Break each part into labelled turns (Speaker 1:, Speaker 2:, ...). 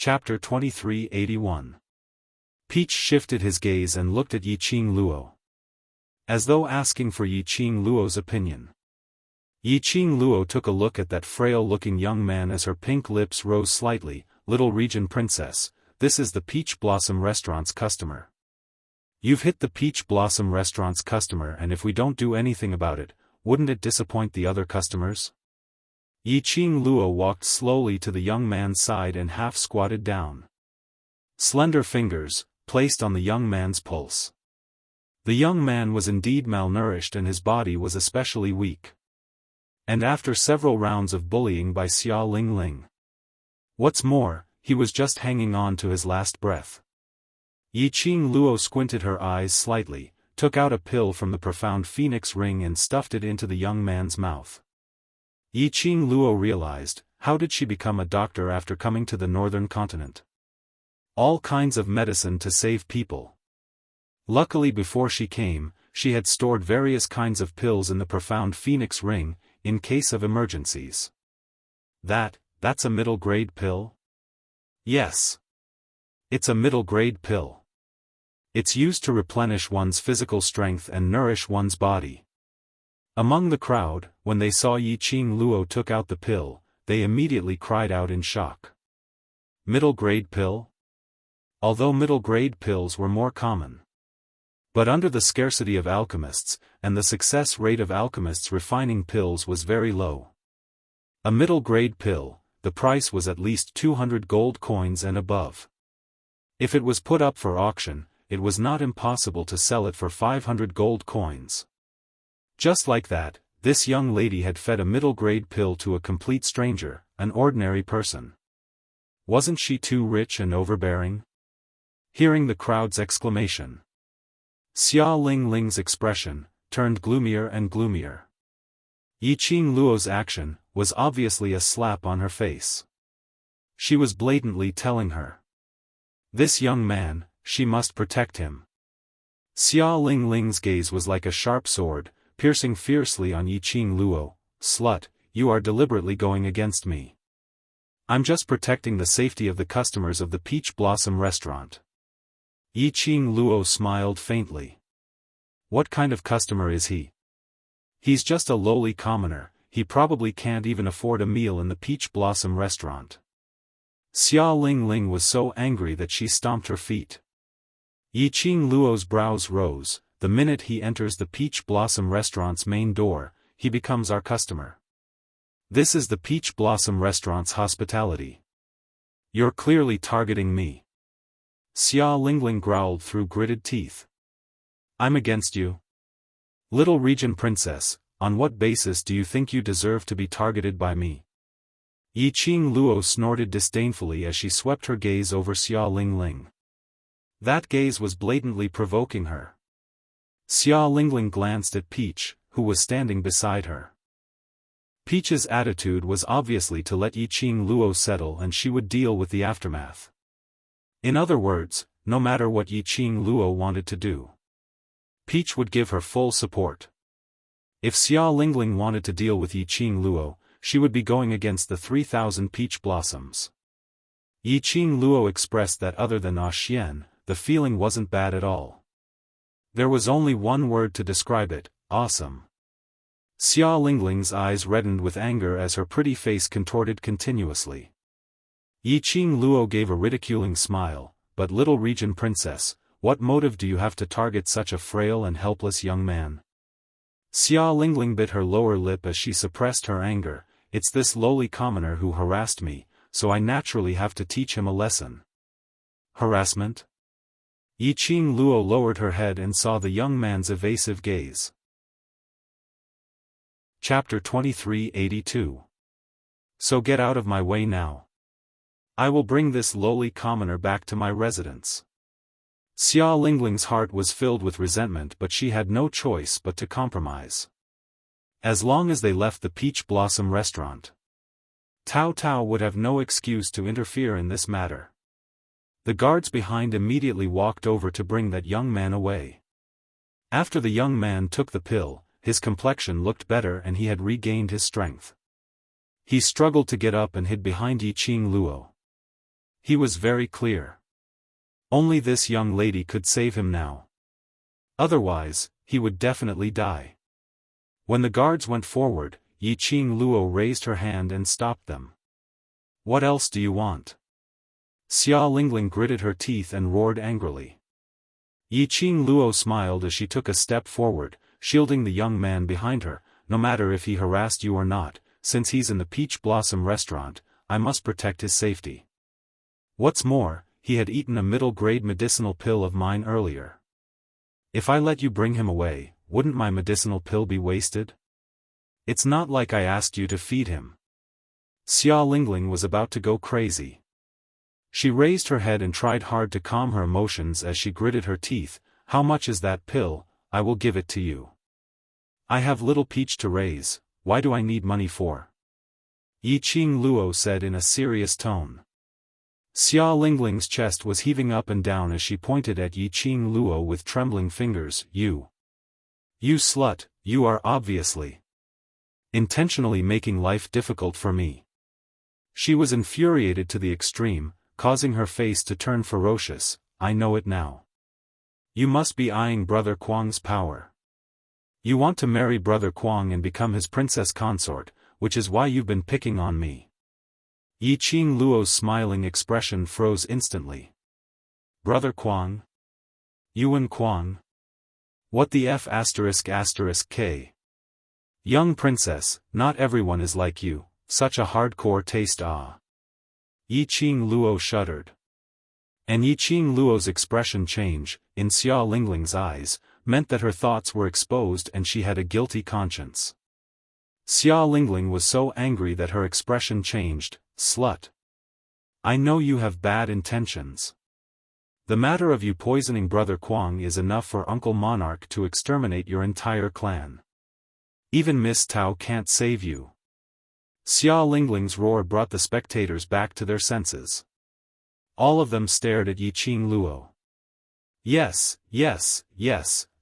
Speaker 1: Chapter 2381. Peach shifted his gaze and looked at Yiqing Luo, as though asking for Yiqing Luo's opinion. Yiqing Luo took a look at that frail-looking young man as her pink lips rose slightly. Little Region Princess, this is the Peach Blossom Restaurant's customer. You've hit the Peach Blossom Restaurant's customer, and if we don't do anything about it, wouldn't it disappoint the other customers? Yiqing Luo walked slowly to the young man's side and half squatted down. Slender fingers, placed on the young man's pulse. The young man was indeed malnourished and his body was especially weak. And after several rounds of bullying by Xia Lingling. What's more, he was just hanging on to his last breath. Yiqing Luo squinted her eyes slightly, took out a pill from the profound phoenix ring and stuffed it into the young man's mouth. Yiqing Luo realized, how did she become a doctor after coming to the northern continent? All kinds of medicine to save people. Luckily before she came, she had stored various kinds of pills in the profound phoenix ring, in case of emergencies. That's a middle-grade pill? Yes. It's a middle-grade pill. It's used to replenish one's physical strength and nourish one's body. Among the crowd, when they saw Yiqing Luo took out the pill, they immediately cried out in shock. Middle-grade pill? Although middle-grade pills were more common. But under the scarcity of alchemists, and the success rate of alchemists refining pills was very low. A middle-grade pill, the price was at least 200 gold coins and above. If it was put up for auction, it was not impossible to sell it for 500 gold coins. Just like that, this young lady had fed a middle-grade pill to a complete stranger, an ordinary person. Wasn't she too rich and overbearing? Hearing the crowd's exclamation, Xia Lingling's expression turned gloomier and gloomier. Yiqing Luo's action was obviously a slap on her face. She was blatantly telling her, this young man, she must protect him. Xia Lingling's gaze was like a sharp sword, piercing fiercely on Yiqing Luo. Slut, you are deliberately going against me. I'm just protecting the safety of the customers of the Peach Blossom Restaurant. Yiqing Luo smiled faintly. What kind of customer is he? He's just a lowly commoner, he probably can't even afford a meal in the Peach Blossom Restaurant. Xia Lingling was so angry that she stomped her feet. Yiqing Luo's brows rose. The minute he enters the Peach Blossom Restaurant's main door, he becomes our customer. This is the Peach Blossom Restaurant's hospitality. You're clearly targeting me. Xia Lingling growled through gritted teeth. I'm against you. Little Region Princess, on what basis do you think you deserve to be targeted by me? Yiqing Luo snorted disdainfully as she swept her gaze over Xia Lingling. That gaze was blatantly provoking her. Xia Lingling glanced at Peach, who was standing beside her. Peach's attitude was obviously to let Yiqing Luo settle and she would deal with the aftermath. In other words, no matter what Yiqing Luo wanted to do, Peach would give her full support. If Xia Lingling wanted to deal with Yiqing Luo, she would be going against the 3,000 Peach Blossoms. Yiqing Luo expressed that other than Xian, the feeling wasn't bad at all. There was only one word to describe it, awesome. Xia Lingling's eyes reddened with anger as her pretty face contorted continuously. Yiqing Luo gave a ridiculing smile, but Little Region Princess, what motive do you have to target such a frail and helpless young man? Xia Lingling bit her lower lip as she suppressed her anger. It's this lowly commoner who harassed me, so I naturally have to teach him a lesson. Harassment? Yiqing Luo lowered her head and saw the young man's evasive gaze. Chapter 2382. So get out of my way now. I will bring this lowly commoner back to my residence. Xia Lingling's heart was filled with resentment, but she had no choice but to compromise. As long as they left the Peach Blossom Restaurant, Tao Tao would have no excuse to interfere in this matter. The guards behind immediately walked over to bring that young man away. After the young man took the pill, his complexion looked better and he had regained his strength. He struggled to get up and hid behind Yiqing Luo. He was very clear. Only this young lady could save him now. Otherwise, he would definitely die. When the guards went forward, Yiqing Luo raised her hand and stopped them. What else do you want? Xia Lingling gritted her teeth and roared angrily. Yiqing Luo smiled as she took a step forward, shielding the young man behind her. No matter if he harassed you or not, since he's in the Peach Blossom restaurant, I must protect his safety. What's more, he had eaten a middle-grade medicinal pill of mine earlier. If I let you bring him away, wouldn't my medicinal pill be wasted? It's not like I asked you to feed him. Xia Lingling was about to go crazy. She raised her head and tried hard to calm her emotions as she gritted her teeth. How much is that pill? I will give it to you. I have little Peach to raise, why do I need money for? Yiqing Luo said in a serious tone. Xia Lingling's chest was heaving up and down as she pointed at Yiqing Luo with trembling fingers. You slut, you are obviously intentionally making life difficult for me. She was infuriated to the extreme, causing her face to turn ferocious. I know it now. You must be eyeing Brother Kuang's power. You want to marry Brother Kuang and become his princess consort, which is why you've been picking on me. Yiqing Luo's smiling expression froze instantly. Brother Kuang? Yuan Kuang? What the F***? K. Young princess, not everyone is like you, such a hardcore taste. Yiqing Luo shuddered. And Yiqing Luo's expression change, in Xia Lingling's eyes, meant that her thoughts were exposed and she had a guilty conscience. Xia Lingling was so angry that her expression changed. Slut. I know you have bad intentions. The matter of you poisoning Brother Kuang is enough for Uncle Monarch to exterminate your entire clan. Even Miss Tao can't save you. Xia Lingling's roar brought the spectators back to their senses. All of them stared at Yiqing Luo. Yes,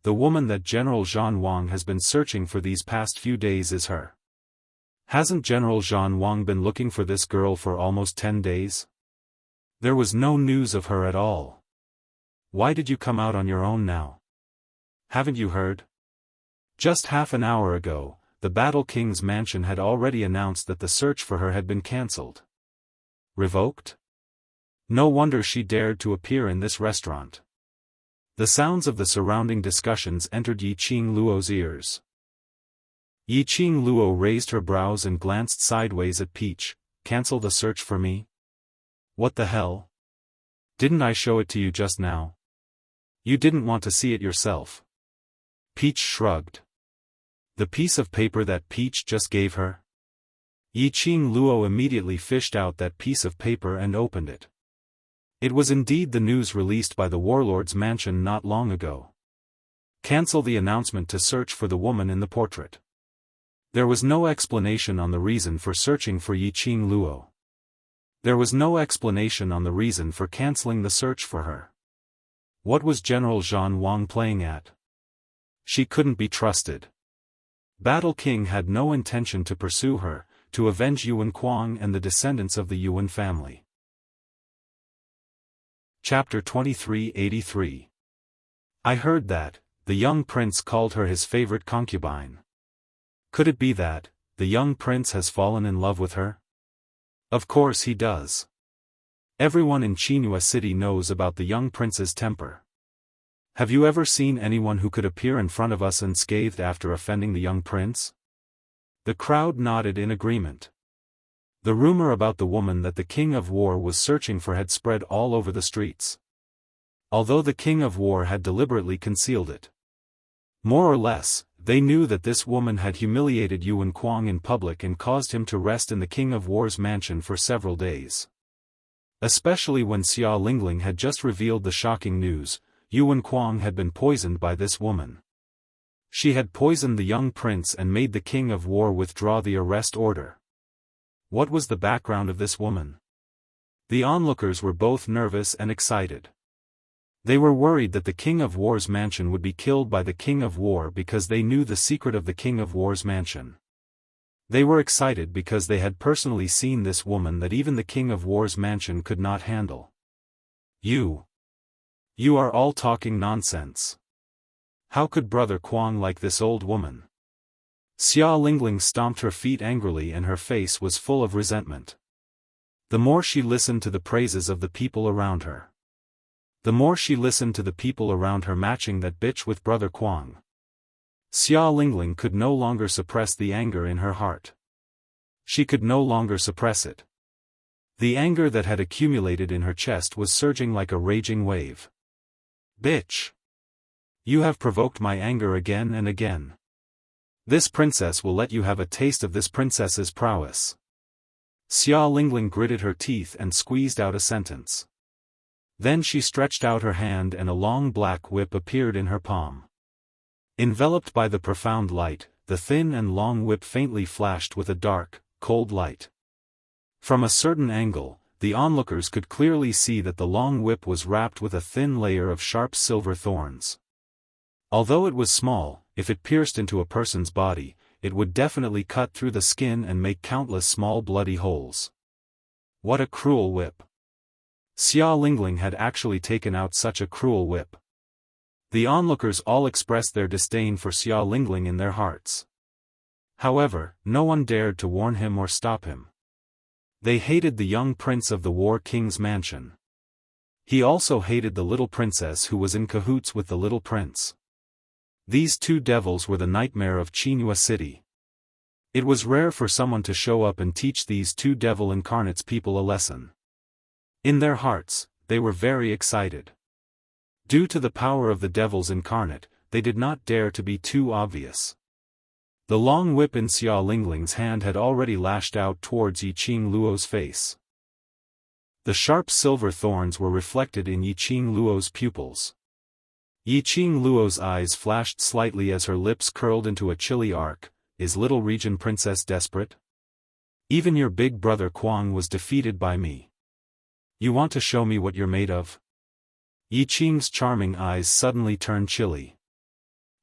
Speaker 1: the woman that General Zhan Wang has been searching for these past few days is her. Hasn't General Zhan Wang been looking for this girl for almost 10 days? There was no news of her at all. Why did you come out on your own now? Haven't you heard? Just half an hour ago, the Battle King's mansion had already announced that the search for her had been cancelled. Revoked? No wonder she dared to appear in this restaurant. The sounds of the surrounding discussions entered Yiqing Luo's ears. Yiqing Luo raised her brows and glanced sideways at Peach. Cancel the search for me? What the hell? Didn't I show it to you just now? You didn't want to see it yourself. Peach shrugged. The piece of paper that Peach just gave her? Yiqing Luo immediately fished out that piece of paper and opened it. It was indeed the news released by the warlord's mansion not long ago. Cancel the announcement to search for the woman in the portrait. There was no explanation on the reason for searching for Yiqing Luo. There was no explanation on the reason for canceling the search for her. What was General Zhan Wang playing at? She couldn't be trusted. Battle King had no intention to pursue her, to avenge Yuan Kuang and the descendants of the Yuan family. Chapter 2383. I heard that, the young prince called her his favorite concubine. Could it be that, the young prince has fallen in love with her? Of course he does. Everyone in Qinghua City knows about the young prince's temper. Have you ever seen anyone who could appear in front of us unscathed after offending the young prince? The crowd nodded in agreement. The rumor about the woman that the King of War was searching for had spread all over the streets. Although the King of War had deliberately concealed it. More or less, they knew that this woman had humiliated Yuan Kuang in public and caused him to rest in the King of War's mansion for several days. Especially when Xia Lingling had just revealed the shocking news, Yuan Kuang had been poisoned by this woman. She had poisoned the young prince and made the King of War withdraw the arrest order. What was the background of this woman? The onlookers were both nervous and excited. They were worried that the King of War's mansion would be killed by the King of War because they knew the secret of the King of War's mansion. They were excited because they had personally seen this woman that even the King of War's mansion could not handle. You are all talking nonsense. How could Brother Kuang like this old woman? Xia Lingling stomped her feet angrily and her face was full of resentment. The more she listened to the praises of the people around her, the more she listened to the people around her matching that bitch with Brother Kuang. Xia Lingling could no longer suppress the anger in her heart. She could no longer suppress it. The anger that had accumulated in her chest was surging like a raging wave. Bitch! You have provoked my anger again and again. This princess will let you have a taste of this princess's prowess. Xia Lingling gritted her teeth and squeezed out a sentence. Then she stretched out her hand and a long black whip appeared in her palm. Enveloped by the profound light, the thin and long whip faintly flashed with a dark, cold light. From a certain angle, the onlookers could clearly see that the long whip was wrapped with a thin layer of sharp silver thorns. Although it was small, if it pierced into a person's body, it would definitely cut through the skin and make countless small bloody holes. What a cruel whip! Xia Lingling had actually taken out such a cruel whip. The onlookers all expressed their disdain for Xia Lingling in their hearts. However, no one dared to warn him or stop him. They hated the young prince of the War King's mansion. He also hated the little princess who was in cahoots with the little prince. These two devils were the nightmare of Qinghua City. It was rare for someone to show up and teach these two devil incarnates people a lesson. In their hearts, they were very excited. Due to the power of the devils incarnate, they did not dare to be too obvious. The long whip in Xia Lingling's hand had already lashed out towards Yiqing Luo's face. The sharp silver thorns were reflected in Yiqing Luo's pupils. Yiqing Luo's eyes flashed slightly as her lips curled into a chilly arc. Is little region princess desperate? Even your big brother Kuang was defeated by me. You want to show me what you're made of? Yiqing's charming eyes suddenly turned chilly.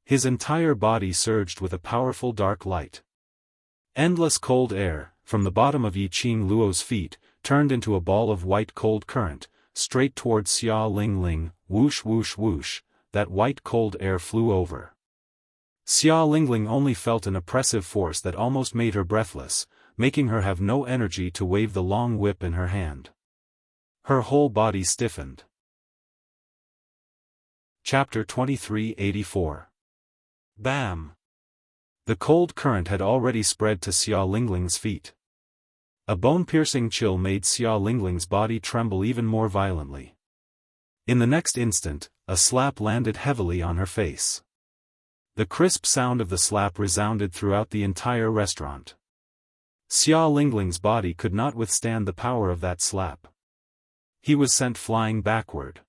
Speaker 1: His entire body surged with a powerful dark light. Endless cold air, from the bottom of Yiqing Luo's feet, turned into a ball of white cold current, straight towards Xia Lingling. Whoosh whoosh whoosh, that white cold air flew over. Xia Lingling only felt an oppressive force that almost made her breathless, making her have no energy to wave the long whip in her hand. Her whole body stiffened. Chapter 2384. Bam! The cold current had already spread to Xia Lingling's feet. A bone-piercing chill made Xia Lingling's body tremble even more violently. In the next instant, a slap landed heavily on her face. The crisp sound of the slap resounded throughout the entire restaurant. Xia Lingling's body could not withstand the power of that slap. He was sent flying backward.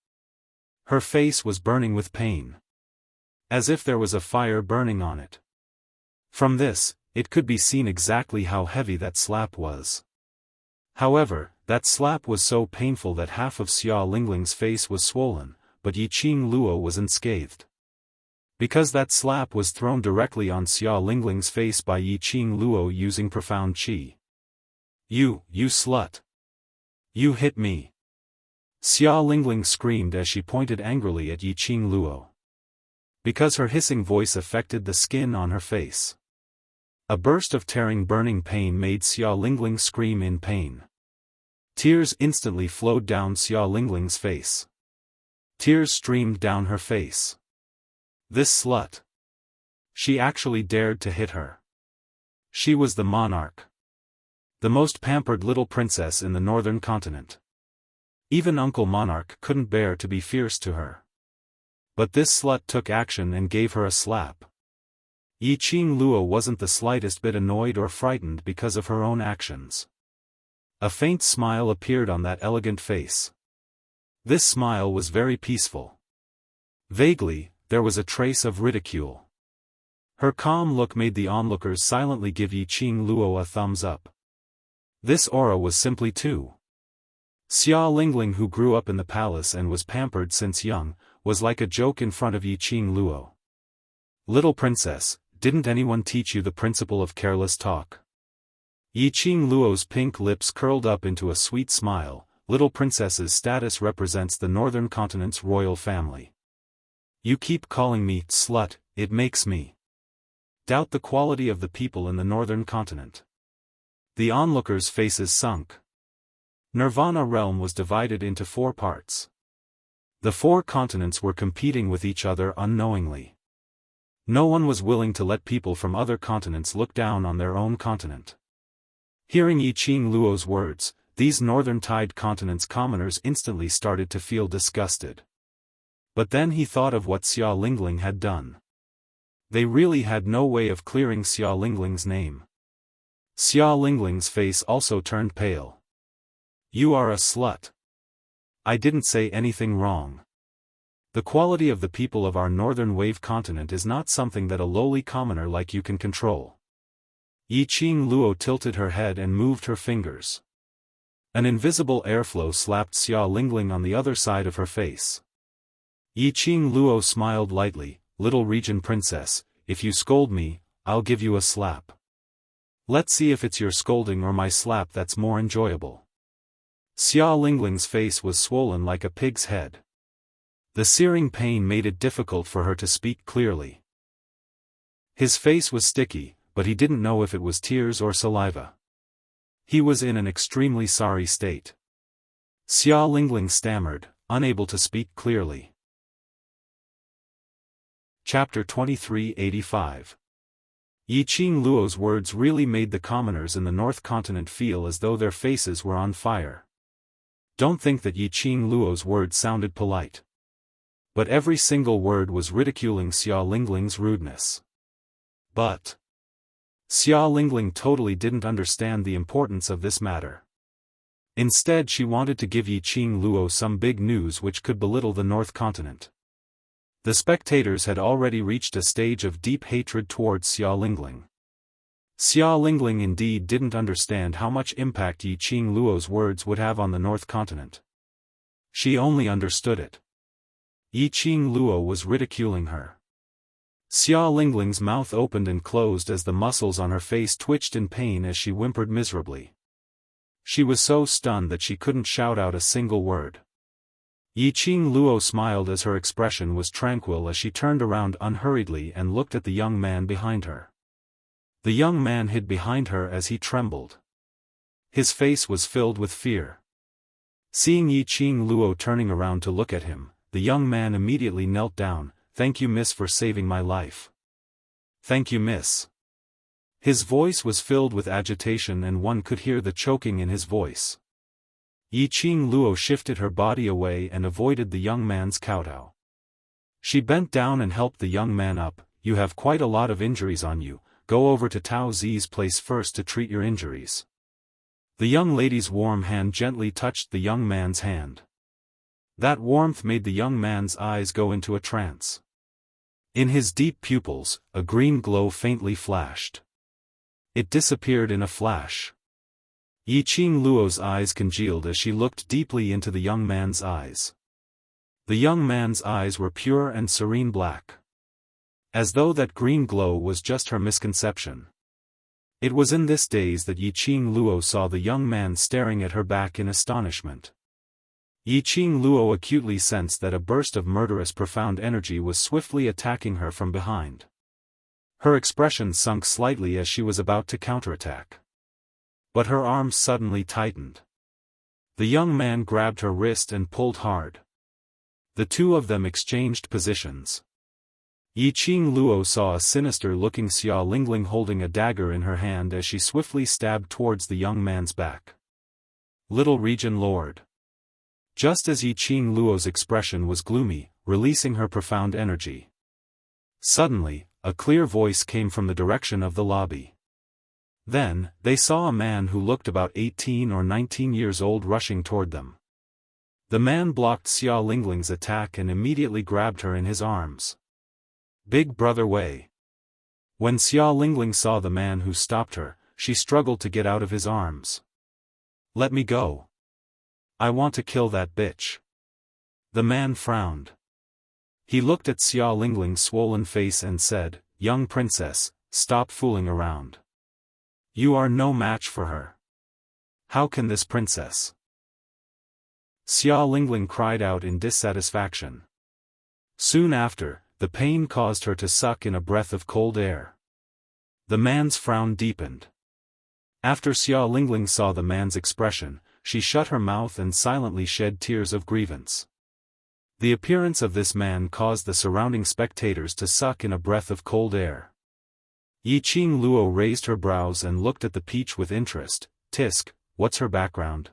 Speaker 1: Her face was burning with pain, as if there was a fire burning on it. From this, it could be seen exactly how heavy that slap was. However, that slap was so painful that half of Xia Lingling's face was swollen, but Yiqing Luo was unscathed. Because that slap was thrown directly on Xia Lingling's face by Yiqing Luo using profound qi. You slut! You hit me! Xia Lingling screamed as she pointed angrily at Yiqing Luo. Because her hissing voice affected the skin on her face. A burst of tearing burning pain made Xia Lingling scream in pain. Tears instantly flowed down Xia Lingling's face. Tears streamed down her face. This slut! She actually dared to hit her. She was the monarch. The most pampered little princess in the northern continent. Even Uncle Monarch couldn't bear to be fierce to her. But this slut took action and gave her a slap. Yiqing Luo wasn't the slightest bit annoyed or frightened because of her own actions. A faint smile appeared on that elegant face. This smile was very peaceful. Vaguely, there was a trace of ridicule. Her calm look made the onlookers silently give Yiqing Luo a thumbs up. This aura was simply too. Xia Lingling, who grew up in the palace and was pampered since young, was like a joke in front of Yiqing Luo. Little princess, didn't anyone teach you the principle of careless talk? Yiqing Luo's pink lips curled up into a sweet smile. Little princess's status represents the northern continent's royal family. You keep calling me slut, it makes me doubt the quality of the people in the northern continent. The onlookers' faces sunk. Nirvana realm was divided into 4 parts. The 4 continents were competing with each other unknowingly. No one was willing to let people from other continents look down on their own continent. Hearing Yiqing Luo's words, these northern tide continent's commoners instantly started to feel disgusted. But then he thought of what Xia Lingling had done. They really had no way of clearing Xia Lingling's name. Xia Lingling's face also turned pale. You are a slut. I didn't say anything wrong. The quality of the people of our northern wave continent is not something that a lowly commoner like you can control. Yiqing Luo tilted her head and moved her fingers. An invisible airflow slapped Xia Lingling on the other side of her face. Yiqing Luo smiled lightly. Little region princess, if you scold me, I'll give you a slap. Let's see if it's your scolding or my slap that's more enjoyable. Xia Lingling's face was swollen like a pig's head. The searing pain made it difficult for her to speak clearly. His face was sticky, but he didn't know if it was tears or saliva. He was in an extremely sorry state. Xia Lingling stammered, unable to speak clearly. Chapter 2385. Yiqing Luo's words really made the commoners in the North Continent feel as though their faces were on fire. Don't think that Yiqing Luo's words sounded polite. But every single word was ridiculing Xia Lingling's rudeness. But Xia Lingling totally didn't understand the importance of this matter. Instead, she wanted to give Yiqing Luo some big news which could belittle the North Continent. The spectators had already reached a stage of deep hatred towards Xia Lingling. Xia Lingling indeed didn't understand how much impact Yiqing Luo's words would have on the North Continent. She only understood it. Yiqing Luo was ridiculing her. Xia Lingling's mouth opened and closed as the muscles on her face twitched in pain as she whimpered miserably. She was so stunned that she couldn't shout out a single word. Yiqing Luo smiled as her expression was tranquil as she turned around unhurriedly and looked at the young man behind her. The young man hid behind her as he trembled. His face was filled with fear. Seeing Yiqing Luo turning around to look at him, the young man immediately knelt down. Thank you, miss, for saving my life. Thank you, miss. His voice was filled with agitation and one could hear the choking in his voice. Yiqing Luo shifted her body away and avoided the young man's kowtow. She bent down and helped the young man up. You have quite a lot of injuries on you, go over to Tao Zi's place first to treat your injuries. The young lady's warm hand gently touched the young man's hand. That warmth made the young man's eyes go into a trance. In his deep pupils, a green glow faintly flashed. It disappeared in a flash. Yiqing Luo's eyes congealed as she looked deeply into the young man's eyes. The young man's eyes were pure and serene black. As though that green glow was just her misconception. It was in this daze that Yiqing Luo saw the young man staring at her back in astonishment. Yiqing Luo acutely sensed that a burst of murderous profound energy was swiftly attacking her from behind. Her expression sunk slightly as she was about to counterattack. But her arms suddenly tightened. The young man grabbed her wrist and pulled hard. The two of them exchanged positions. Yiqing Luo saw a sinister-looking Xia Lingling holding a dagger in her hand as she swiftly stabbed towards the young man's back. Little Region Lord. Just as Yiqing Luo's expression was gloomy, releasing her profound energy. Suddenly, a clear voice came from the direction of the lobby. Then, they saw a man who looked about 18 or 19 years old rushing toward them. The man blocked Xia Lingling's attack and immediately grabbed her in his arms. Big Brother Wei. When Xia Lingling saw the man who stopped her, she struggled to get out of his arms. Let me go. I want to kill that bitch. The man frowned. He looked at Xia Lingling's swollen face and said, Young princess, stop fooling around. You are no match for her. How can this princess? Xia Lingling cried out in dissatisfaction. Soon after, the pain caused her to suck in a breath of cold air. The man's frown deepened. After Xia Lingling saw the man's expression, she shut her mouth and silently shed tears of grievance. The appearance of this man caused the surrounding spectators to suck in a breath of cold air. Yiqing Luo raised her brows and looked at the peach with interest. Tisk, what's her background?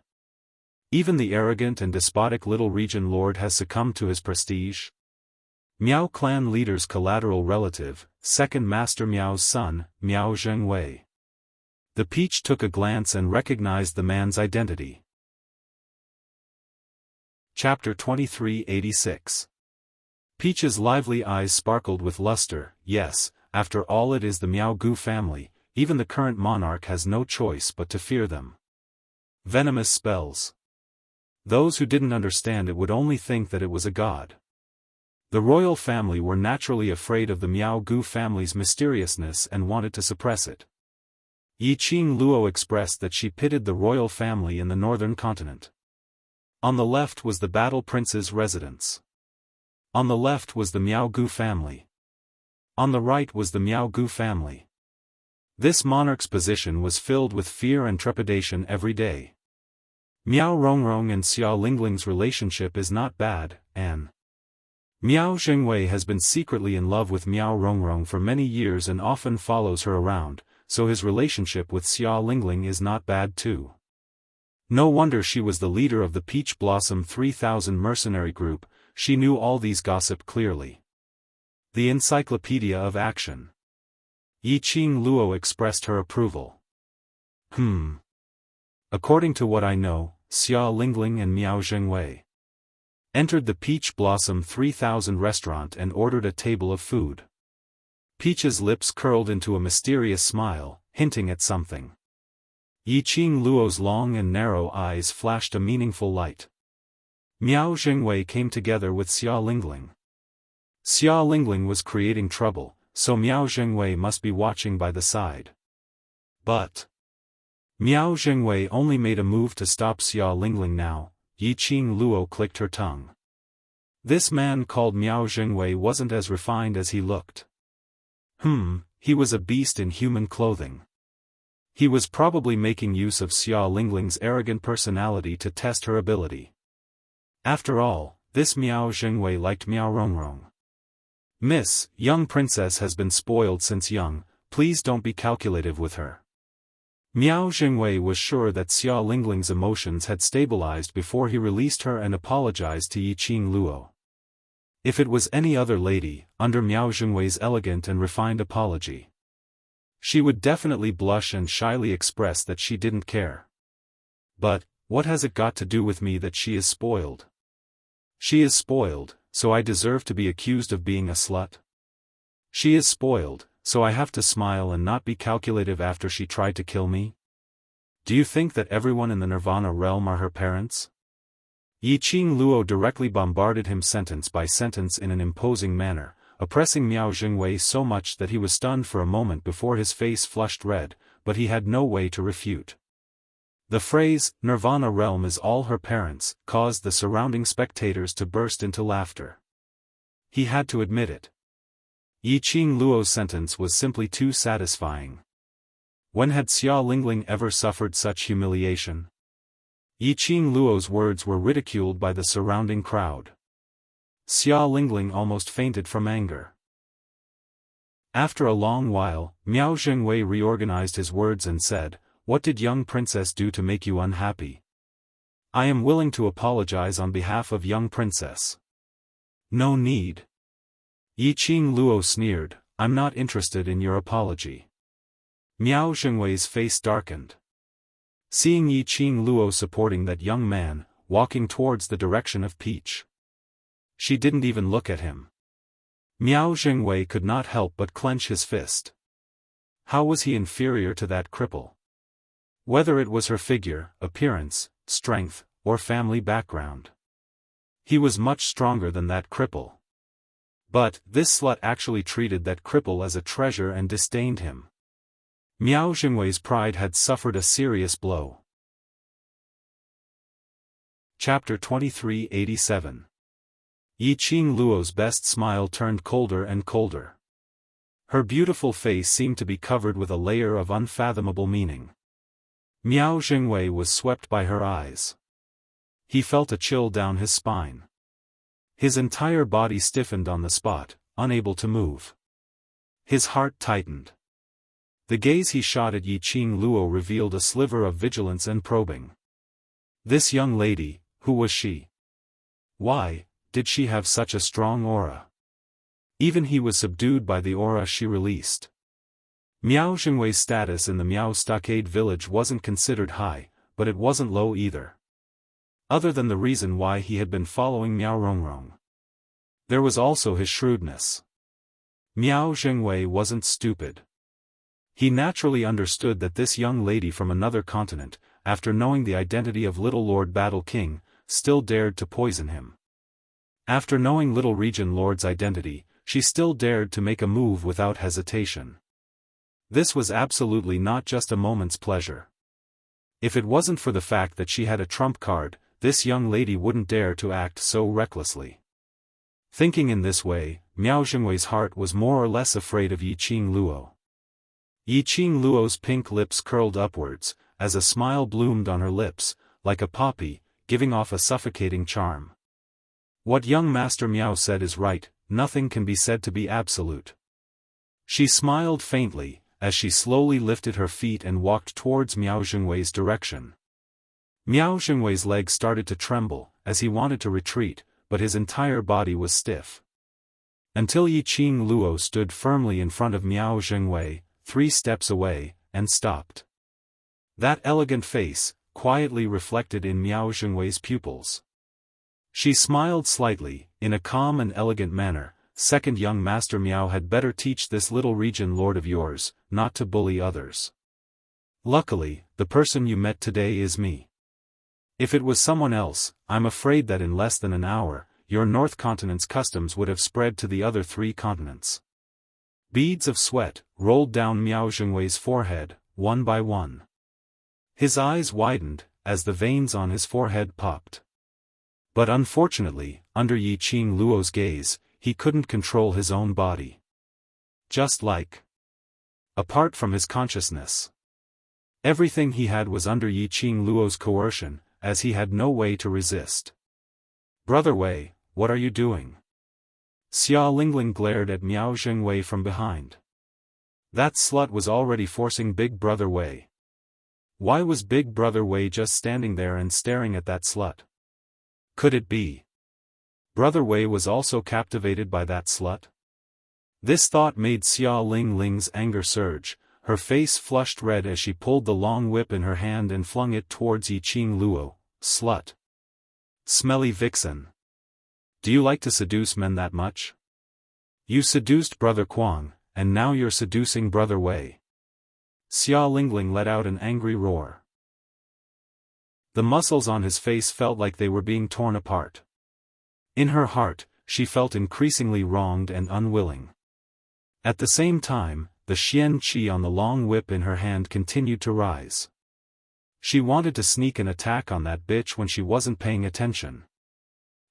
Speaker 1: Even the arrogant and despotic little region lord has succumbed to his prestige. Miao clan leader's collateral relative, second master Miao's son, Miao Zhengwei. The peach took a glance and recognized the man's identity. Chapter 2386. Peach's lively eyes sparkled with luster. Yes, after all, it is the Miao Gu family. Even the current monarch has no choice but to fear them. Venomous spells. Those who didn't understand it would only think that it was a god. The royal family were naturally afraid of the Miao Gu family's mysteriousness and wanted to suppress it. Yiqing Luo expressed that she pitied the royal family in the northern continent. On the left was the Battle Prince's residence. On the left was the Miao Gu family. On the right was the Miao Gu family. This monarch's position was filled with fear and trepidation every day. Miao Rongrong and Xia Lingling's relationship is not bad, and Miao Zhengwei has been secretly in love with Miao Rongrong for many years and often follows her around, so his relationship with Xia Lingling is not bad too. No wonder she was the leader of the Peach Blossom 3000 mercenary group. She knew all these gossip clearly. The Encyclopedia of Action. Yiqing Luo expressed her approval. According to what I know, Xia Lingling and Miao Zhengwei entered the Peach Blossom 3000 restaurant and ordered a table of food. Peach's lips curled into a mysterious smile, hinting at something. Yiqing Luo's long and narrow eyes flashed a meaningful light. Miao Zhengwei came together with Xia Lingling. Xia Lingling was creating trouble, so Miao Zhengwei must be watching by the side. But Miao Zhengwei only made a move to stop Xia Lingling now. Yiqing Luo clicked her tongue. This man called Miao Zhengwei wasn't as refined as he looked. He was a beast in human clothing. He was probably making use of Xia Lingling's arrogant personality to test her ability. After all, this Miao Zhengwei liked Miao Rongrong. Miss, young princess has been spoiled since young, please don't be calculative with her. Miao Zhengwei was sure that Xia Lingling's emotions had stabilized before he released her and apologized to Yiqing Luo. If it was any other lady, under Miao Zhengwei's elegant and refined apology, she would definitely blush and shyly express that she didn't care. But, what has it got to do with me that she is spoiled? She is spoiled, so I deserve to be accused of being a slut? She is spoiled, so I have to smile and not be calculative after she tried to kill me? Do you think that everyone in the Nirvana realm are her parents? Yiqing Luo directly bombarded him sentence by sentence in an imposing manner, oppressing Miao Zhengwei so much that he was stunned for a moment before his face flushed red, but he had no way to refute. The phrase, Nirvana realm is all her parents, caused the surrounding spectators to burst into laughter. He had to admit it. Yiqing Luo's sentence was simply too satisfying. When had Xia Lingling ever suffered such humiliation? Yiqing Luo's words were ridiculed by the surrounding crowd. Xia Lingling almost fainted from anger. After a long while, Miao Zhengwei reorganized his words and said, "What did young princess do to make you unhappy? I am willing to apologize on behalf of young princess." "No need." Yiqing Luo sneered, "I'm not interested in your apology." Miao Zhengwei's face darkened. Seeing Yiqing Luo supporting that young man, walking towards the direction of Peach, she didn't even look at him. Miao Zhengwei could not help but clench his fist. How was he inferior to that cripple? Whether it was her figure, appearance, strength, or family background, he was much stronger than that cripple. But, this slut actually treated that cripple as a treasure and disdained him. Miao Xingwei's pride had suffered a serious blow. Chapter 2387. Yiqing Luo's best smile turned colder and colder. Her beautiful face seemed to be covered with a layer of unfathomable meaning. Miao Xingwei was swept by her eyes. He felt a chill down his spine. His entire body stiffened on the spot, unable to move. His heart tightened. The gaze he shot at Yiqing Luo revealed a sliver of vigilance and probing. This young lady, who was she? Why did she have such a strong aura? Even he was subdued by the aura she released. Miao Xingwei's status in the Miao Stockade village wasn't considered high, but it wasn't low either. Other than the reason why he had been following Miao Rongrong, there was also his shrewdness. Miao Xingwei wasn't stupid. He naturally understood that this young lady from another continent, after knowing the identity of Little Lord Battle King, still dared to poison him. After knowing Little Region Lord's identity, she still dared to make a move without hesitation. This was absolutely not just a moment's pleasure. If it wasn't for the fact that she had a trump card, this young lady wouldn't dare to act so recklessly. Thinking in this way, Miao Xingwei's heart was more or less afraid of Yiqing Luo. Yiqing Luo's pink lips curled upwards, as a smile bloomed on her lips, like a poppy, giving off a suffocating charm. What young Master Miao said is right, nothing can be said to be absolute. She smiled faintly, as she slowly lifted her feet and walked towards Miao Xingwei's direction. Miao Xingwei's legs started to tremble, as he wanted to retreat, but his entire body was stiff. Until Yiqing Luo stood firmly in front of Miao Xingwei, 3 steps away, and stopped. That elegant face, quietly reflected in Miao Xingwei's pupils. She smiled slightly, in a calm and elegant manner. Second, young Master Miao had better teach this little region lord of yours, not to bully others. Luckily, the person you met today is me. If it was someone else, I'm afraid that in less than an hour, your North Continent's customs would have spread to the other 3 continents. Beads of sweat rolled down Miao Xingwei's forehead, one by one. His eyes widened, as the veins on his forehead popped. But unfortunately, under Yiqing Luo's gaze, he couldn't control his own body. Just like apart from his consciousness. Everything he had was under Yiqing Luo's coercion, as he had no way to resist. Brother Wei, what are you doing? Xia Lingling glared at Miao Xingwei from behind. That slut was already forcing Big Brother Wei. Why was Big Brother Wei just standing there and staring at that slut? Could it be Brother Wei was also captivated by that slut? This thought made Xia Lingling's anger surge. Her face flushed red as she pulled the long whip in her hand and flung it towards Yiqing Luo. Slut. Smelly vixen. Do you like to seduce men that much? You seduced Brother Quang, and now you're seducing Brother Wei. Xia Lingling let out an angry roar. The muscles on his face felt like they were being torn apart. In her heart, she felt increasingly wronged and unwilling. At the same time, the xian qi on the long whip in her hand continued to rise. She wanted to sneak an attack on that bitch when she wasn't paying attention.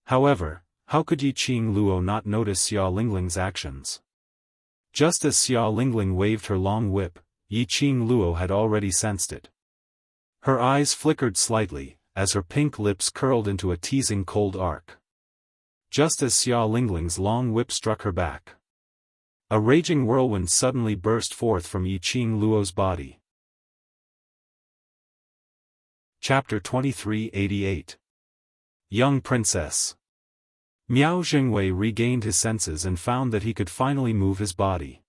Speaker 1: However, how could Yiqing Luo not notice Xia Lingling's actions? Just as Xia Lingling waved her long whip, Yiqing Luo had already sensed it. Her eyes flickered slightly, as her pink lips curled into a teasing cold arc. Just as Xia Lingling's long whip struck her back, a raging whirlwind suddenly burst forth from Yiqing Luo's body. Chapter 2388. Young Princess. Miao Xingwei regained his senses and found that he could finally move his body.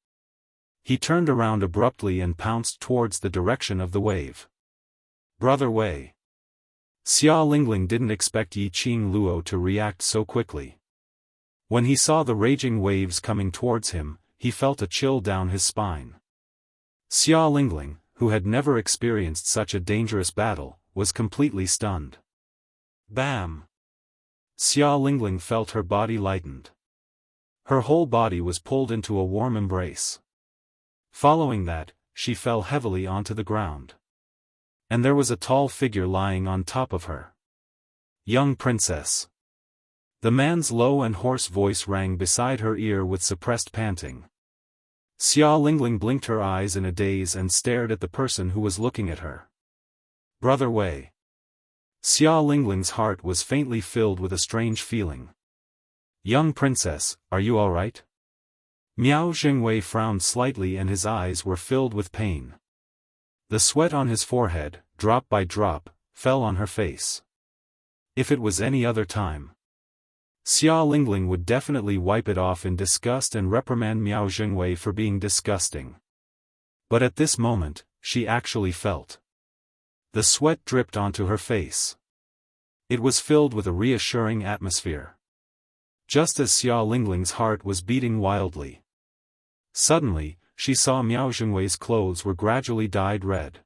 Speaker 1: He turned around abruptly and pounced towards the direction of the wave. Brother Wei. Xia Lingling didn't expect Yiqing Luo to react so quickly. When he saw the raging waves coming towards him, he felt a chill down his spine. Xia Lingling, who had never experienced such a dangerous battle, was completely stunned. Bam! Xia Lingling felt her body lightened. Her whole body was pulled into a warm embrace. Following that, she fell heavily onto the ground. And there was a tall figure lying on top of her. Young princess. The man's low and hoarse voice rang beside her ear with suppressed panting. Xia Lingling blinked her eyes in a daze and stared at the person who was looking at her. Brother Wei. Xia Lingling's heart was faintly filled with a strange feeling. Young princess, are you all right? Miao Jingwei frowned slightly and his eyes were filled with pain. The sweat on his forehead, drop by drop, fell on her face. If it was any other time, Xia Lingling would definitely wipe it off in disgust and reprimand Miao Jingwei for being disgusting. But at this moment, she actually felt. The sweat dripped onto her face. It was filled with a reassuring atmosphere. Just as Xia Lingling's heart was beating wildly. Suddenly, she saw Miao Jingwei's clothes were gradually dyed red.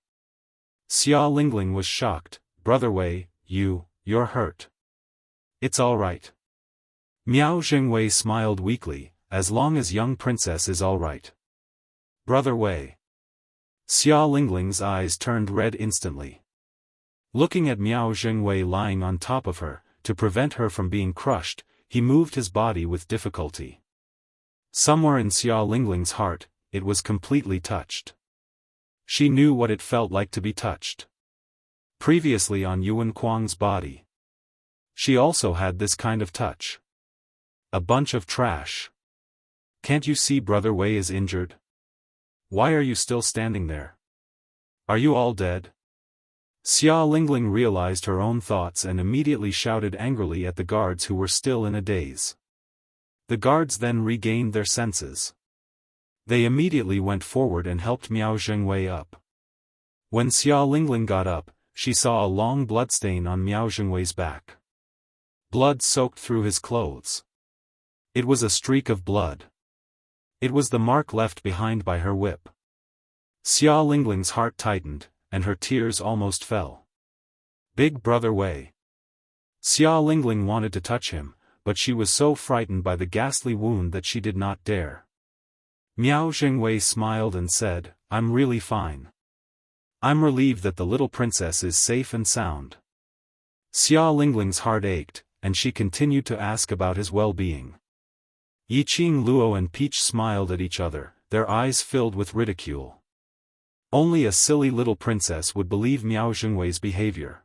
Speaker 1: Xia Lingling was shocked. Brother Wei, you're hurt. It's all right. Miao Jingwei smiled weakly, as long as young princess is all right. Brother Wei. Xia Lingling's eyes turned red instantly. Looking at Miao Jingwei lying on top of her, to prevent her from being crushed, he moved his body with difficulty. Somewhere in Xia Lingling's heart, it was completely touched. She knew what it felt like to be touched. Previously on Yuan Kuang's body. She also had this kind of touch. A bunch of trash. Can't you see Brother Wei is injured? Why are you still standing there? Are you all dead? Xia Lingling realized her own thoughts and immediately shouted angrily at the guards who were still in a daze. The guards then regained their senses. They immediately went forward and helped Miao Jingwei up. When Xia Lingling got up, she saw a long bloodstain on Miao Jingwei's back. Blood soaked through his clothes. It was a streak of blood. It was the mark left behind by her whip. Xia Lingling's heart tightened, and her tears almost fell. Big Brother Wei. Xia Lingling wanted to touch him, but she was so frightened by the ghastly wound that she did not dare. Miao Jingwei smiled and said, I'm really fine. I'm relieved that the little princess is safe and sound. Xia Lingling's heart ached, and she continued to ask about his well-being. Yiqing Luo and Peach smiled at each other, their eyes filled with ridicule. Only a silly little princess would believe Miao Jingwei's behavior.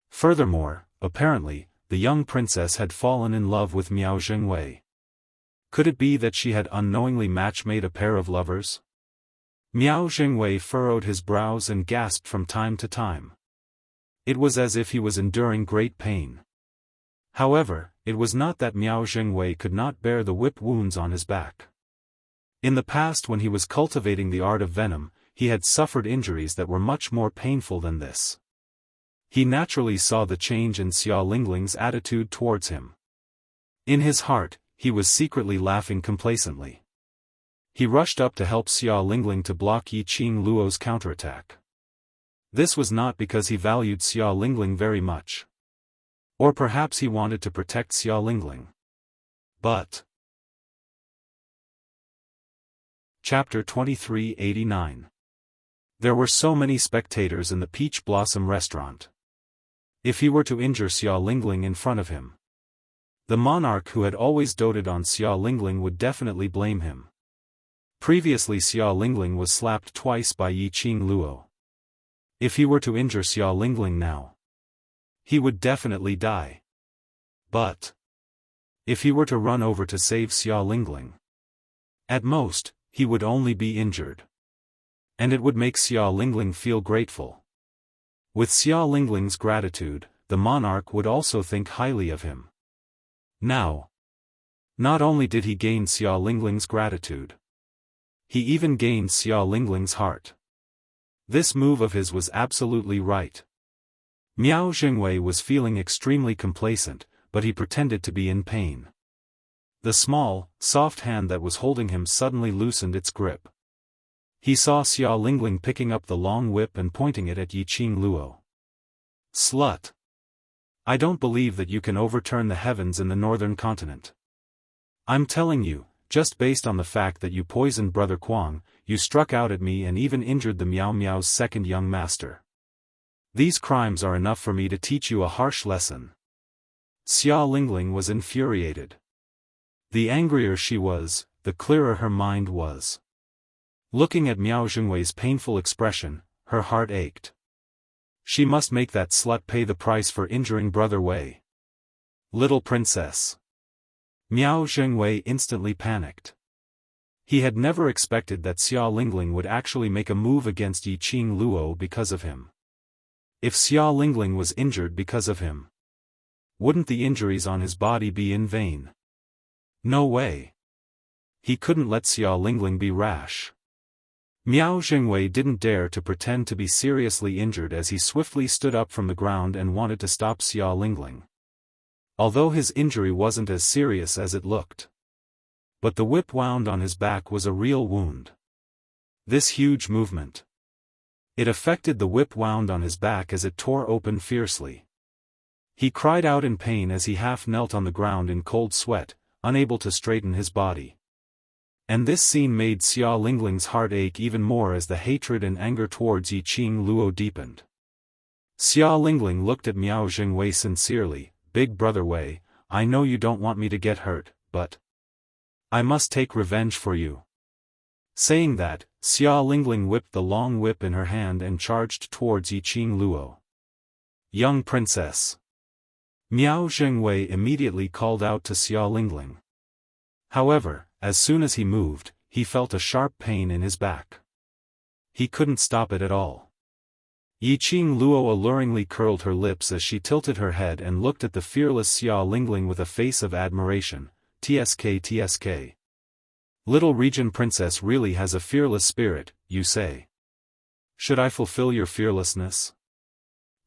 Speaker 1: Furthermore, apparently, the young princess had fallen in love with Miao Jingwei. Could it be that she had unknowingly match-made a pair of lovers? Miao Jingwei furrowed his brows and gasped from time to time. It was as if he was enduring great pain. However, it was not that Miao Jingwei could not bear the whip wounds on his back. In the past, when he was cultivating the art of venom, he had suffered injuries that were much more painful than this. He naturally saw the change in Xia Lingling's attitude towards him. In his heart, he was secretly laughing complacently. He rushed up to help Xia Lingling to block Yiqing Luo's counterattack. This was not because he valued Xia Lingling very much. Or perhaps he wanted to protect Xia Lingling. But Chapter 2389. There were so many spectators in the Peach Blossom restaurant. If he were to injure Xia Lingling in front of him, the monarch who had always doted on Xia Lingling would definitely blame him. Previously Xia Lingling was slapped twice by Yiqing Luo. If he were to injure Xia Lingling now, he would definitely die. But if he were to run over to save Xia Lingling, at most, he would only be injured. And it would make Xia Lingling feel grateful. With Xia Lingling's gratitude, the monarch would also think highly of him. Now, not only did he gain Xia Lingling's gratitude, he even gained Xia Lingling's heart. This move of his was absolutely right. Miao Jingwei was feeling extremely complacent, but he pretended to be in pain. The small, soft hand that was holding him suddenly loosened its grip. He saw Xia Lingling picking up the long whip and pointing it at Yiqing Luo. Slut! I don't believe that you can overturn the heavens in the northern continent. I'm telling you, just based on the fact that you poisoned Brother Kuang, you struck out at me and even injured the Miao Miao's second young master. These crimes are enough for me to teach you a harsh lesson. Xia Lingling was infuriated. The angrier she was, the clearer her mind was. Looking at Miao Zhengwei's painful expression, her heart ached. She must make that slut pay the price for injuring Brother Wei. Little princess. Miao Zhengwei instantly panicked. He had never expected that Xia Lingling would actually make a move against Yiqing Luo because of him. If Xia Lingling was injured because of him, wouldn't the injuries on his body be in vain? No way. He couldn't let Xia Lingling be rash. Miao Zhengwei didn't dare to pretend to be seriously injured as he swiftly stood up from the ground and wanted to stop Xia Lingling. Although his injury wasn't as serious as it looked. But the whip wound on his back was a real wound. This huge movement. It affected the whip wound on his back as it tore open fiercely. He cried out in pain as he half knelt on the ground in cold sweat, unable to straighten his body. And this scene made Xia Lingling's heart ache even more as the hatred and anger towards Yiqing Luo deepened. Xia Lingling looked at Miao Zhengwei sincerely, "Big Brother Wei, I know you don't want me to get hurt, but I must take revenge for you." Saying that, Xia Lingling whipped the long whip in her hand and charged towards Yiqing Luo. "Young princess." Miao Zhengwei immediately called out to Xia Lingling. However, as soon as he moved, he felt a sharp pain in his back. He couldn't stop it at all. Yiqing Luo alluringly curled her lips as she tilted her head and looked at the fearless Xia Lingling with a face of admiration. TSK. Little Region Princess really has a fearless spirit, you say. Should I fulfill your fearlessness?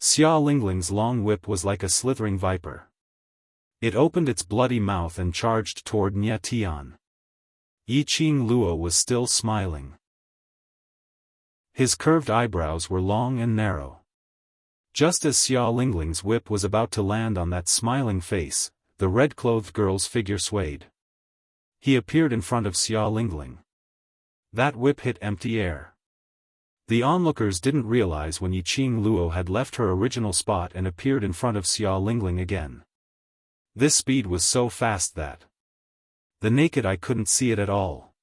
Speaker 1: Xia Lingling's long whip was like a slithering viper. It opened its bloody mouth and charged toward Nya Tian. Yiqing Luo was still smiling. His curved eyebrows were long and narrow. Just as Xia Lingling's whip was about to land on that smiling face, the red-clothed girl's figure swayed. He appeared in front of Xia Lingling. That whip hit empty air. The onlookers didn't realize when Yiqing Luo had left her original spot and appeared in front of Xia Lingling again. This speed was so fast that the naked eye couldn't see it at all.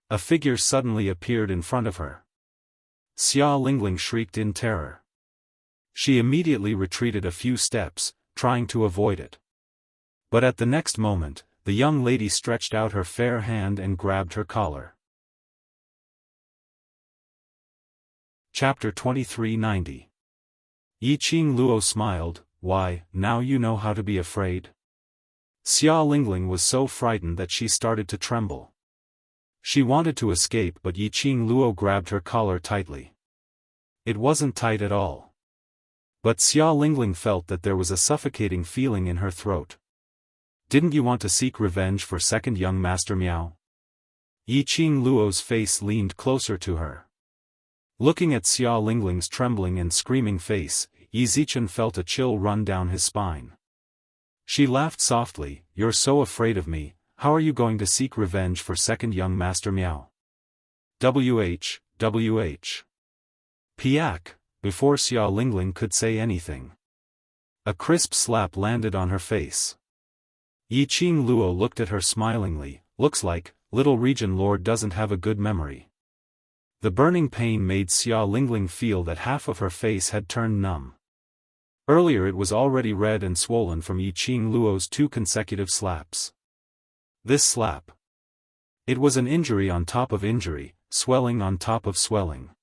Speaker 1: A figure suddenly appeared in front of her. Xia Lingling shrieked in terror. She immediately retreated a few steps, trying to avoid it. But at the next moment, the young lady stretched out her fair hand and grabbed her collar. Chapter 2390. Yiqing Luo smiled, "Why, now you know how to be afraid?" Xia Lingling was so frightened that she started to tremble. She wanted to escape but Yiqing Luo grabbed her collar tightly. It wasn't tight at all. But Xia Lingling felt that there was a suffocating feeling in her throat. "Didn't you want to seek revenge for second young Master Miao?" Yiqing Luo's face leaned closer to her. Looking at Xia Lingling's trembling and screaming face, Yi Zichen felt a chill run down his spine. She laughed softly, "You're so afraid of me, how are you going to seek revenge for second young Master Miao?" WH. Piak, before Xia Lingling could say anything. A crisp slap landed on her face. Yiqing Luo looked at her smilingly, "Looks like, Little Region Lord doesn't have a good memory." The burning pain made Xia Lingling feel that half of her face had turned numb. Earlier it was already red and swollen from Yiqing Luo's 2 consecutive slaps. This slap. It was an injury on top of injury, swelling on top of swelling.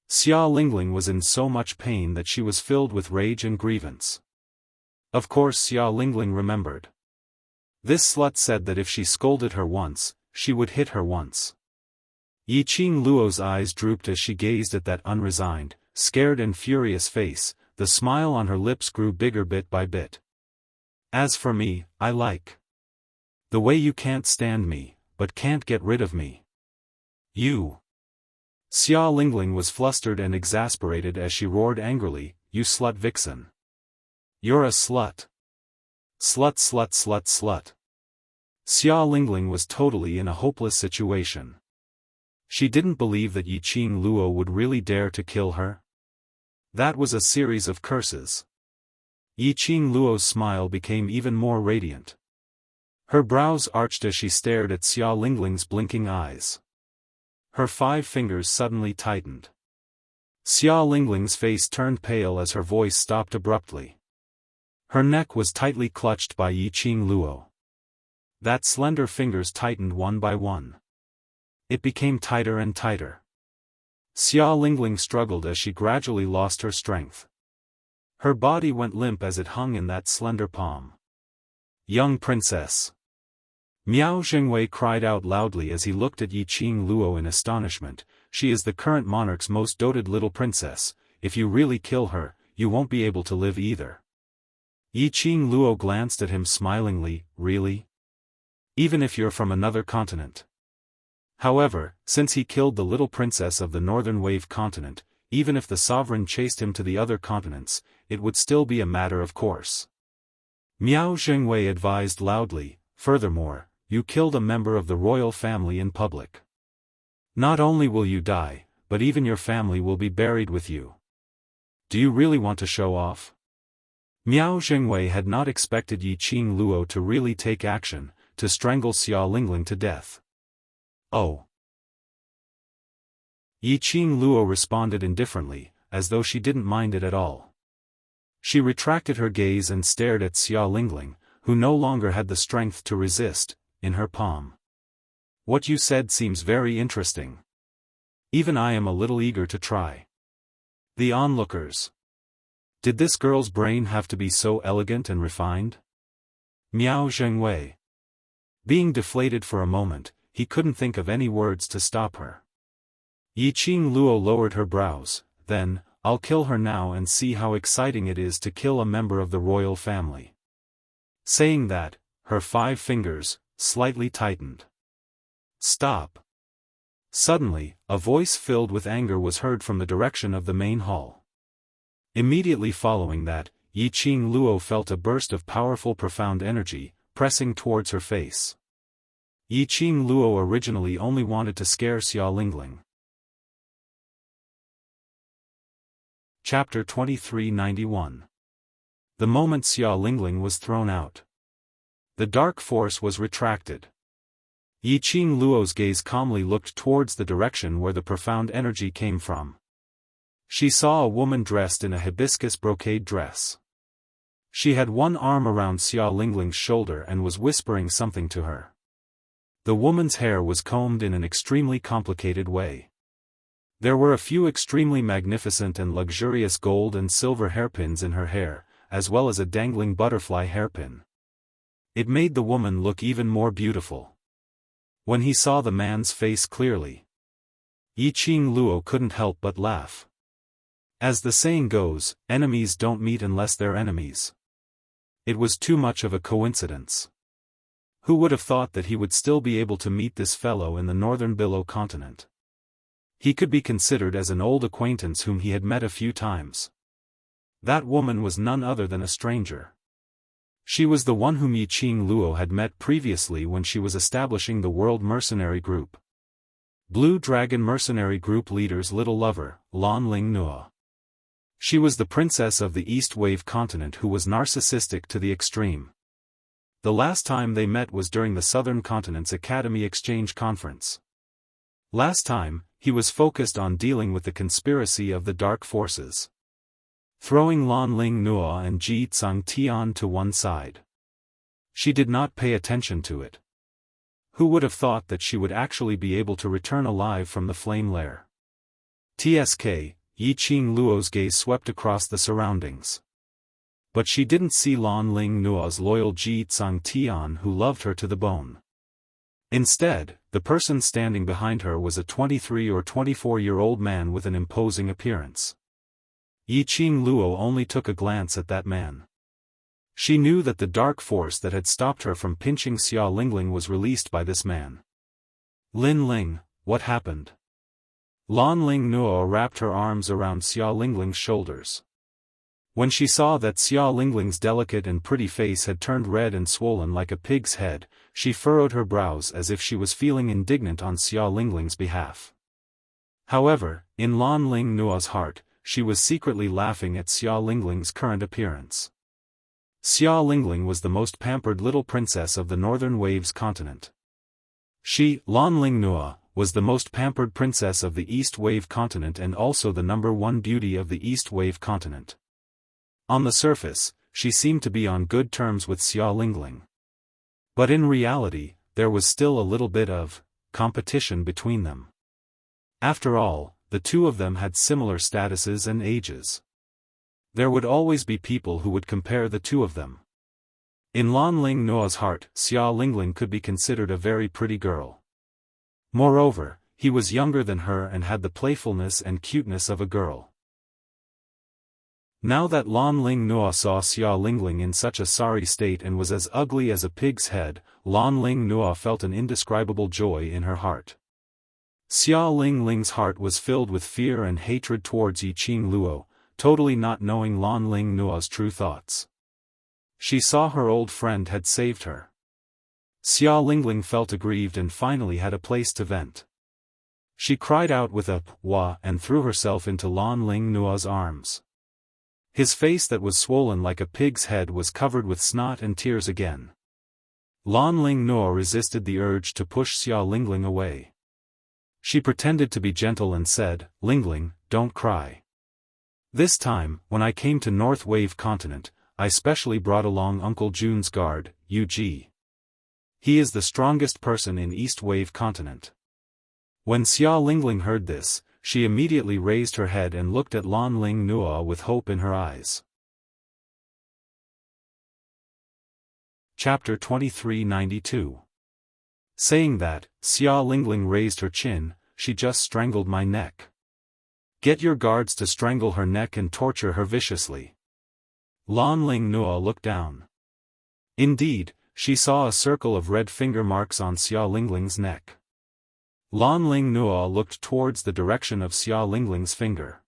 Speaker 1: Xia Lingling was in so much pain that she was filled with rage and grievance. Of course Xia Lingling remembered. This slut said that if she scolded her once, she would hit her once. Yiqing Luo's eyes drooped as she gazed at that unresigned, scared and furious face. The smile on her lips grew bigger bit by bit. "As for me, I like the way you can't stand me, but can't get rid of me. You." Xia Lingling was flustered and exasperated as she roared angrily, "You slut vixen. You're a slut. Slut. Xia Lingling was totally in a hopeless situation. She didn't believe that Yiqing Luo would really dare to kill her. That was a series of curses. Yiqing Luo's smile became even more radiant. Her brows arched as she stared at Xia Lingling's blinking eyes. Her 5 fingers suddenly tightened. Xia Lingling's face turned pale as her voice stopped abruptly. Her neck was tightly clutched by Yiqing Luo. That slender fingers tightened one by one. It became tighter and tighter. Xia Lingling struggled as she gradually lost her strength. Her body went limp as it hung in that slender palm. Young princess! Miao Zhengwei cried out loudly as he looked at Yiqing Luo in astonishment. She is the current monarch's most doted little princess. If you really kill her, you won't be able to live either. Yiqing Luo glanced at him smilingly. Really? Even if you're from another continent. However, since he killed the little princess of the Northern Wave continent, even if the sovereign chased him to the other continents, it would still be a matter of course. Miao Zhengwei advised loudly. Furthermore, you killed a member of the royal family in public. Not only will you die, but even your family will be buried with you. Do you really want to show off? Miao Zhengwei had not expected Yiqing Luo to really take action, to strangle Xia Lingling to death. Oh. Yiqing Luo responded indifferently, as though she didn't mind it at all. She retracted her gaze and stared at Xia Lingling, who no longer had the strength to resist, in her palm. What you said seems very interesting. Even I am a little eager to try. The onlookers. Did this girl's brain have to be so elegant and refined? Miao Zhengwei. Being deflated for a moment, he couldn't think of any words to stop her. Yiqing Luo lowered her brows. Then, I'll kill her now and see how exciting it is to kill a member of the royal family. Saying that, her 5 fingers, slightly tightened. Stop. Suddenly, a voice filled with anger was heard from the direction of the main hall. Immediately following that, Yiqing Luo felt a burst of powerful profound energy, pressing towards her face. Yiqing Luo originally only wanted to scare Xia Lingling. Chapter 2391. The moment Xia Lingling was thrown out, the dark force was retracted. Yiqing Luo's gaze calmly looked towards the direction where the profound energy came from. She saw a woman dressed in a hibiscus brocade dress. She had one arm around Xia Lingling's shoulder and was whispering something to her. The woman's hair was combed in an extremely complicated way. There were a few extremely magnificent and luxurious gold and silver hairpins in her hair, as well as a dangling butterfly hairpin. It made the woman look even more beautiful. When he saw the man's face clearly, Yiqing Luo couldn't help but laugh. As the saying goes, enemies don't meet unless they're enemies. It was too much of a coincidence. Who would have thought that he would still be able to meet this fellow in the northern Billow continent? He could be considered as an old acquaintance whom he had met a few times. That woman was none other than a stranger. She was the one whom Yiqing Luo had met previously when she was establishing the World Mercenary Group. Blue Dragon Mercenary Group leader's little lover, Lan Ling Nuo. She was the princess of the East Wave continent who was narcissistic to the extreme. The last time they met was during the Southern Continent's Academy Exchange Conference. Last time, he was focused on dealing with the conspiracy of the dark forces. Throwing Lan Ling Nuo and Ji Tsung Tian to one side. She did not pay attention to it. Who would have thought that she would actually be able to return alive from the flame lair? TSK, Yiqing Luo's gaze swept across the surroundings. But she didn't see Lan Ling Nuo's loyal Ji Tsung Tian who loved her to the bone. Instead, the person standing behind her was a 23 or 24-year-old man with an imposing appearance. Yiqing Luo only took a glance at that man. She knew that the dark force that had stopped her from pinching Xia Lingling was released by this man. Lin Ling, what happened? Lan Ling Nuo wrapped her arms around Xia Lingling's shoulders. When she saw that Xia Lingling's delicate and pretty face had turned red and swollen like a pig's head, she furrowed her brows as if she was feeling indignant on Xia Lingling's behalf. However, in Lan Ling Nua's heart, she was secretly laughing at Xia Lingling's current appearance. Xia Lingling was the most pampered little princess of the Northern Waves continent. She, Lan Ling Nua, was the most pampered princess of the East Wave continent and also the #1 beauty of the East Wave continent. On the surface, she seemed to be on good terms with Xia Lingling. But in reality, there was still a little bit of competition between them. After all, the two of them had similar statuses and ages. There would always be people who would compare the two of them. In Lan Ling Nua's heart, Xia Lingling could be considered a very pretty girl. Moreover, he was younger than her and had the playfulness and cuteness of a girl. Now that Lan Ling Nua saw Xia Lingling in such a sorry state and was as ugly as a pig's head, Lan Ling Nua felt an indescribable joy in her heart. Xia Lingling's heart was filled with fear and hatred towards Yiqing Luo, totally not knowing Lan Ling Nua's true thoughts. She saw her old friend had saved her. Xia Lingling felt aggrieved and finally had a place to vent. She cried out with a "wah" and threw herself into Lan Ling Nua's arms. His face that was swollen like a pig's head was covered with snot and tears again. Lan Ling Nua resisted the urge to push Xia Lingling away. She pretended to be gentle and said, "Lingling, don't cry. This time, when I came to North Wave Continent, I specially brought along Uncle Jun's guard, Yu. He is the strongest person in East Wave Continent." When Xia Lingling heard this, she immediately raised her head and looked at Lan Ling Nua with hope in her eyes. Chapter 2392. Saying that, Xia Lingling raised her chin. "She just strangled my neck. Get your guards to strangle her neck and torture her viciously." Lan Ling Nua looked down. Indeed, she saw a circle of red finger marks on Xia Lingling's neck. Lan Ling Nua looked towards the direction of Xia Lingling's finger.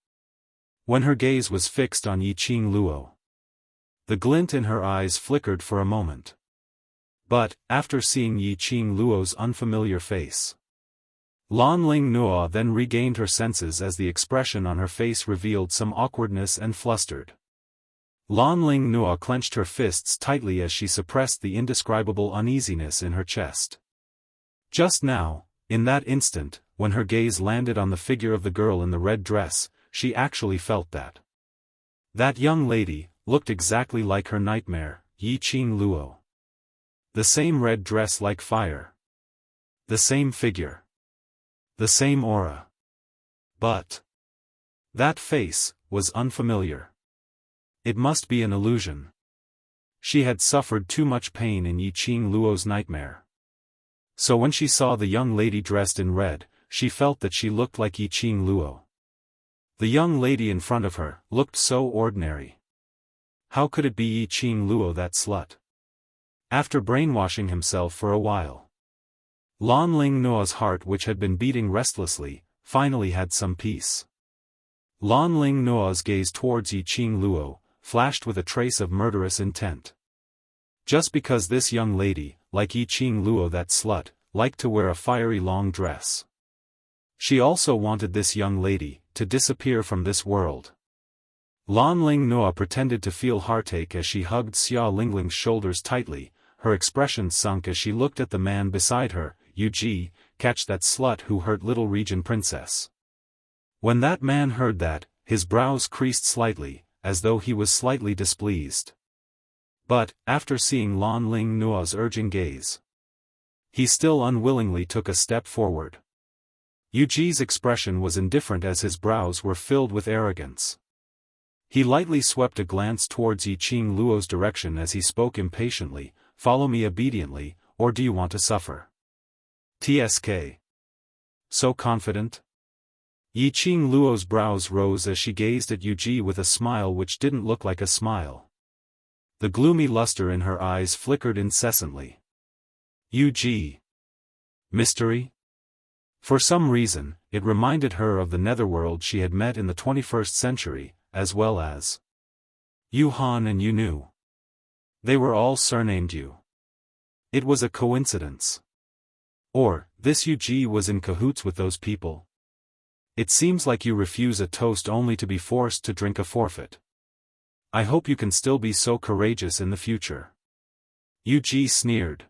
Speaker 1: When her gaze was fixed on Yiqing Luo, the glint in her eyes flickered for a moment. But, after seeing Yiqing Luo's unfamiliar face, Lan Ling Nua then regained her senses as the expression on her face revealed some awkwardness and flustered. Lan Ling Nua clenched her fists tightly as she suppressed the indescribable uneasiness in her chest. Just now, in that instant, when her gaze landed on the figure of the girl in the red dress, she actually felt that that young lady looked exactly like her nightmare, Yiqing Luo. The same red dress like fire. The same figure. The same aura. But that face was unfamiliar. It must be an illusion. She had suffered too much pain in Yiqing Luo's nightmare. So when she saw the young lady dressed in red, she felt that she looked like Yiqing Luo. The young lady in front of her looked so ordinary. How could it be Yiqing Luo, that slut? After brainwashing himself for a while, Lan Ling Nua's heart, which had been beating restlessly, finally had some peace. Lan Ling Nua's gaze towards Yiqing Luo flashed with a trace of murderous intent. Just because this young lady, like Yiqing Luo, that slut, liked to wear a fiery long dress, she also wanted this young lady to disappear from this world. Lan Ling Nua pretended to feel heartache as she hugged Xia Lingling's shoulders tightly. Her expression sunk as she looked at the man beside her. "Yu, catch that slut who hurt little region princess." When that man heard that, his brows creased slightly, as though he was slightly displeased. But, after seeing Lan Ling Nua's urging gaze, he still unwillingly took a step forward. Yuji's expression was indifferent as his brows were filled with arrogance. He lightly swept a glance towards Yiqing Luo's direction as he spoke impatiently, "Follow me obediently, or do you want to suffer?" "Tsk. So confident?" Yiqing Luo's brows rose as she gazed at Yuji with a smile which didn't look like a smile. The gloomy luster in her eyes flickered incessantly. Yuji. Mystery? For some reason, it reminded her of the netherworld she had met in the 21st century, as well as Yu Han and Yu Nu. They were all surnamed Yu. It was a coincidence. Or, this Yuji was in cahoots with those people. It seems like you refuse a toast only to be forced to drink a forfeit. I hope you can still be so courageous in the future. Yu Ji sneered.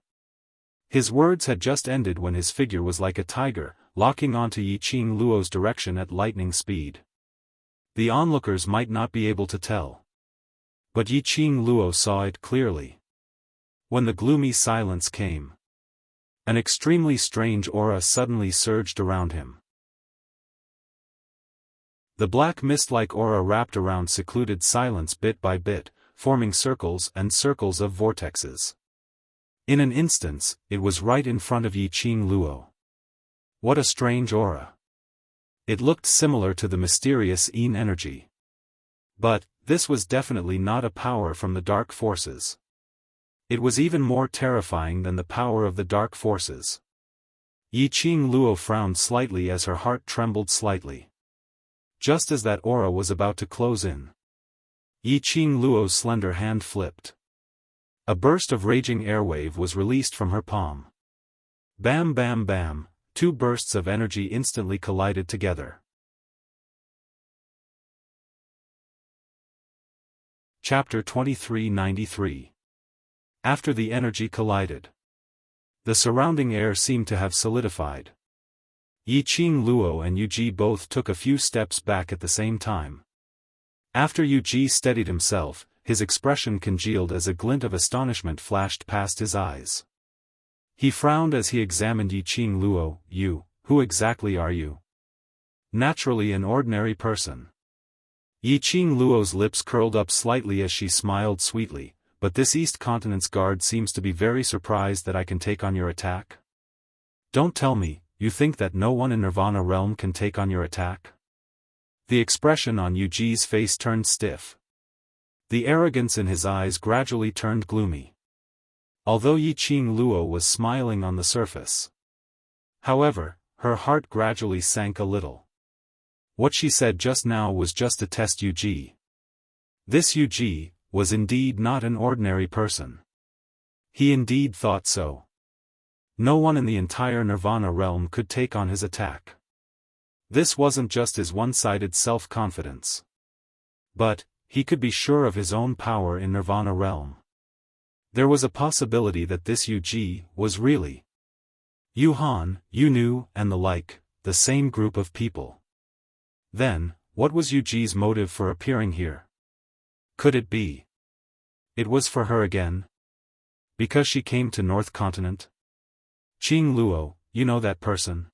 Speaker 1: His words had just ended when his figure was like a tiger, locking onto Yiqing Luo's direction at lightning speed. The onlookers might not be able to tell. But Yiqing Luo saw it clearly. When the gloomy silence came, an extremely strange aura suddenly surged around him. The black mist-like aura wrapped around secluded silence bit by bit, forming circles and circles of vortexes. In an instant, it was right in front of Yiqing Luo. What a strange aura. It looked similar to the mysterious Yin energy. But, this was definitely not a power from the dark forces. It was even more terrifying than the power of the dark forces. Yiqing Luo frowned slightly as her heart trembled slightly. Just as that aura was about to close in, Yiqing Luo's slender hand flipped. A burst of raging airwave was released from her palm. Bam bam bam, two bursts of energy instantly collided together. Chapter 2393. After the energy collided, the surrounding air seemed to have solidified. Yiqing Luo and Yu Ji both took a few steps back at the same time. After Yu Ji steadied himself, his expression congealed as a glint of astonishment flashed past his eyes. He frowned as he examined Yiqing Luo. "You, who exactly are you?" "Naturally an ordinary person." Yiqing Luo's lips curled up slightly as she smiled sweetly, "But this East Continent's guard seems to be very surprised that I can take on your attack. Don't tell me, you think that no one in Nirvana realm can take on your attack?" The expression on Yu Ji's face turned stiff. The arrogance in his eyes gradually turned gloomy. Although Yiqing Luo was smiling on the surface, however, her heart gradually sank a little. What she said just now was just to test Yu Ji. This Yu Ji was indeed not an ordinary person. He indeed thought so. No one in the entire Nirvana realm could take on his attack. This wasn't just his one-sided self-confidence. But, he could be sure of his own power in Nirvana realm. There was a possibility that this Yu Ji was really Yu Han, Yu Nu, and the like, the same group of people. Then, what was Yu Ji's motive for appearing here? Could it be? It was for her again? Because she came to North Continent? "Qing Luo, you know that person?"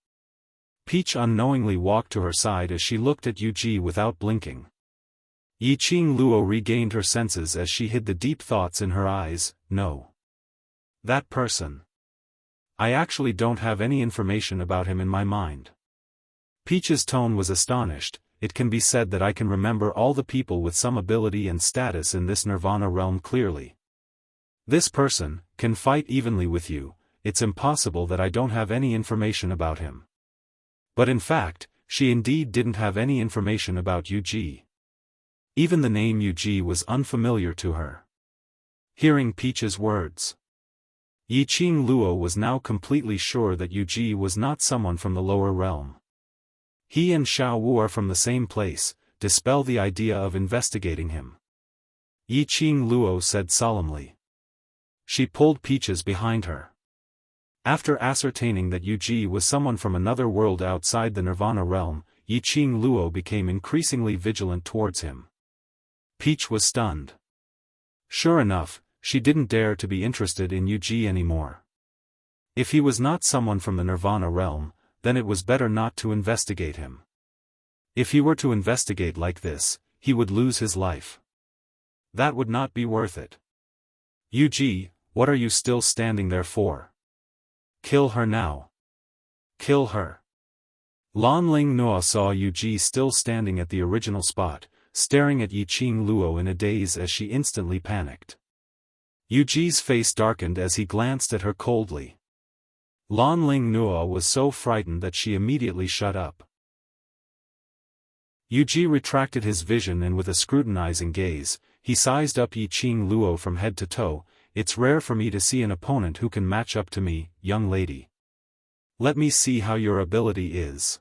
Speaker 1: Peach unknowingly walked to her side as she looked at Yu Ji without blinking. Yiqing Luo regained her senses as she hid the deep thoughts in her eyes. "No. That person. I actually don't have any information about him in my mind." Peach's tone was astonished. "It can be said that I can remember all the people with some ability and status in this Nirvana realm clearly. This person can fight evenly with you. It's impossible that I don't have any information about him." But in fact, she indeed didn't have any information about Yu Ji. Even the name Yu Ji was unfamiliar to her. Hearing Peach's words, Yiqing Luo was now completely sure that Yu Ji was not someone from the lower realm. He and Xiao Wu are from the same place. Dispel the idea of investigating him, Yiqing Luo said solemnly. She pulled Peaches behind her. After ascertaining that Yu Ji was someone from another world outside the Nirvana realm, Yiqing Luo became increasingly vigilant towards him. Peach was stunned. Sure enough, she didn't dare to be interested in Yu Ji anymore. If he was not someone from the Nirvana realm, then it was better not to investigate him. If he were to investigate like this, he would lose his life. That would not be worth it. "Yu Ji, what are you still standing there for? Kill her now. Kill her." Lan Ling Noa saw Yu Ji still standing at the original spot, staring at Yiqing Luo in a daze as she instantly panicked. Yu Ji's face darkened as he glanced at her coldly. Lan Ling Noa was so frightened that she immediately shut up. Yu Ji retracted his vision and with a scrutinizing gaze, he sized up Yiqing Luo from head to toe. "It's rare for me to see an opponent who can match up to me, young lady. Let me see how your ability is."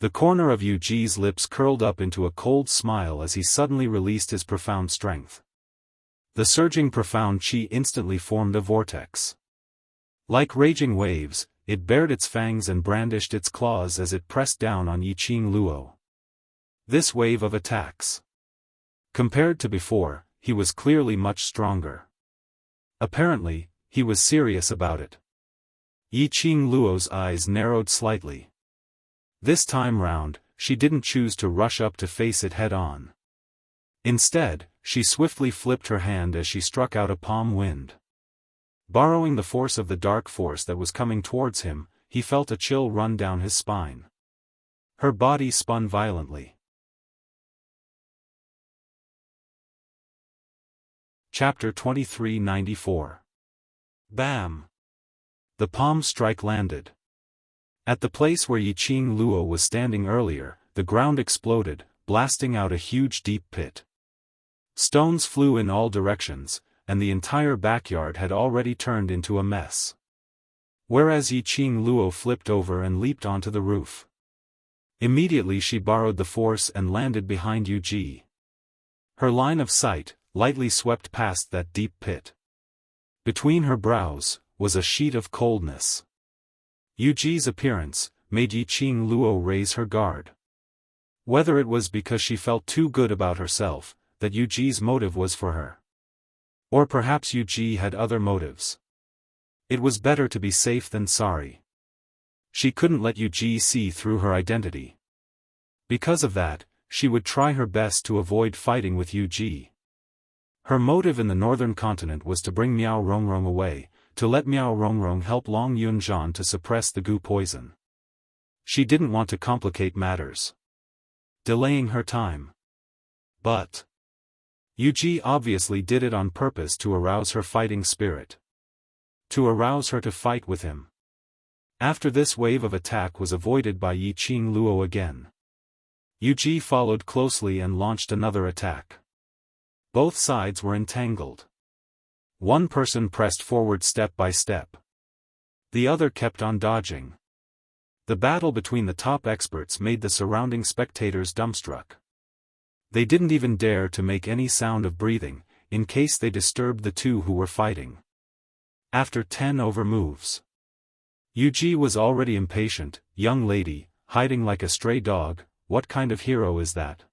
Speaker 1: The corner of Yu Ji's lips curled up into a cold smile as he suddenly released his profound strength. The surging profound chi instantly formed a vortex. Like raging waves, it bared its fangs and brandished its claws as it pressed down on Yiqing Luo. This wave of attacks. Compared to before, he was clearly much stronger. Apparently, he was serious about it. Yiqing Luo's eyes narrowed slightly. This time round, she didn't choose to rush up to face it head-on. Instead, she swiftly flipped her hand as she struck out a palm wind. Borrowing the force of the dark force that was coming towards him, he felt a chill run down his spine. Her body spun violently. Chapter 2394. Bam! The palm strike landed. At the place where Yiqing Luo was standing earlier, the ground exploded, blasting out a huge deep pit. Stones flew in all directions, and the entire backyard had already turned into a mess. Whereas Yiqing Luo flipped over and leaped onto the roof. Immediately she borrowed the force and landed behind Yu Ji. Her line of sight lightly swept past that deep pit. Between her brows was a sheet of coldness. Yu Ji's appearance made Yiqing Luo raise her guard. Whether it was because she felt too good about herself, that Yu Ji's motive was for her. Or perhaps Yu Ji had other motives. It was better to be safe than sorry. She couldn't let Yu Ji see through her identity. Because of that, she would try her best to avoid fighting with Yu Ji. Her motive in the northern continent was to bring Miao Rongrong away, to let Miao Rongrong help Long Yunzhan to suppress the goo poison. She didn't want to complicate matters, delaying her time. But Yu Ji obviously did it on purpose to arouse her fighting spirit. To arouse her to fight with him. After this wave of attack was avoided by Yiqing Luo again, Yu Ji followed closely and launched another attack. Both sides were entangled. One person pressed forward step by step. The other kept on dodging. The battle between the top experts made the surrounding spectators dumbstruck. They didn't even dare to make any sound of breathing, in case they disturbed the two who were fighting. After 10 over moves, Yu Ji was already impatient. Young lady, hiding like a stray dog, what kind of hero is that?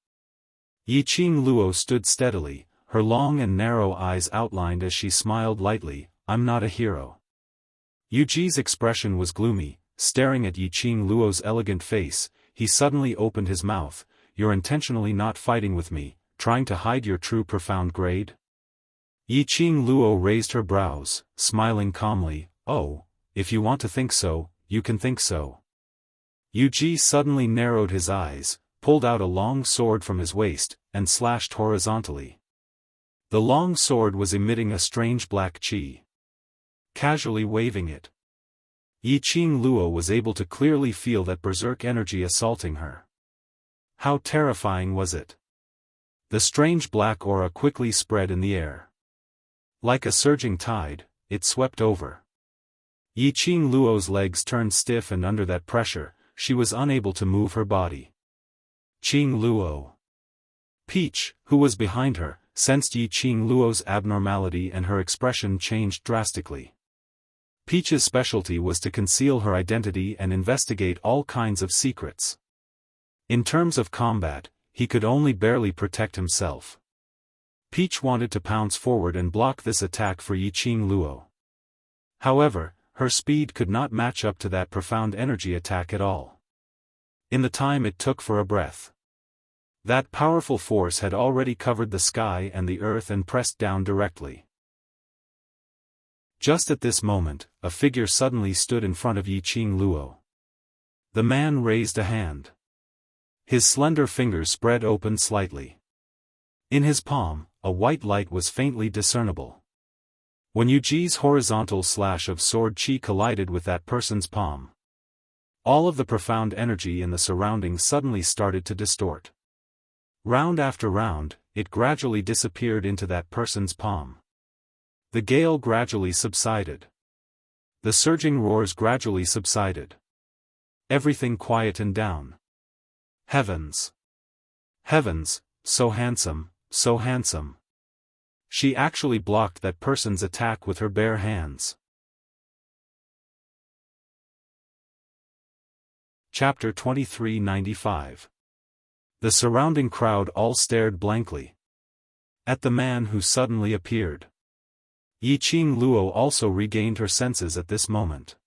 Speaker 1: Yiqing Luo stood steadily, her long and narrow eyes outlined as she smiled lightly. I'm not a hero. Yu Ji's expression was gloomy, staring at Yiqing Luo's elegant face. He suddenly opened his mouth. You're intentionally not fighting with me, trying to hide your true profound grade? Yiqing Luo raised her brows, smiling calmly. Oh, if you want to think so, you can think so. Yu Ji suddenly narrowed his eyes, pulled out a long sword from his waist, and slashed horizontally. The long sword was emitting a strange black chi. Casually waving it, Yiqing Luo was able to clearly feel that berserk energy assaulting her. How terrifying was it? The strange black aura quickly spread in the air. Like a surging tide, it swept over. Yiqing Luo's legs turned stiff, and under that pressure, she was unable to move her body. Qing Luo. Peach, who was behind her, sensed Yiqing Luo's abnormality and her expression changed drastically. Peach's specialty was to conceal her identity and investigate all kinds of secrets. In terms of combat, he could only barely protect himself. Peach wanted to pounce forward and block this attack for Yiqing Luo. However, her speed could not match up to that profound energy attack at all. In the time it took for a breath, that powerful force had already covered the sky and the earth and pressed down directly. Just at this moment, a figure suddenly stood in front of Yiqing Luo. The man raised a hand. His slender fingers spread open slightly. In his palm, a white light was faintly discernible. When Yu Ji's horizontal slash of sword chi collided with that person's palm, all of the profound energy in the surroundings suddenly started to distort. Round after round, it gradually disappeared into that person's palm. The gale gradually subsided. The surging roars gradually subsided. Everything quietened down. Heavens! Heavens, so handsome, so handsome. She actually blocked that person's attack with her bare hands. Chapter 2395. The surrounding crowd all stared blankly at the man who suddenly appeared. Yiqing Luo also regained her senses at this moment.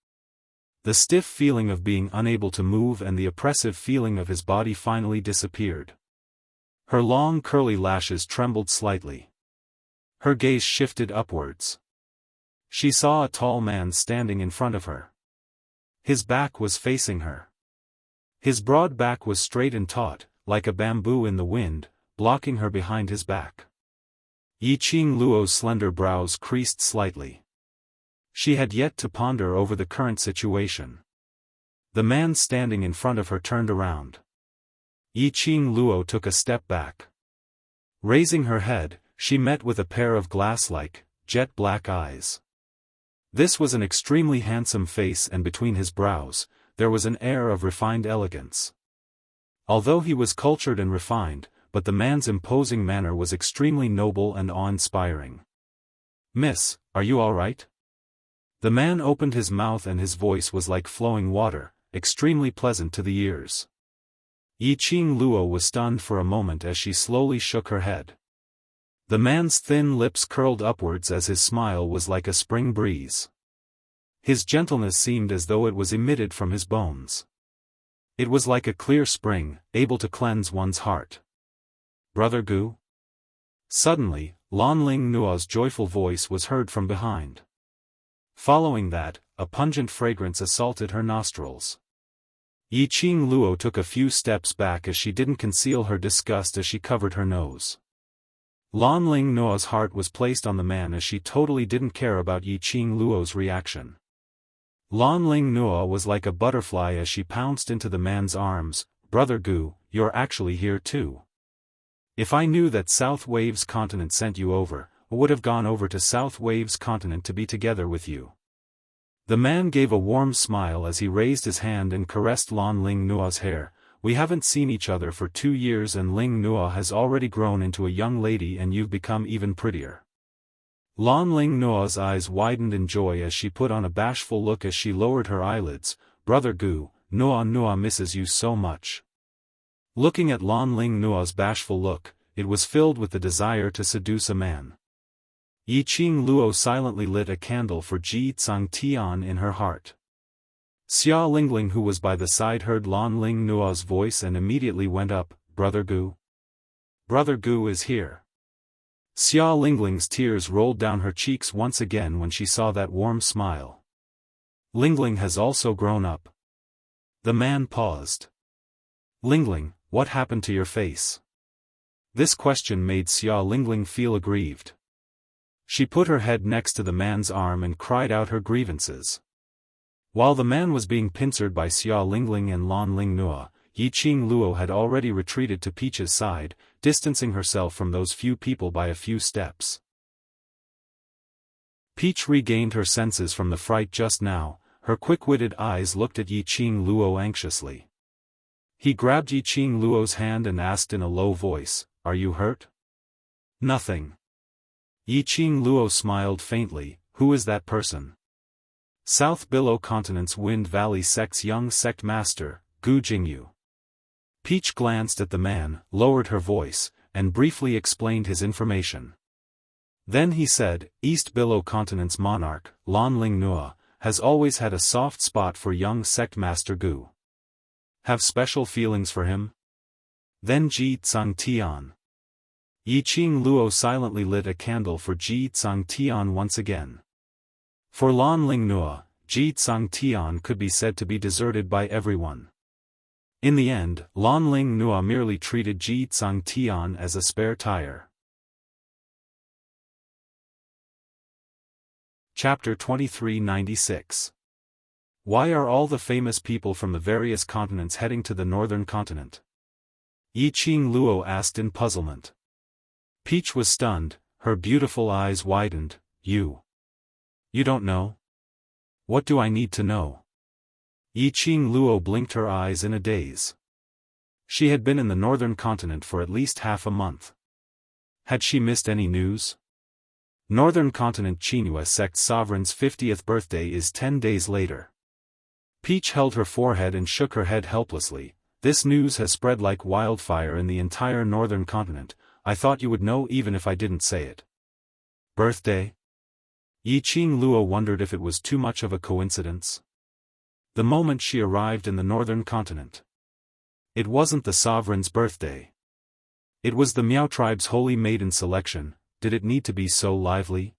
Speaker 1: The stiff feeling of being unable to move and the oppressive feeling of his body finally disappeared. Her long curly lashes trembled slightly. Her gaze shifted upwards. She saw a tall man standing in front of her. His back was facing her. His broad back was straight and taut, like a bamboo in the wind, blocking her behind his back. Yiqing Luo's slender brows creased slightly. She had yet to ponder over the current situation. The man standing in front of her turned around. Yiqing Luo took a step back. Raising her head, she met with a pair of glass-like, jet-black eyes. This was an extremely handsome face, and between his brows, there was an air of refined elegance. Although he was cultured and refined, but the man's imposing manner was extremely noble and awe-inspiring. "Miss, are you all right?" The man opened his mouth and his voice was like flowing water, extremely pleasant to the ears. Yiqing Luo was stunned for a moment as she slowly shook her head. The man's thin lips curled upwards as his smile was like a spring breeze. His gentleness seemed as though it was emitted from his bones. It was like a clear spring, able to cleanse one's heart. "Brother Gu?" Suddenly, Lanling Nua's joyful voice was heard from behind. Following that, a pungent fragrance assaulted her nostrils. Yiqing Luo took a few steps back as she didn't conceal her disgust as she covered her nose. Lanling Nua's heart was placed on the man as she totally didn't care about Yiqing Luo's reaction. Lanling Nua was like a butterfly as she pounced into the man's arms. "Brother Gu, you're actually here too. If I knew that South Waves Continent sent you over, I would have gone over to South Waves Continent to be together with you." The man gave a warm smile as he raised his hand and caressed Lanling Nua's hair. "We haven't seen each other for 2 years and Ling Nua has already grown into a young lady and you've become even prettier." Lanling Nua's eyes widened in joy as she put on a bashful look as she lowered her eyelids. "Brother Gu, Nua misses you so much." Looking at Lanling Nua's bashful look, it was filled with the desire to seduce a man. Yiqing Luo silently lit a candle for Ji Tsang Tian in her heart. Xia Lingling, who was by the side, heard Lanling Nua's voice and immediately went up. "Brother Gu? Brother Gu is here." Xia Lingling's tears rolled down her cheeks once again when she saw that warm smile. "Lingling has also grown up." The man paused. "Lingling, what happened to your face?" This question made Xia Lingling feel aggrieved. She put her head next to the man's arm and cried out her grievances. While the man was being pincered by Xia Lingling and Lanling Nua, Yiqing Luo had already retreated to Peach's side, distancing herself from those few people by a few steps. Peach regained her senses from the fright just now. Her quick-witted eyes looked at Yiqing Luo anxiously. He grabbed Yiqing Luo's hand and asked in a low voice, "Are you hurt?" "Nothing." Yiqing Luo smiled faintly. "Who is that person?" "South Billow Continent's Wind Valley Sect's young sect master, Gu Jingyu." Peach glanced at the man, lowered her voice, and briefly explained his information. Then he said, "East Billow Continent's monarch, Lanling Nua, has always had a soft spot for young sect master Gu. Have special feelings for him?" Then Ji Tsang Tian. Yiqing Luo silently lit a candle for Ji Tsang Tian once again. For Lanling Nua, Ji Tsang Tian could be said to be deserted by everyone. In the end, Lanling Nua merely treated Ji Tsang Tian as a spare tire. Chapter 2396. Why are all the famous people from the various continents heading to the northern continent? Yiqing Luo asked in puzzlement. Peach was stunned, her beautiful eyes widened. You don't know? What do I need to know?" Yiqing Luo blinked her eyes in a daze. She had been in the northern continent for at least half a month. Had she missed any news? Northern Continent Chinua sect sovereign's 50th birthday is 10 days later. Peach held her forehead and shook her head helplessly. This news has spread like wildfire in the entire northern continent. I thought you would know even if I didn't say it. Birthday? Yiqing Luo wondered if it was too much of a coincidence. The moment she arrived in the northern continent, it wasn't the sovereign's birthday. It was the Miao tribe's holy maiden selection. Did it need to be so lively?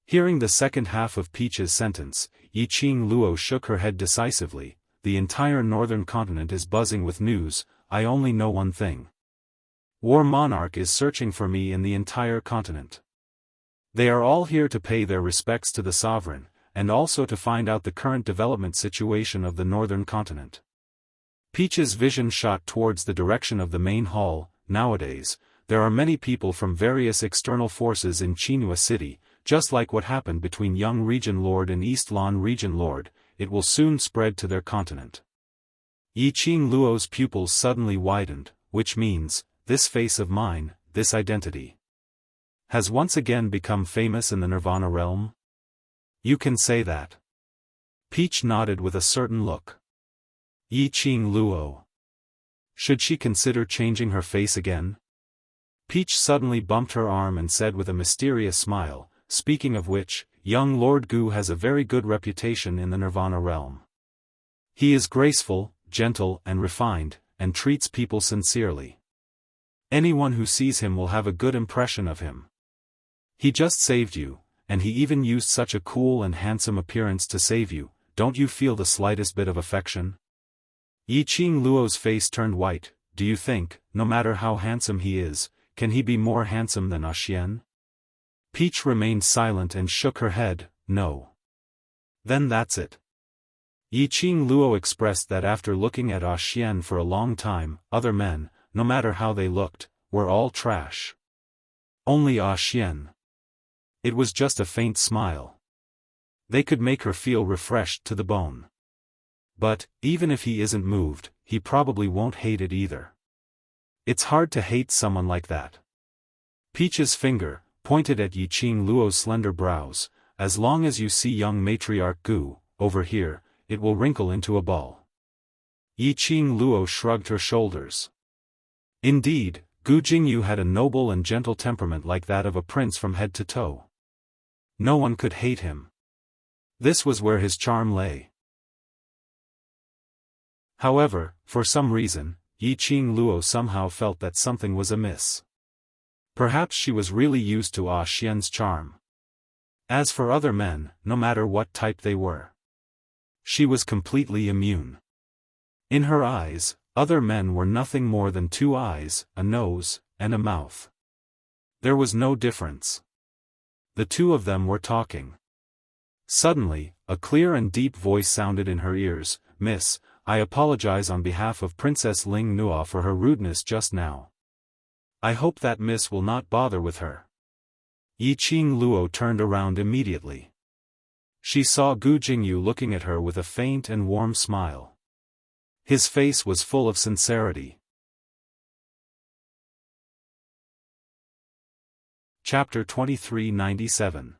Speaker 1: Hearing the second half of Peach's sentence, Yiqing Luo shook her head decisively. The entire northern continent is buzzing with news. I only know one thing. War Monarch is searching for me in the entire continent. They are all here to pay their respects to the sovereign, and also to find out the current development situation of the northern continent. Peach's vision shot towards the direction of the main hall. Nowadays, there are many people from various external forces in Chinua City, just like what happened between Young Region Lord and East Lan Region Lord. It will soon spread to their continent. Yiqing Luo's pupils suddenly widened, which means, this face of mine, this identity, has once again become famous in the Nirvana realm? You can say that. Peach nodded with a certain look. Yiqing Luo. Should she consider changing her face again? Peach suddenly bumped her arm and said with a mysterious smile, speaking of which, young Lord Gu has a very good reputation in the Nirvana realm. He is graceful, gentle and refined, and treats people sincerely. Anyone who sees him will have a good impression of him. He just saved you, and he even used such a cool and handsome appearance to save you. Don't you feel the slightest bit of affection? Yiqing Luo's face turned white. Do you think, no matter how handsome he is, can he be more handsome than Xian? Peach remained silent and shook her head. No. Then that's it. Yiqing Luo expressed that after looking at Xian for a long time, other men, no matter how they looked, were all trash. Only Xian. It was just a faint smile. They could make her feel refreshed to the bone. But, even if he isn't moved, he probably won't hate it either. It's hard to hate someone like that. Peach's finger pointed at Yiqing Luo's slender brows. As long as you see young matriarch Gu, over here, it will wrinkle into a ball. Yiqing Luo shrugged her shoulders. Indeed, Gu Jingyu had a noble and gentle temperament like that of a prince from head to toe. No one could hate him. This was where his charm lay. However, for some reason, Yiqing Luo somehow felt that something was amiss. Perhaps she was really used to Xian's charm. As for other men, no matter what type they were, she was completely immune. In her eyes, other men were nothing more than two eyes, a nose, and a mouth. There was no difference. The two of them were talking. Suddenly, a clear and deep voice sounded in her ears. Miss, I apologize on behalf of Princess Ling Nua for her rudeness just now. I hope that miss will not bother with her. Yiqing Luo turned around immediately. She saw Gu Jingyu looking at her with a faint and warm smile. His face was full of sincerity. Chapter 2397.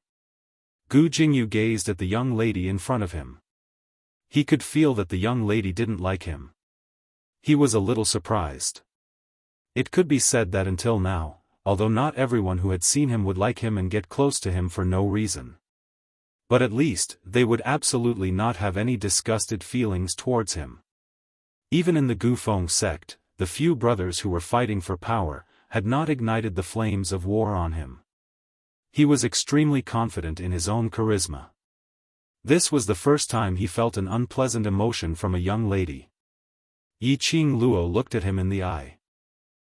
Speaker 1: Gu Jingyu gazed at the young lady in front of him. He could feel that the young lady didn't like him. He was a little surprised. It could be said that until now, although not everyone who had seen him would like him and get close to him for no reason, but at least they would absolutely not have any disgusted feelings towards him. Even in the Gu Feng sect, the few brothers who were fighting for power had not ignited the flames of war on him. He was extremely confident in his own charisma. This was the first time he felt an unpleasant emotion from a young lady. Yiqing Luo looked at him in the eye.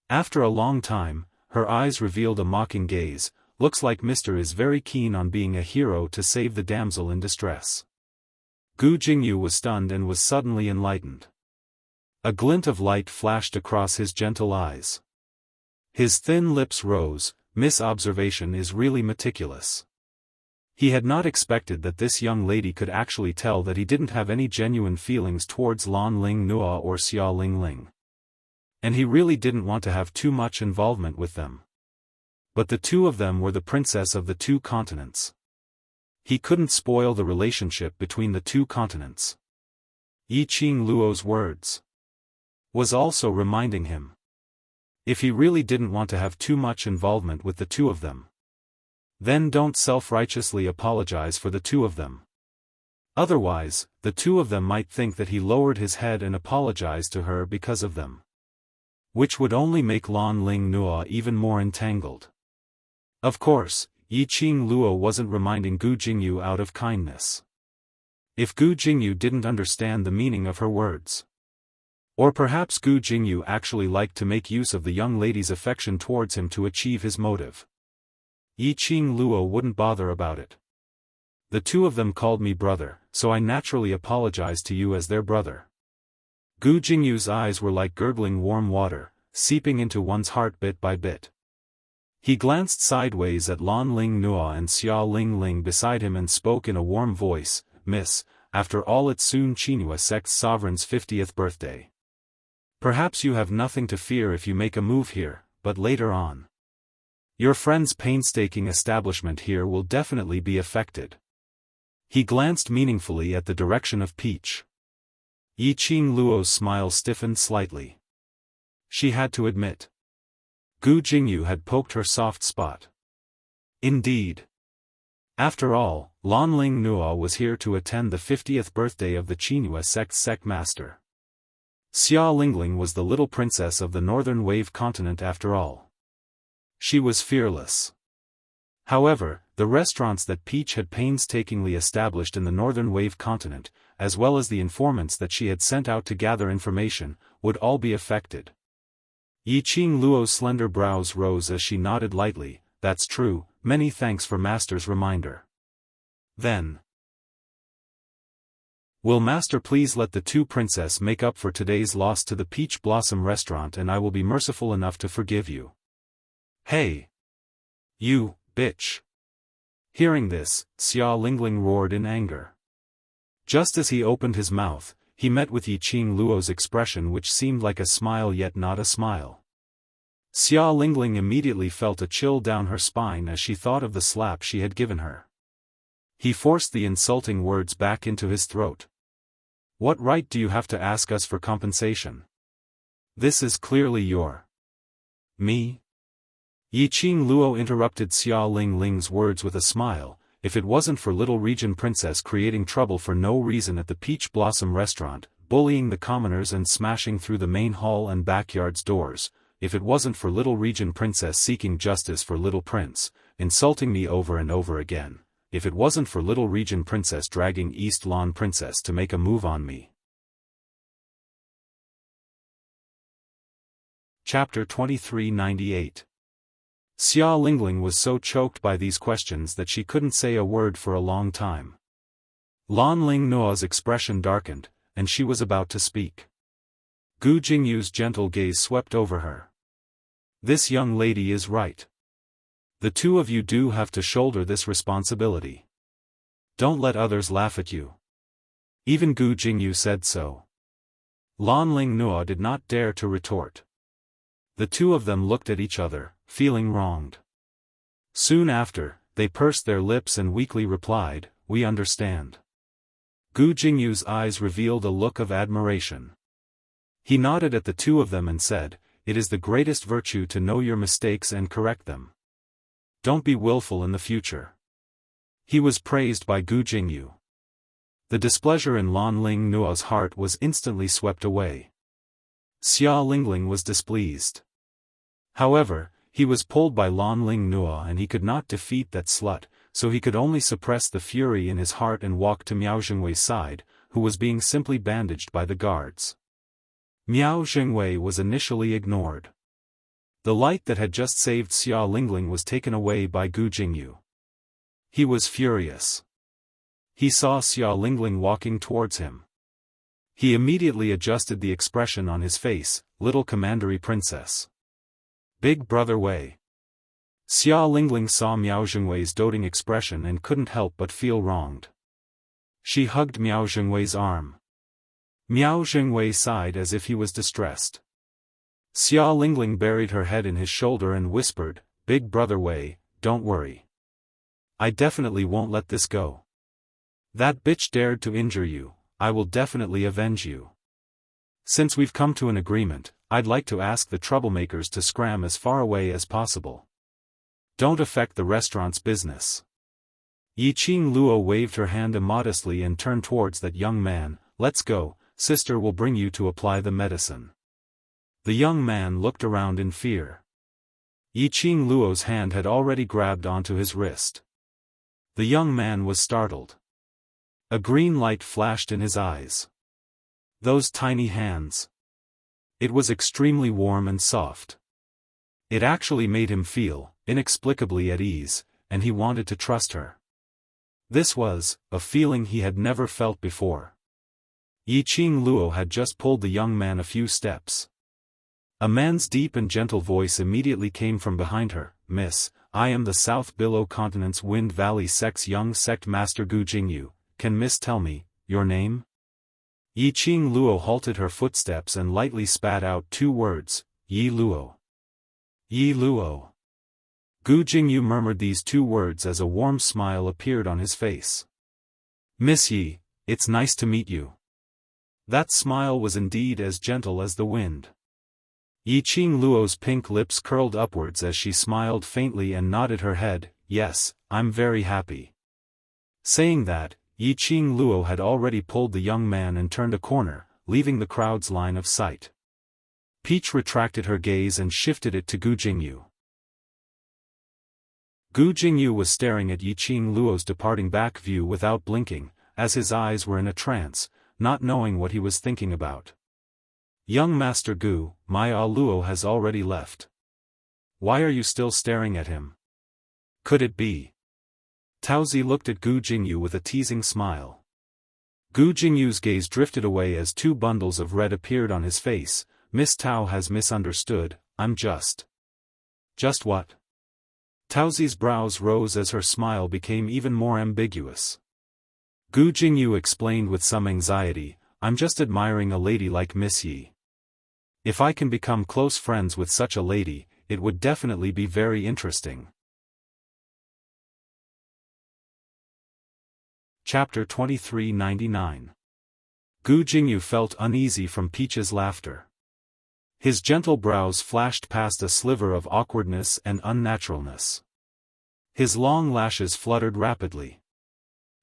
Speaker 1: After a long time, her eyes revealed a mocking gaze. Looks like Mr. is very keen on being a hero to save the damsel in distress. Gu Jingyu was stunned and was suddenly enlightened. A glint of light flashed across his gentle eyes. His thin lips rose. Miss Observation is really meticulous. He had not expected that this young lady could actually tell that he didn't have any genuine feelings towards Lan Ling Nua or Xia Ling Ling. And he really didn't want to have too much involvement with them. But the two of them were the princess of the two continents. He couldn't spoil the relationship between the two continents. Yiqing Luo's words was also reminding him. If he really didn't want to have too much involvement with the two of them, then don't self-righteously apologize for the two of them. Otherwise, the two of them might think that he lowered his head and apologized to her because of them. Which would only make Lan Ling Nuo even more entangled. Of course, Yiqing Luo wasn't reminding Gu Jingyu out of kindness. If Gu Jingyu didn't understand the meaning of her words. Or perhaps Gu Jingyu actually liked to make use of the young lady's affection towards him to achieve his motive. Yiqing Luo wouldn't bother about it. The two of them called me brother, so I naturally apologize to you as their brother. Gu Jingyu's eyes were like gurgling warm water, seeping into one's heart bit by bit. He glanced sideways at Lan Ling Nuo and Xia Ling Ling beside him and spoke in a warm voice, Miss, after all it's soon Qinghua sect's sovereign's 50th birthday. Perhaps you have nothing to fear if you make a move here, but later on. Your friend's painstaking establishment here will definitely be affected. He glanced meaningfully at the direction of Peach. Yiqing Luo's smile stiffened slightly. She had to admit. Gu Jingyu had poked her soft spot. Indeed. After all, Lan Ling Nuo was here to attend the 50th birthday of the Qinghua sect's sect master. Xia Lingling was the little princess of the Northern Wave continent after all. She was fearless. However, the restaurants that Peach had painstakingly established in the Northern Wave continent, as well as the informants that she had sent out to gather information, would all be affected. Yiqing Luo's slender brows rose as she nodded lightly, that's true, many thanks for Master's reminder. Then. Will Master please let the two princess make up for today's loss to the Peach Blossom restaurant and I will be merciful enough to forgive you. Hey! You, bitch! Hearing this, Xia Lingling roared in anger. Just as he opened his mouth, he met with Yiqing Luo's expression which seemed like a smile yet not a smile. Xia Lingling immediately felt a chill down her spine as she thought of the slap she had given her. He forced the insulting words back into his throat. What right do you have to ask us for compensation? This is clearly your... Me? Yiqing Luo interrupted Xia Lingling's words with a smile. If it wasn't for little region princess creating trouble for no reason at the Peach Blossom restaurant, bullying the commoners and smashing through the main hall and backyard's doors, if it wasn't for little region princess seeking justice for little prince, insulting me over and over again, if it wasn't for little region princess dragging East Lawn princess to make a move on me. Chapter 2398. Xia Lingling was so choked by these questions that she couldn't say a word for a long time. Lan Ling Nuo's expression darkened, and she was about to speak. Gu Jingyu's gentle gaze swept over her. This young lady is right. The two of you do have to shoulder this responsibility. Don't let others laugh at you. Even Gu Jingyu said so. Lan Ling Nuo did not dare to retort. The two of them looked at each other, feeling wronged. Soon after, they pursed their lips and weakly replied, "We understand." Gu Jingyu's eyes revealed a look of admiration. He nodded at the two of them and said, "It is the greatest virtue to know your mistakes and correct them. Don't be willful in the future." He was praised by Gu Jingyu. The displeasure in Lan Ling Nuo's heart was instantly swept away. Xia Lingling was displeased. However, he was pulled by Lan Ling Nuo and he could not defeat that slut, so he could only suppress the fury in his heart and walk to Miao Zhengwei's side, who was being simply bandaged by the guards. Miao Zhengwei was initially ignored. The light that had just saved Xia Lingling was taken away by Gu Jingyu. He was furious. He saw Xia Lingling walking towards him. He immediately adjusted the expression on his face, "Little commandery princess. Big brother Wei." Xia Lingling saw Miao Zhengwei's doting expression and couldn't help but feel wronged. She hugged Miao Zhengwei's arm. Miao Zhengwei sighed as if he was distressed. Xia Lingling buried her head in his shoulder and whispered, "Big brother Wei, don't worry. I definitely won't let this go. That bitch dared to injure you, I will definitely avenge you. Since we've come to an agreement, I'd like to ask the troublemakers to scram as far away as possible. Don't affect the restaurant's business." Yiqing Luo waved her hand immodestly and turned towards that young man. "Let's go, sister will bring you to apply the medicine." The young man looked around in fear. Yiqing Luo's hand had already grabbed onto his wrist. The young man was startled. A green light flashed in his eyes. Those tiny hands. It was extremely warm and soft. It actually made him feel, inexplicably at ease, and he wanted to trust her. This was a feeling he had never felt before. Yiqing Luo had just pulled the young man a few steps. A man's deep and gentle voice immediately came from behind her. "Miss, I am the South Billow Continent's Wind Valley Sect's young sect master Gu Jingyu. Can Miss tell me your name?" Yiqing Luo halted her footsteps and lightly spat out two words, "Yi Luo." "Yi Luo." Gu Jingyu murmured these two words as a warm smile appeared on his face. "Miss Yi, it's nice to meet you." That smile was indeed as gentle as the wind. Yiqing Luo's pink lips curled upwards as she smiled faintly and nodded her head. "Yes, I'm very happy." Saying that, Yiqing Luo had already pulled the young man and turned a corner, leaving the crowd's line of sight. Peach retracted her gaze and shifted it to Gu Jingyu. Gu Jingyu was staring at Yiqing Luo's departing back view without blinking, as his eyes were in a trance, not knowing what he was thinking about. "Young Master Gu, my Luo has already left. Why are you still staring at him? Could it be?" Taozi looked at Gu Jingyu with a teasing smile. Gu Jingyu's gaze drifted away as two bundles of red appeared on his face. "Miss Tao has misunderstood, I'm just." "Just what?" Taozi's brows rose as her smile became even more ambiguous. Gu Jingyu explained with some anxiety, "I'm just admiring a lady like Miss Yi. If I can become close friends with such a lady, it would definitely be very interesting." Chapter 2399. Gu Jingyu felt uneasy from Peach's laughter. His gentle brows flashed past a sliver of awkwardness and unnaturalness. His long lashes fluttered rapidly.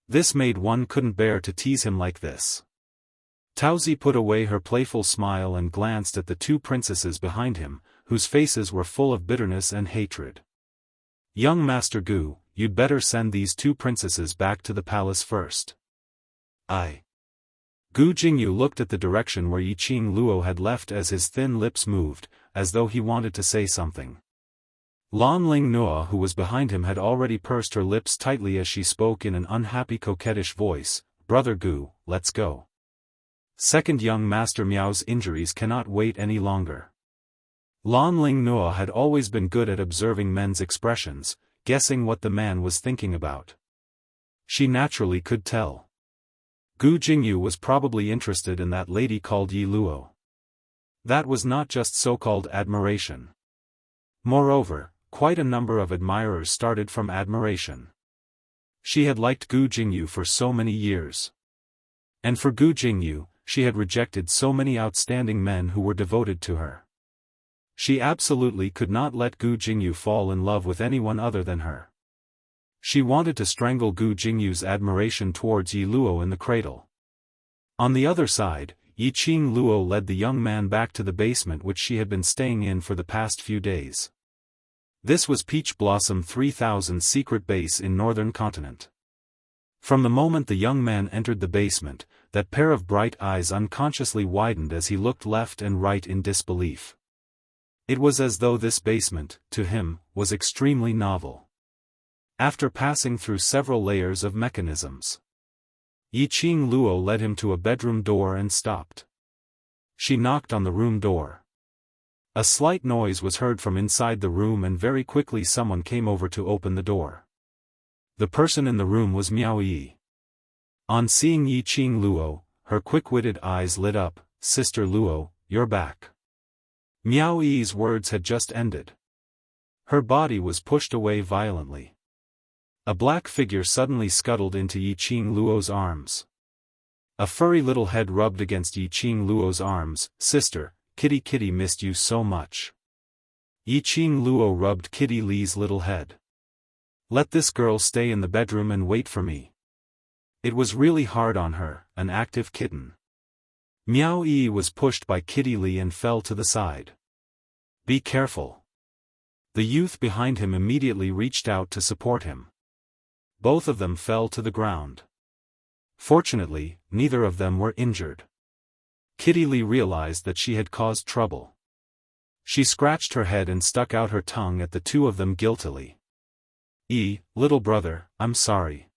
Speaker 1: This made one couldn't bear to tease him like this. Taozi put away her playful smile and glanced at the two princesses behind him, whose faces were full of bitterness and hatred. "Young Master Gu, you'd better send these two princesses back to the palace first." Gu Jingyu looked at the direction where Yiqing Luo had left as his thin lips moved, as though he wanted to say something. Lan Ling Nua, who was behind him, had already pursed her lips tightly as she spoke in an unhappy coquettish voice. "Brother Gu, let's go. Second young Master Miao's injuries cannot wait any longer." Lan Ling Nua had always been good at observing men's expressions, guessing what the man was thinking about. She naturally could tell. Gu Jingyu was probably interested in that lady called Yi Luo. That was not just so-called admiration. Moreover, quite a number of admirers started from admiration. She had liked Gu Jingyu for so many years. And for Gu Jingyu, she had rejected so many outstanding men who were devoted to her. She absolutely could not let Gu Jingyu fall in love with anyone other than her. She wanted to strangle Gu Jingyu's admiration towards Yi Luo in the cradle. On the other side, Yiqing Luo led the young man back to the basement which she had been staying in for the past few days. This was Peach Blossom 3000's secret base in Northern Continent. From the moment the young man entered the basement, that pair of bright eyes unconsciously widened as he looked left and right in disbelief. It was as though this basement, to him, was extremely novel. After passing through several layers of mechanisms, Yiqing Luo led him to a bedroom door and stopped. She knocked on the room door. A slight noise was heard from inside the room and very quickly someone came over to open the door. The person in the room was Miao Yi. On seeing Yiqing Luo, her quick-witted eyes lit up. "Sister Luo, you're back." Miao Yi's words had just ended. Her body was pushed away violently. A black figure suddenly scuttled into Yiqing Luo's arms. A furry little head rubbed against Yiqing Luo's arms. "Sister, Kitty missed you so much." Yiqing Luo rubbed Kitty Li's little head. "Let this girl stay in the bedroom and wait for me." It was really hard on her, an active kitten. Miao Yi was pushed by Kitty Li and fell to the side. "Be careful." The youth behind him immediately reached out to support him. Both of them fell to the ground. Fortunately, neither of them were injured. Kitty Li realized that she had caused trouble. She scratched her head and stuck out her tongue at the two of them guiltily. Little brother, I'm sorry.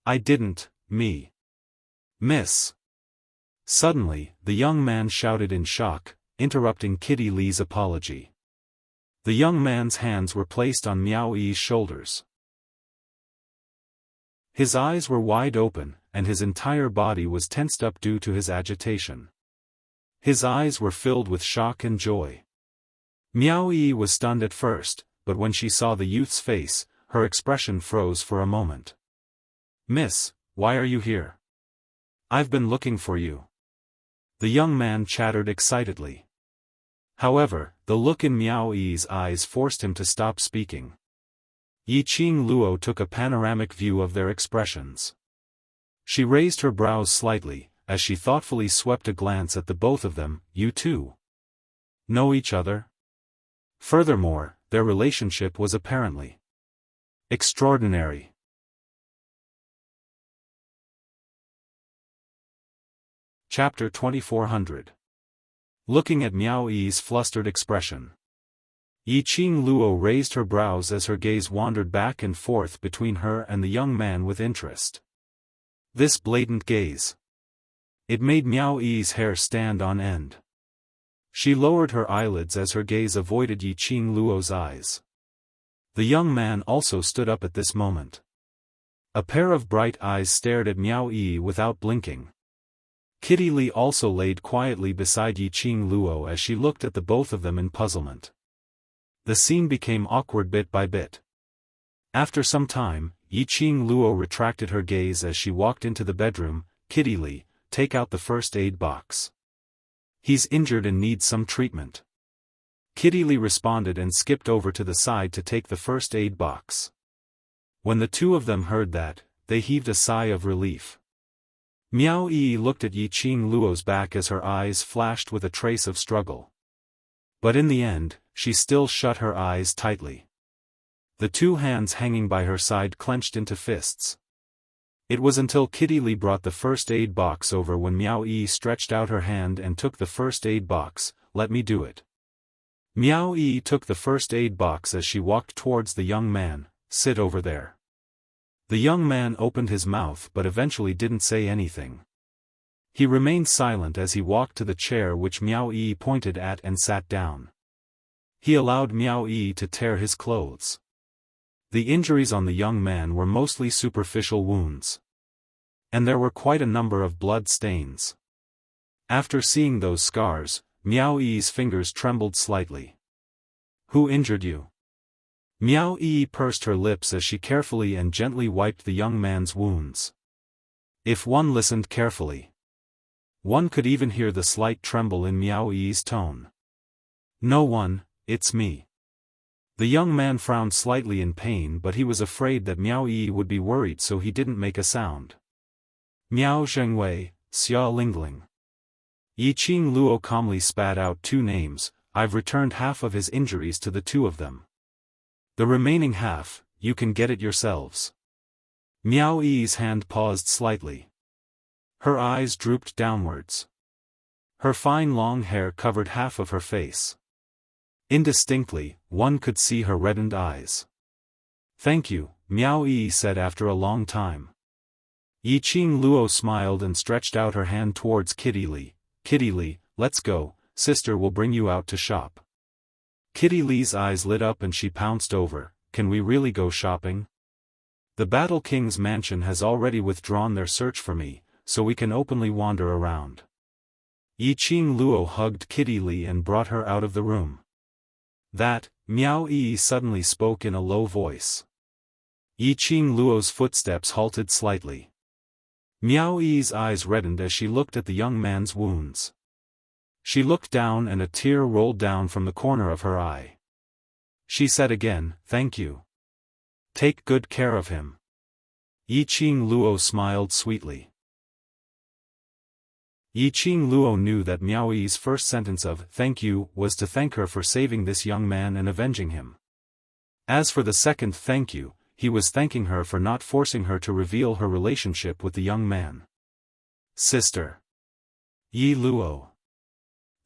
Speaker 1: I didn't, miss." Suddenly, the young man shouted in shock, interrupting Kitty Li's apology. The young man's hands were placed on Miao Yi's shoulders. His eyes were wide open, and his entire body was tensed up due to his agitation. His eyes were filled with shock and joy. Miao Yi was stunned at first, but when she saw the youth's face, her expression froze for a moment. "Miss, why are you here? I've been looking for you." The young man chattered excitedly. However, the look in Miao Yi's eyes forced him to stop speaking. Yiqing Luo took a panoramic view of their expressions. She raised her brows slightly, as she thoughtfully swept a glance at the both of them. "You two know each other?" Furthermore, their relationship was apparently extraordinary. Chapter 2400. Looking at Miao Yi's flustered expression. Yiqing Luo raised her brows as her gaze wandered back and forth between her and the young man with interest. This blatant gaze. It made Miao Yi's hair stand on end. She lowered her eyelids as her gaze avoided Yiqing Luo's eyes. The young man also stood up at this moment. A pair of bright eyes stared at Miao Yi without blinking. Kitty Li also laid quietly beside Yiqing Luo as she looked at the both of them in puzzlement. The scene became awkward bit by bit. After some time, Yiqing Luo retracted her gaze as she walked into the bedroom. "Kitty Li, take out the first aid box. He's injured and needs some treatment." Kitty Li responded and skipped over to the side to take the first aid box. When the two of them heard that, they heaved a sigh of relief. Miao Yi looked at Yiqing Luo's back as her eyes flashed with a trace of struggle. But in the end, she still shut her eyes tightly. The two hands hanging by her side clenched into fists. It was until Kitty Li brought the first aid box over when Miao Yi stretched out her hand and took the first aid box. "Let me do it." Miao Yi took the first aid box as she walked towards the young man. "Sit over there." The young man opened his mouth but eventually didn't say anything. He remained silent as he walked to the chair which Miao Yi pointed at and sat down. He allowed Miao Yi to tear his clothes. The injuries on the young man were mostly superficial wounds. And there were quite a number of blood stains. After seeing those scars, Miao Yi's fingers trembled slightly. "Who injured you?" Miao Yi pursed her lips as she carefully and gently wiped the young man's wounds. If one listened carefully, one could even hear the slight tremble in Miao Yi's tone. "No one, it's me." The young man frowned slightly in pain, but he was afraid that Miao Yi would be worried, so he didn't make a sound. "Miao Zhengwei, Xia Lingling." Yiqing Luo calmly spat out two names. "I've returned half of his injuries to the two of them. The remaining half, you can get it yourselves." Miao Yi's hand paused slightly. Her eyes drooped downwards. Her fine long hair covered half of her face. Indistinctly, one could see her reddened eyes. "Thank you," Miao Yi said after a long time. Yiqing Luo smiled and stretched out her hand towards Kitty Li. "Kitty Li, let's go, sister will bring you out to shop." Kitty Li's eyes lit up and she pounced over. "Can we really go shopping? The Battle King's mansion has already withdrawn their search for me, so we can openly wander around." Yiqing Luo hugged Kitty Li and brought her out of the room. That, Miao Yi suddenly spoke in a low voice. Yiqing Luo's footsteps halted slightly. Miao Yi's eyes reddened as she looked at the young man's wounds. She looked down and a tear rolled down from the corner of her eye. She said again, "Thank you. Take good care of him." Yiqing Luo smiled sweetly. Yiqing Luo knew that Miao Yi's first sentence of "thank you" was to thank her for saving this young man and avenging him. As for the second "thank you," he was thanking her for not forcing her to reveal her relationship with the young man. "Sister. Yi Luo."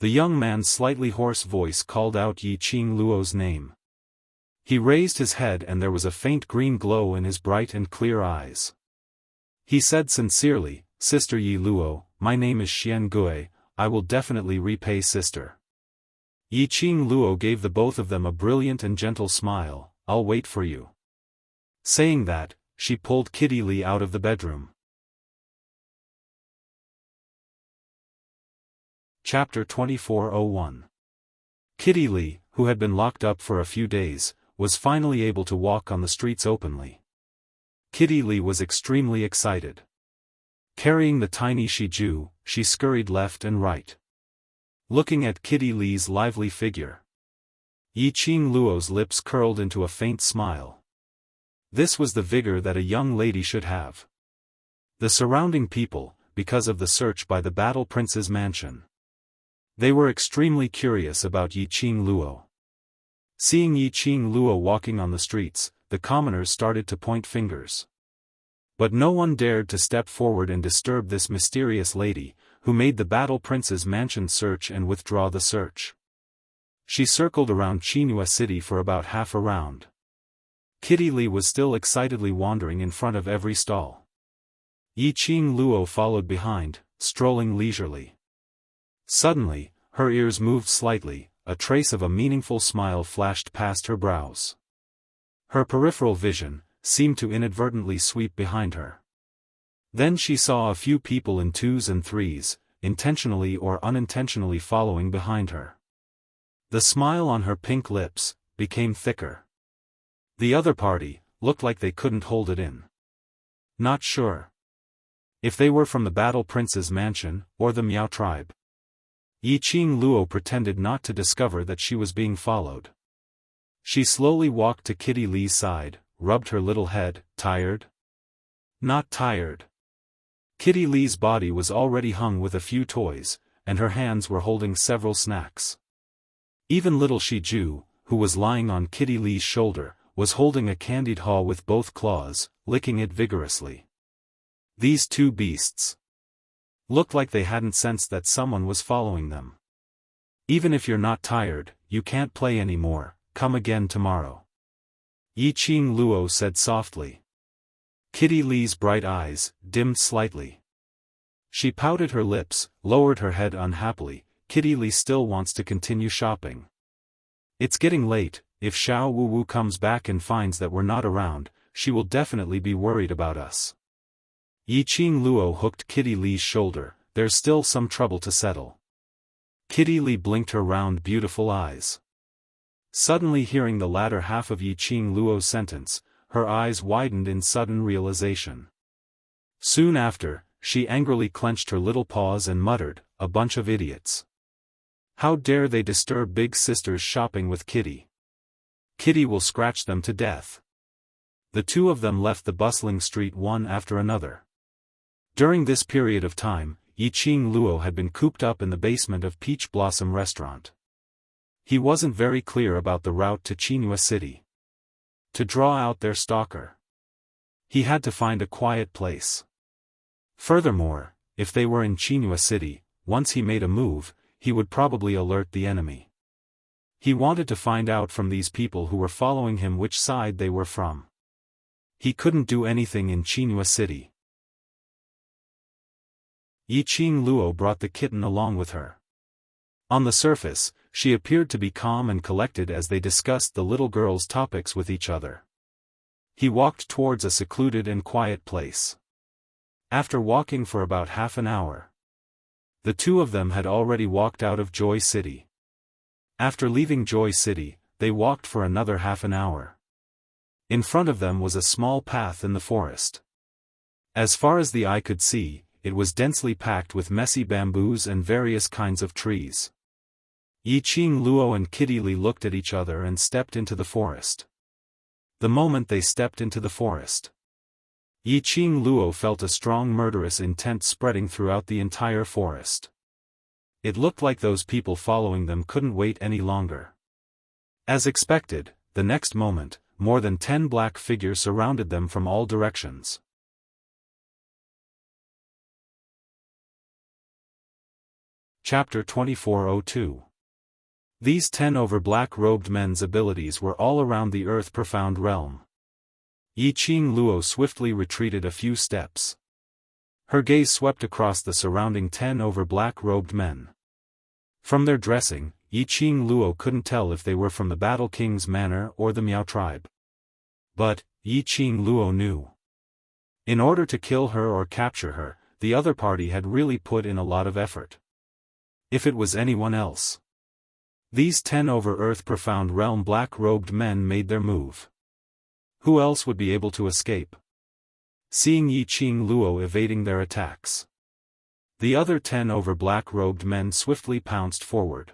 Speaker 1: The young man's slightly hoarse voice called out Yiqing Luo's name. He raised his head and there was a faint green glow in his bright and clear eyes. He said sincerely, "Sister Yi Luo, my name is Xian Gui, I will definitely repay sister." Yiqing Luo gave the both of them a brilliant and gentle smile, "I'll wait for you." Saying that, she pulled Kitty Li out of the bedroom. Chapter 2401. Kitty Li, who had been locked up for a few days, was finally able to walk on the streets openly. Kitty Li was extremely excited. Carrying the tiny Shiju, she scurried left and right. Looking at Kitty Li's lively figure, Yiqing Luo's lips curled into a faint smile. This was the vigor that a young lady should have. The surrounding people, because of the search by the Battle Prince's mansion, they were extremely curious about Yiqing Luo. Seeing Yiqing Luo walking on the streets, the commoners started to point fingers. But no one dared to step forward and disturb this mysterious lady, who made the Battle Prince's mansion search and withdraw the search. She circled around Qinghua City for about half a round. Kitty Li was still excitedly wandering in front of every stall. Yiqing Luo followed behind, strolling leisurely. Suddenly, her ears moved slightly, a trace of a meaningful smile flashed past her brows. Her peripheral vision seemed to inadvertently sweep behind her. Then she saw a few people in twos and threes, intentionally or unintentionally following behind her. The smile on her pink lips became thicker. The other party looked like they couldn't hold it in. Not sure if they were from the Battle Prince's mansion or the Miao tribe. Yiqing Luo pretended not to discover that she was being followed. She slowly walked to Kitty Li's side, rubbed her little head. "Tired?" "Not tired." Kitty Li's body was already hung with a few toys, and her hands were holding several snacks. Even little Shiju, who was lying on Kitty Li's shoulder, was holding a candied haw with both claws, licking it vigorously. These two beasts looked like they hadn't sensed that someone was following them. "Even if you're not tired, you can't play anymore, come again tomorrow," Yiqing Luo said softly. Kitty Li's bright eyes dimmed slightly. She pouted her lips, lowered her head unhappily. Kitty Li still wants to continue shopping. "It's getting late. If Xiao Wu comes back and finds that we're not around, she will definitely be worried about us." Yiqing Luo hooked Kitty Li's shoulder. "There's still some trouble to settle." Kitty Li blinked her round beautiful eyes. Suddenly hearing the latter half of Yiqing Luo's sentence, her eyes widened in sudden realization. Soon after, she angrily clenched her little paws and muttered, "A bunch of idiots. How dare they disturb big sister's shopping with Kitty? Kitty will scratch them to death." The two of them left the bustling street one after another. During this period of time, Yiqing Luo had been cooped up in the basement of Peach Blossom Restaurant. He wasn't very clear about the route to Qinghua City. To draw out their stalker, he had to find a quiet place. Furthermore, if they were in Qinghua City, once he made a move, he would probably alert the enemy. He wanted to find out from these people who were following him which side they were from. He couldn't do anything in Qinghua City. Yiqing Luo brought the kitten along with her. On the surface, she appeared to be calm and collected as they discussed the little girl's topics with each other. He walked towards a secluded and quiet place. After walking for about half an hour, The two of them had already walked out of Joy City. After leaving Joy City, they walked for another half an hour. In front of them was a small path in the forest. As far as the eye could see, it was densely packed with messy bamboos and various kinds of trees. Yiqing Luo and Kitty Li looked at each other and stepped into the forest. The moment they stepped into the forest, Yiqing Luo felt a strong murderous intent spreading throughout the entire forest. It looked like those people following them couldn't wait any longer. As expected, the next moment, more than 10 black figures surrounded them from all directions. Chapter 2402. These 10 over black-robed men's abilities were all around the Earth Profound Realm. Yiqing Luo swiftly retreated a few steps. Her gaze swept across the surrounding 10 over black-robed men. From their dressing, Yiqing Luo couldn't tell if they were from the Battle King's manor or the Miao tribe. But, Yiqing Luo knew. In order to kill her or capture her, the other party had really put in a lot of effort. If it was anyone else, these 10 over Earth Profound Realm black-robed men made their move. Who else would be able to escape? Seeing Yiqing Luo evading their attacks, the other 10 over black-robed men swiftly pounced forward.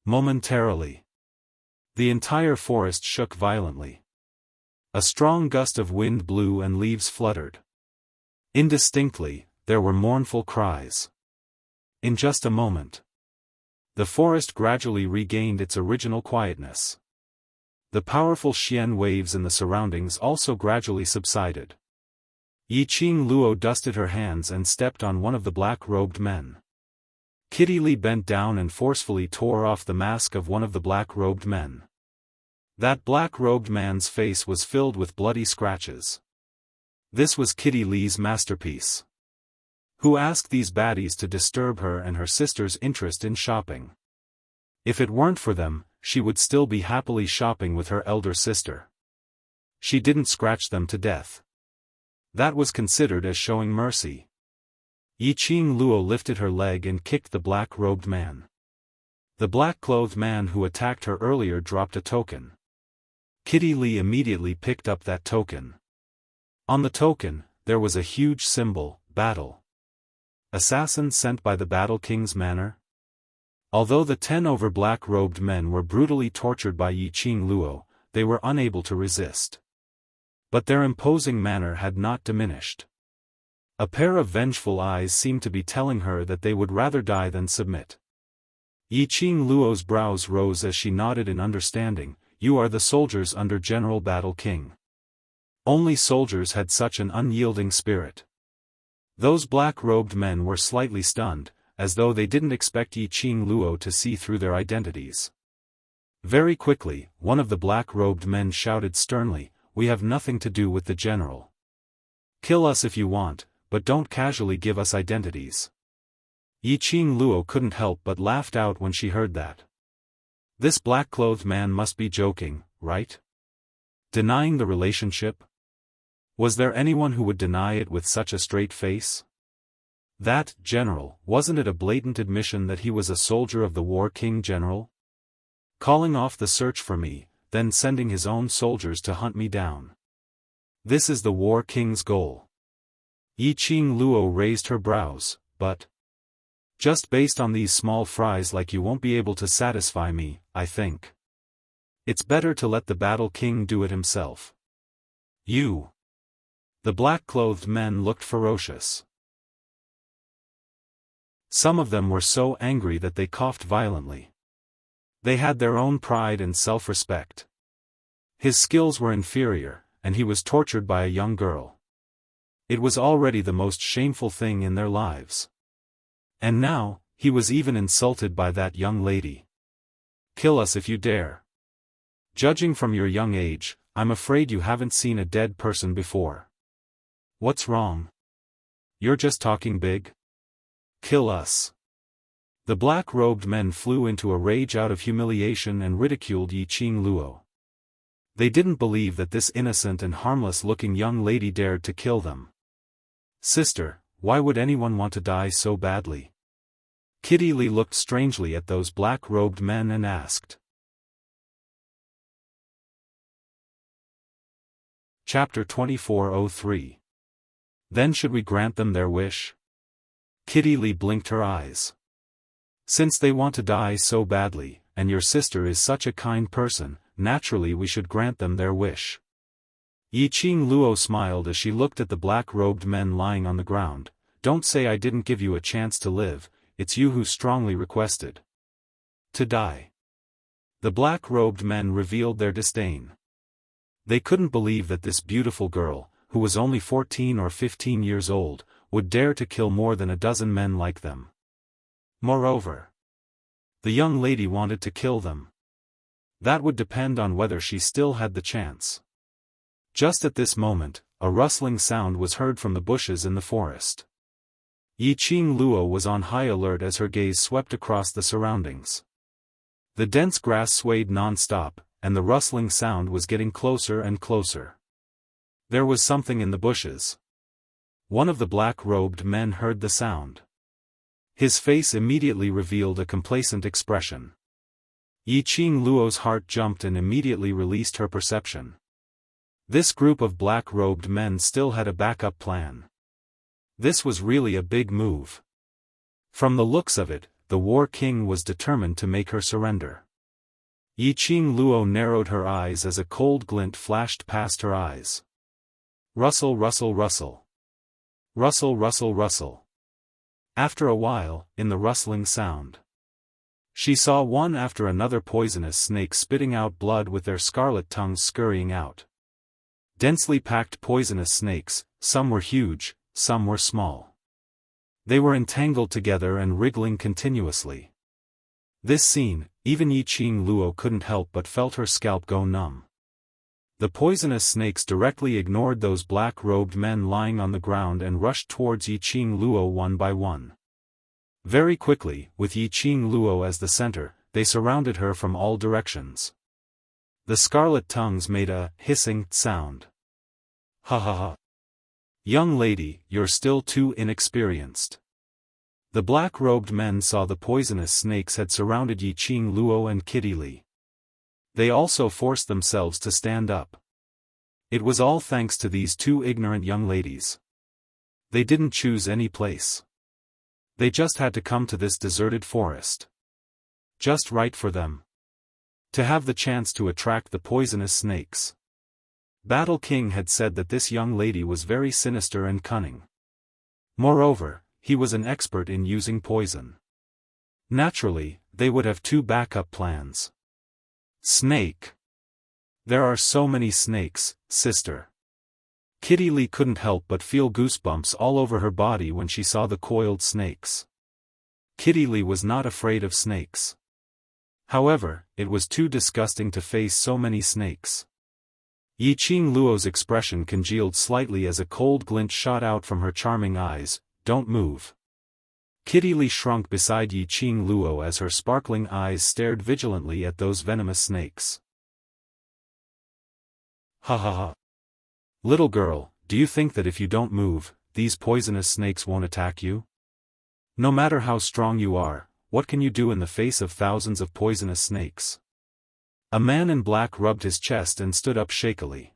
Speaker 1: Momentarily, the entire forest shook violently. A strong gust of wind blew and leaves fluttered. Indistinctly, there were mournful cries. In just a moment, the forest gradually regained its original quietness. The powerful Xian waves in the surroundings also gradually subsided. Yiqing Luo dusted her hands and stepped on one of the black-robed men. Kitty Li bent down and forcefully tore off the mask of one of the black-robed men. That black-robed man's face was filled with bloody scratches. This was Kitty Li's masterpiece. Who asked these baddies to disturb her and her sister's interest in shopping? If it weren't for them, she would still be happily shopping with her elder sister. She didn't scratch them to death. That was considered as showing mercy. Yiqing Luo lifted her leg and kicked the black-robed man. The black-clothed man who attacked her earlier dropped a token. Kitty Li immediately picked up that token. On the token, there was a huge symbol, battle. Assassin sent by the Battle King's manor? Although the 10 over black-robed men were brutally tortured by Yiqing Luo, they were unable to resist. But their imposing manner had not diminished. A pair of vengeful eyes seemed to be telling her that they would rather die than submit. Yiqing Luo's brows rose as she nodded in understanding. You are the soldiers under General Battle King. Only soldiers had such an unyielding spirit. Those black-robed men were slightly stunned, as though they didn't expect Yiqing Luo to see through their identities. Very quickly, one of the black-robed men shouted sternly, "We have nothing to do with the general. Kill us if you want, but don't casually give us identities." Yiqing Luo couldn't help but laughed out when she heard that. This black-clothed man must be joking, right? Denying the relationship? Was there anyone who would deny it with such a straight face? That, general, wasn't it a blatant admission that he was a soldier of the War King General? Calling off the search for me, then sending his own soldiers to hunt me down. This is the War King's goal. Yiqing Luo raised her brows, but just based on these small fries like you won't be able to satisfy me, I think. It's better to let the Battle King do it himself. You. The black-clothed men looked ferocious. Some of them were so angry that they coughed violently. They had their own pride and self-respect. His skills were inferior, and he was tortured by a young girl. It was already the most shameful thing in their lives. And now, he was even insulted by that young lady. Kill us if you dare. Judging from your young age, I'm afraid you haven't seen a dead person before. What's wrong? You're just talking big? Kill us. The black-robed men flew into a rage out of humiliation and ridiculed Yiqing Luo. They didn't believe that this innocent and harmless-looking young lady dared to kill them. Sister, why would anyone want to die so badly? Kitty Lee looked strangely at those black-robed men and asked. Chapter 2403. Then should we grant them their wish? Kitty Lee blinked her eyes. Since they want to die so badly, and your sister is such a kind person, naturally we should grant them their wish. Yiqing Luo smiled as she looked at the black-robed men lying on the ground. Don't say I didn't give you a chance to live, it's you who strongly requested to die. The black-robed men revealed their disdain. They couldn't believe that this beautiful girl, who was only 14 or 15 years old, would dare to kill more than a dozen men like them. Moreover, the young lady wanted to kill them. That would depend on whether she still had the chance. Just at this moment, a rustling sound was heard from the bushes in the forest. Yiqing Luo was on high alert as her gaze swept across the surroundings. The dense grass swayed non-stop, and the rustling sound was getting closer and closer. There was something in the bushes. One of the black-robed men heard the sound. His face immediately revealed a complacent expression. Yiqing Luo's heart jumped and immediately released her perception. This group of black-robed men still had a backup plan. This was really a big move. From the looks of it, the War King was determined to make her surrender. Yiqing Luo narrowed her eyes as a cold glint flashed past her eyes. Rustle, rustle, rustle. Rustle, rustle, rustle. After a while, in the rustling sound, she saw one after another poisonous snakes spitting out blood with their scarlet tongues scurrying out. Densely packed poisonous snakes, some were huge, some were small. They were entangled together and wriggling continuously. This scene, even Yiqing Luo couldn't help but felt her scalp go numb. The poisonous snakes directly ignored those black-robed men lying on the ground and rushed towards Yiqing Luo one by one. Very quickly, with Yiqing Luo as the center, they surrounded her from all directions. The scarlet tongues made a hissing sound. Ha ha ha. Young lady, you're still too inexperienced. The black-robed men saw the poisonous snakes had surrounded Yiqing Luo and Kitty Lee. They also forced themselves to stand up. It was all thanks to these two ignorant young ladies. They didn't choose any place. They just had to come to this deserted forest. Just right for them. To have the chance to attract the poisonous snakes. Battle King had said that this young lady was very sinister and cunning. Moreover, he was an expert in using poison. Naturally, they would have two backup plans. Snake. There are so many snakes, sister. Kitty Lee couldn't help but feel goosebumps all over her body when she saw the coiled snakes. Kitty Lee was not afraid of snakes. However, it was too disgusting to face so many snakes. Yiqing Luo's expression congealed slightly as a cold glint shot out from her charming eyes. Don't move. Kitty Lee shrunk beside Yiqing Luo as her sparkling eyes stared vigilantly at those venomous snakes. Ha ha ha. Little girl, do you think that if you don't move, these poisonous snakes won't attack you? No matter how strong you are, what can you do in the face of thousands of poisonous snakes? A man in black rubbed his chest and stood up shakily.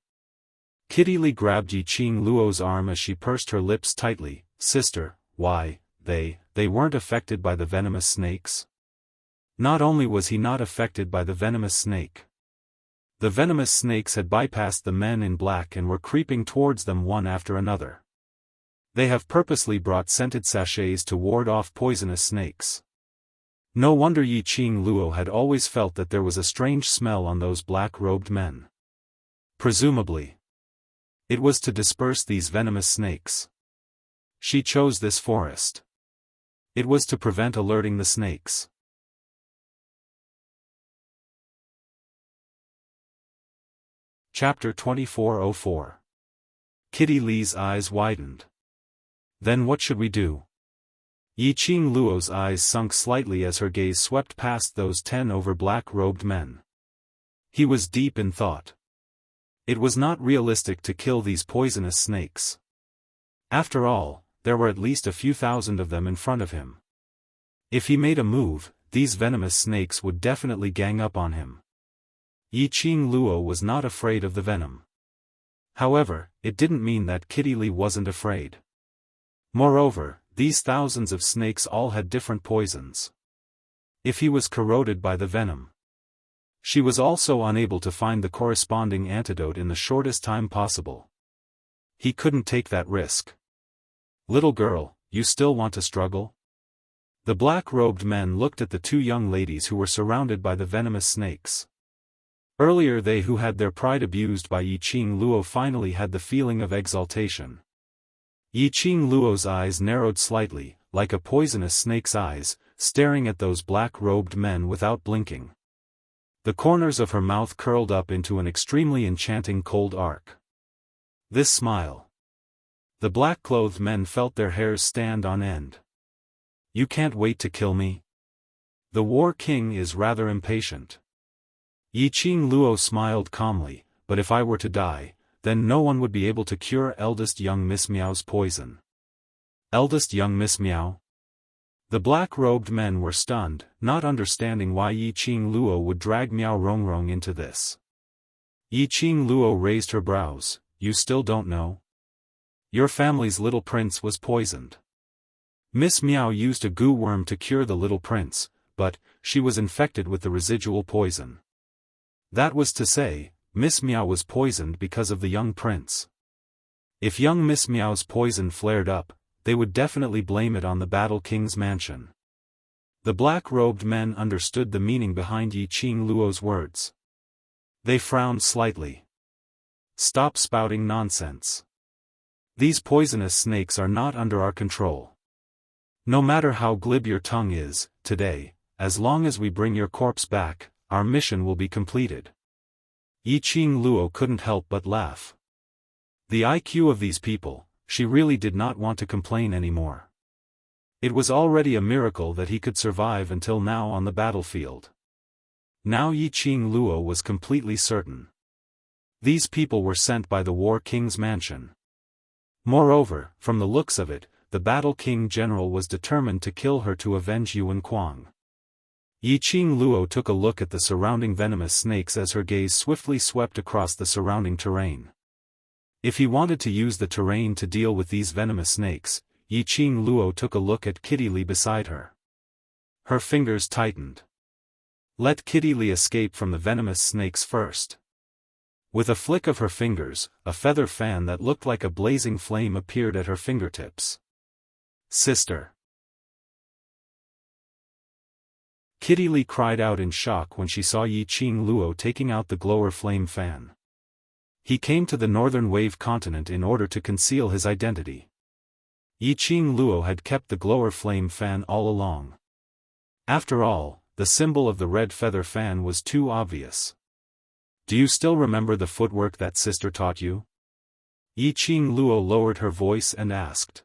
Speaker 1: Kitty Lee grabbed Yiqing Luo's arm as she pursed her lips tightly. Sister, why, they weren't affected by the venomous snakes? Not only was he not affected by the venomous snake. The venomous snakes had bypassed the men in black and were creeping towards them one after another. They have purposely brought scented sachets to ward off poisonous snakes. No wonder Yiqing Luo had always felt that there was a strange smell on those black-robed men. Presumably, it was to disperse these venomous snakes. She chose this forest. It was to prevent alerting the snakes. Chapter 2404. Kitty Lee's eyes widened. Then what should we do? Yiqing Luo's eyes sunk slightly as her gaze swept past those 10 black-robed men. He was deep in thought. It was not realistic to kill these poisonous snakes. After all, there were at least a few thousand of them in front of him. If he made a move, these venomous snakes would definitely gang up on him. Yiqing Luo was not afraid of the venom. However, it didn't mean that Kitty Li wasn't afraid. Moreover, these thousands of snakes all had different poisons. If he was corroded by the venom, she was also unable to find the corresponding antidote in the shortest time possible. He couldn't take that risk. Little girl, you still want to struggle? The black-robed men looked at the two young ladies who were surrounded by the venomous snakes. Earlier they who had their pride abused by Yiqing Luo finally had the feeling of exaltation. Yiqing Luo's eyes narrowed slightly, like a poisonous snake's eyes, staring at those black-robed men without blinking. The corners of her mouth curled up into an extremely enchanting cold arc. This smile. The black-clothed men felt their hairs stand on end. You can't wait to kill me? The War King is rather impatient. Yiqing Luo smiled calmly, but if I were to die, then no one would be able to cure eldest young Miss Miao's poison. Eldest young Miss Miao? The black-robed men were stunned, not understanding why Yiqing Luo would drag Miao Rongrong into this. Yiqing Luo raised her brows. You still don't know? Your family's little prince was poisoned. Miss Miao used a goo worm to cure the little prince, but she was infected with the residual poison. That was to say, Miss Miao was poisoned because of the young prince. If young Miss Miao's poison flared up, they would definitely blame it on the Battle King's mansion. The black-robed men understood the meaning behind Yiqing Luo's words. They frowned slightly. Stop spouting nonsense. These poisonous snakes are not under our control. No matter how glib your tongue is, today, as long as we bring your corpse back, our mission will be completed. Yiqing Luo couldn't help but laugh. The IQ of these people, she really did not want to complain anymore. It was already a miracle that he could survive until now on the battlefield. Now Yiqing Luo was completely certain. These people were sent by the War King's mansion. Moreover, from the looks of it, the Battle King General was determined to kill her to avenge Yuan Kuang. Yiqing Luo took a look at the surrounding venomous snakes as her gaze swiftly swept across the surrounding terrain. If he wanted to use the terrain to deal with these venomous snakes, Yiqing Luo took a look at Kitty Li beside her. Her fingers tightened. Let Kitty Li escape from the venomous snakes first. With a flick of her fingers, a feather fan that looked like a blazing flame appeared at her fingertips. Sister! Kitty Li cried out in shock when she saw Yiqing Luo taking out the glower flame fan. He came to the northern wave continent in order to conceal his identity. Yiqing Luo had kept the glower flame fan all along. After all, the symbol of the red feather fan was too obvious. Do you still remember the footwork that sister taught you? Yiqing Luo lowered her voice and asked.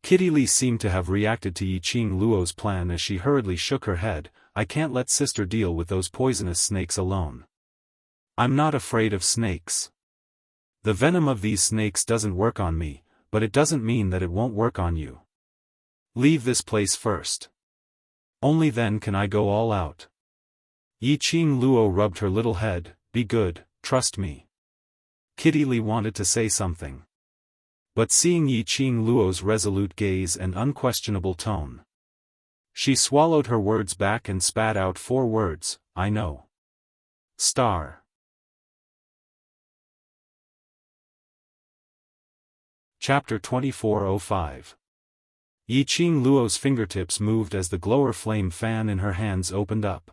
Speaker 1: Kitty Li seemed to have reacted to Yiqing Luo's plan as she hurriedly shook her head. I can't let sister deal with those poisonous snakes alone. I'm not afraid of snakes. The venom of these snakes doesn't work on me, but it doesn't mean that it won't work on you. Leave this place first. Only then can I go all out. Yiqing Luo rubbed her little head. Be good, trust me. Kitty Li wanted to say something. But seeing Yiqing Luo's resolute gaze and unquestionable tone, she swallowed her words back and spat out 4 words, I know. Star. Chapter 2405. Yiqing Luo's fingertips moved as the glower flame fan in her hands opened up.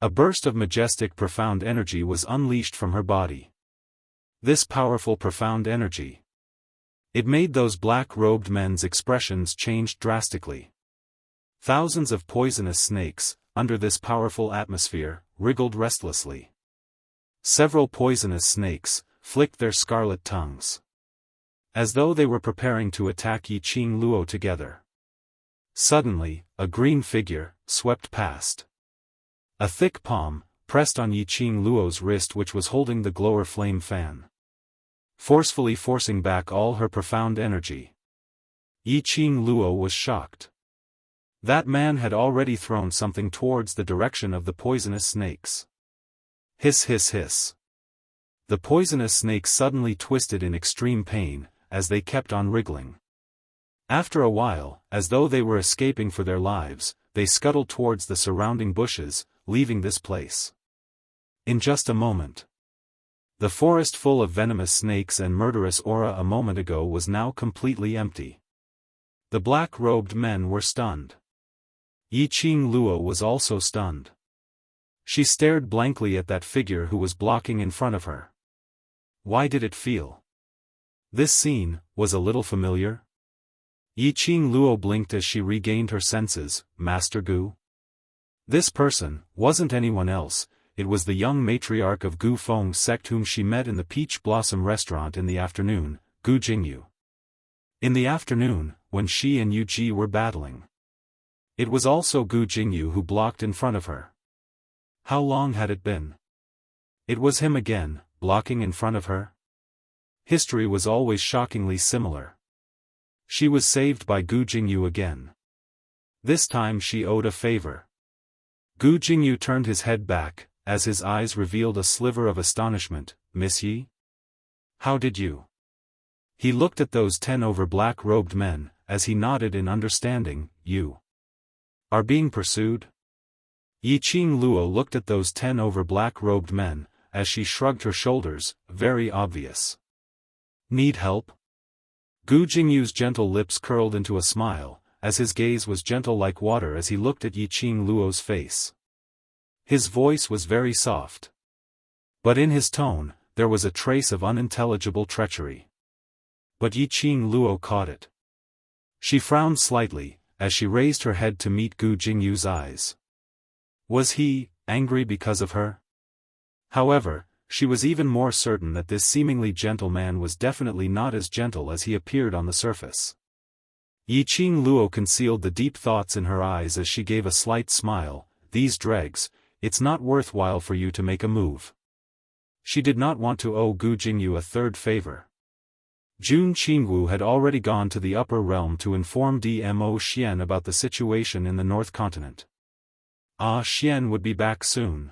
Speaker 1: A burst of majestic profound energy was unleashed from her body. This powerful profound energy. It made those black-robed men's expressions change drastically. Thousands of poisonous snakes, under this powerful atmosphere, wriggled restlessly. Several poisonous snakes flicked their scarlet tongues, as though they were preparing to attack Yiqing Luo together. Suddenly, a green figure swept past. A thick palm pressed on Yiqing Luo's wrist, which was holding the glower flame fan, forcefully forcing back all her profound energy. Yiqing Luo was shocked. That man had already thrown something towards the direction of the poisonous snakes. Hiss hiss hiss. The poisonous snakes suddenly twisted in extreme pain, as they kept on wriggling. After a while, as though they were escaping for their lives, they scuttled towards the surrounding bushes, leaving this place. In just a moment. The forest full of venomous snakes and murderous aura a moment ago was now completely empty. The black-robed men were stunned. Yiqing Luo was also stunned. She stared blankly at that figure who was blocking in front of her. Why did it feel? This scene was a little familiar. Yiqing Luo blinked as she regained her senses. Master Gu? This person wasn't anyone else, it was the young matriarch of Gu Feng's sect whom she met in the Peach Blossom restaurant in the afternoon, Gu Jingyu. In the afternoon, when she and Yu Ji were battling. It was also Gu Jingyu who blocked in front of her. How long had it been? It was him again, blocking in front of her. History was always shockingly similar. She was saved by Gu Jingyu again. This time she owed a favor. Gu Jingyu turned his head back, as his eyes revealed a sliver of astonishment. Miss Yi? How did you? He looked at those 10 over black-robed men, as he nodded in understanding. You are being pursued? Yiqing Luo looked at those 10 over black-robed men, as she shrugged her shoulders. Very obvious. Need help? Gu Jingyu's gentle lips curled into a smile, as his gaze was gentle like water as he looked at Yiqing Luo's face. His voice was very soft. But in his tone, there was a trace of unintelligible treachery. But Yiqing Luo caught it. She frowned slightly, as she raised her head to meet Gu Jingyu's eyes. Was he angry because of her? However, she was even more certain that this seemingly gentle man was definitely not as gentle as he appeared on the surface. Yiqing Luo concealed the deep thoughts in her eyes as she gave a slight smile. These dregs, it's not worthwhile for you to make a move. She did not want to owe Gu Jingyu a third favor. Jun Qingwu had already gone to the upper realm to inform Dmo Xian about the situation in the North Continent. Xian would be back soon.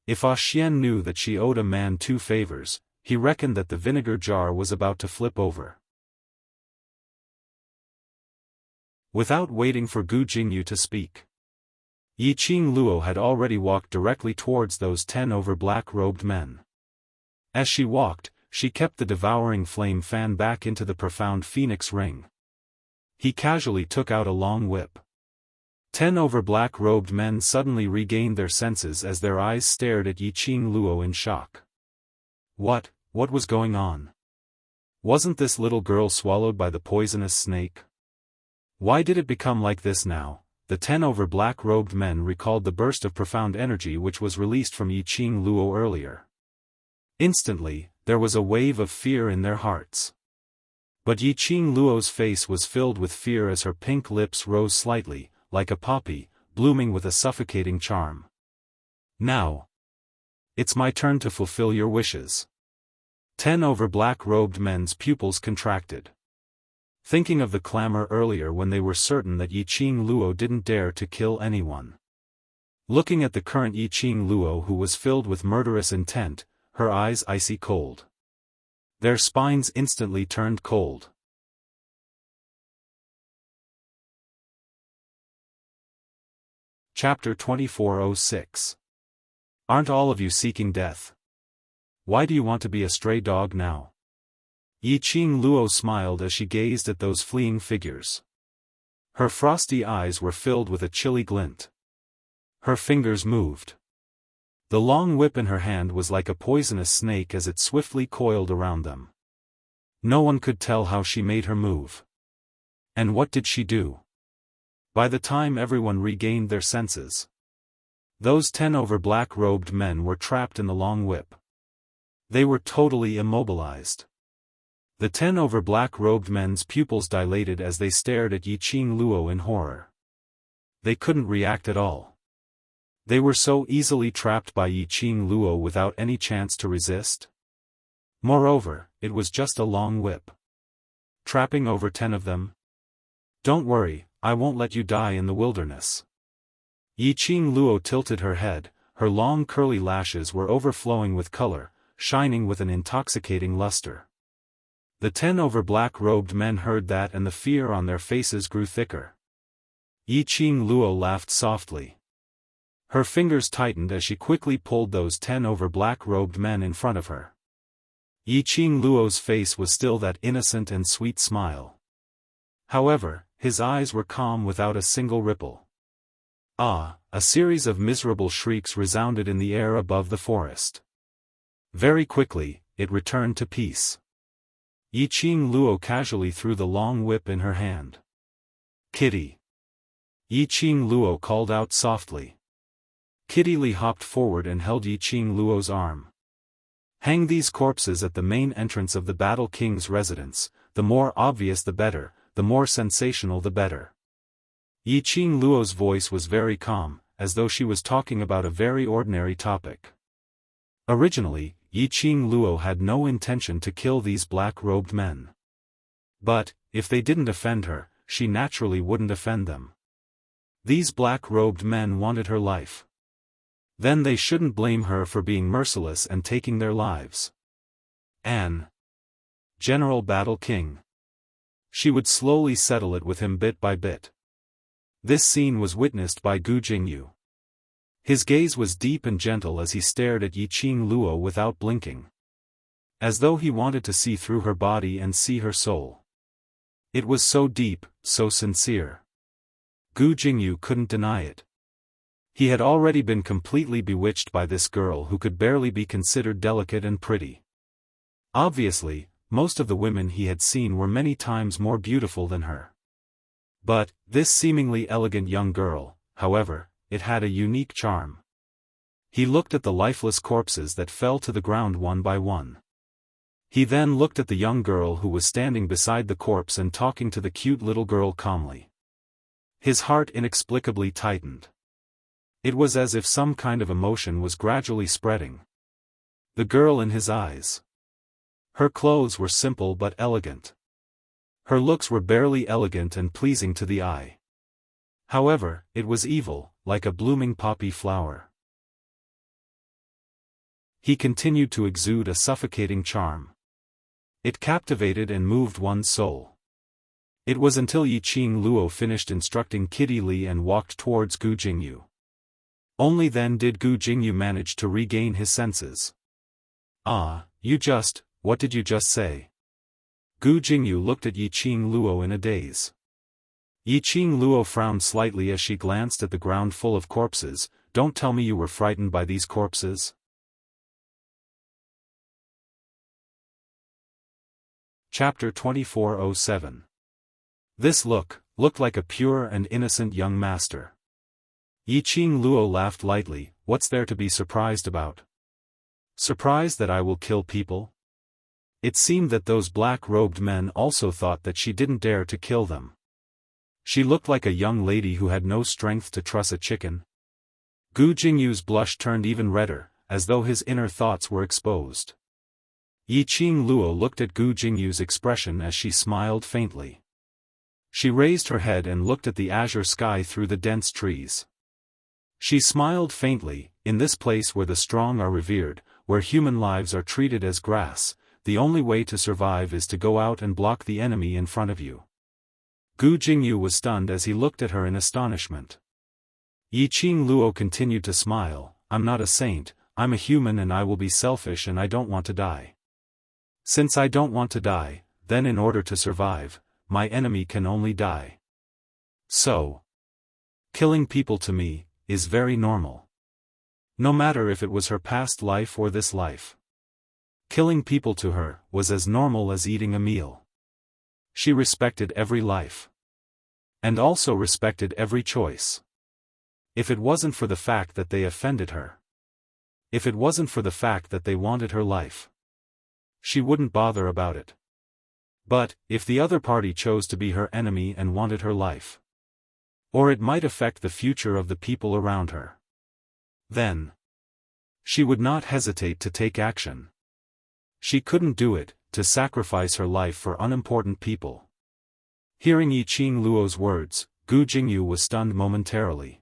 Speaker 1: If Xian knew that she owed a man 2 favors, he reckoned that the vinegar jar was about to flip over. Without waiting for Gu Jingyu to speak, Yiqing Luo had already walked directly towards those 10 over black-robed men. As she walked, she kept the devouring flame fan back into the profound phoenix ring. He casually took out a long whip. 10 over black-robed men suddenly regained their senses as their eyes stared at Yiqing Luo in shock. What was going on? Wasn't this little girl swallowed by the poisonous snake? Why did it become like this now? The 10 over black-robed men recalled the burst of profound energy which was released from Yiqing Luo earlier. Instantly, there was a wave of fear in their hearts. But Yiqing Luo's face was filled with fear as her pink lips rose slightly, like a poppy, blooming with a suffocating charm. Now. It's my turn to fulfill your wishes. 10 over black-robed men's pupils contracted. Thinking of the clamor earlier when they were certain that Yiqing Luo didn't dare to kill anyone. Looking at the current Yiqing Luo who was filled with murderous intent, her eyes icy cold. Their spines instantly turned cold. Chapter 2406. Aren't all of you seeking death? Why do you want to be a stray dog now? Yiqing Luo smiled as she gazed at those fleeing figures. Her frosty eyes were filled with a chilly glint. Her fingers moved. The long whip in her hand was like a poisonous snake as it swiftly coiled around them. No one could tell how she made her move. And what did she do? By the time everyone regained their senses, those 10 over black-robed men were trapped in the long whip. They were totally immobilized. The 10 over black-robed men's pupils dilated as they stared at Yiqing Luo in horror. They couldn't react at all. They were so easily trapped by Yiqing Luo without any chance to resist. Moreover, it was just a long whip. Trapping over 10 of them? Don't worry, I won't let you die in the wilderness. Yiqing Luo tilted her head, her long curly lashes were overflowing with color, shining with an intoxicating luster. The 10 black-robed men heard that and the fear on their faces grew thicker. Yiqing Luo laughed softly. Her fingers tightened as she quickly pulled those 10 black-robed men in front of her. Yiqing Luo's face was still that innocent and sweet smile. However, his eyes were calm without a single ripple. Ah! A series of miserable shrieks resounded in the air above the forest. Very quickly, it returned to peace. Yiqing Luo casually threw the long whip in her hand. Kitty! Yiqing Luo called out softly. Kitty Li hopped forward and held Yiqing Luo's arm. Hang these corpses at the main entrance of the Battle King's residence, the more obvious the better, the more sensational the better. Yiqing Luo's voice was very calm, as though she was talking about a very ordinary topic. Originally, Yiqing Luo had no intention to kill these black-robed men. But, if they didn't offend her, she naturally wouldn't offend them. These black-robed men wanted her life. Then they shouldn't blame her for being merciless and taking their lives. General Battle King. She would slowly settle it with him bit by bit. This scene was witnessed by Gu Jingyu. His gaze was deep and gentle as he stared at Yiqing Luo without blinking. As though he wanted to see through her body and see her soul. It was so deep, so sincere. Gu Jingyu couldn't deny it. He had already been completely bewitched by this girl who could barely be considered delicate and pretty. Obviously, most of the women he had seen were many times more beautiful than her. But, this seemingly elegant young girl, however, it had a unique charm. He looked at the lifeless corpses that fell to the ground one by one. He then looked at the young girl who was standing beside the corpse and talking to the cute little girl calmly. His heart inexplicably tightened. It was as if some kind of emotion was gradually spreading. The girl in his eyes. Her clothes were simple but elegant. Her looks were barely elegant and pleasing to the eye. However, it was evil, like a blooming poppy flower. He continued to exude a suffocating charm. It captivated and moved one's soul. It was until Yiqing Luo finished instructing Kitty Li and walked towards Gu Jingyu. Only then did Gu Jingyu manage to regain his senses. Ah, what did you just say? Gu Jingyu looked at Yiqing Luo in a daze. Yiqing Luo frowned slightly as she glanced at the ground full of corpses. Don't tell me you were frightened by these corpses? Chapter 2407. This looked like a pure and innocent young master. Yiqing Luo laughed lightly. What's there to be surprised about? Surprised that I will kill people? It seemed that those black-robed men also thought that she didn't dare to kill them. She looked like a young lady who had no strength to truss a chicken. Gu Jingyu's blush turned even redder, as though his inner thoughts were exposed. Yiqing Luo looked at Gu Jingyu's expression as she smiled faintly. She raised her head and looked at the azure sky through the dense trees. She smiled faintly. In this place where the strong are revered, where human lives are treated as grass, the only way to survive is to go out and block the enemy in front of you. Gu Jingyu was stunned as he looked at her in astonishment. Yiqing Luo continued to smile. I'm not a saint, I'm a human and I will be selfish and I don't want to die. Since I don't want to die, then in order to survive, my enemy can only die. So, killing people to me is very normal. No matter if it was her past life or this life. Killing people to her was as normal as eating a meal. She respected every life. And also respected every choice. If it wasn't for the fact that they offended her. If it wasn't for the fact that they wanted her life. She wouldn't bother about it. But, if the other party chose to be her enemy and wanted her life. Or it might affect the future of the people around her. Then. She would not hesitate to take action. She couldn't do it, to sacrifice her life for unimportant people. Hearing Yiqing Luo's words, Gu Jingyu was stunned momentarily.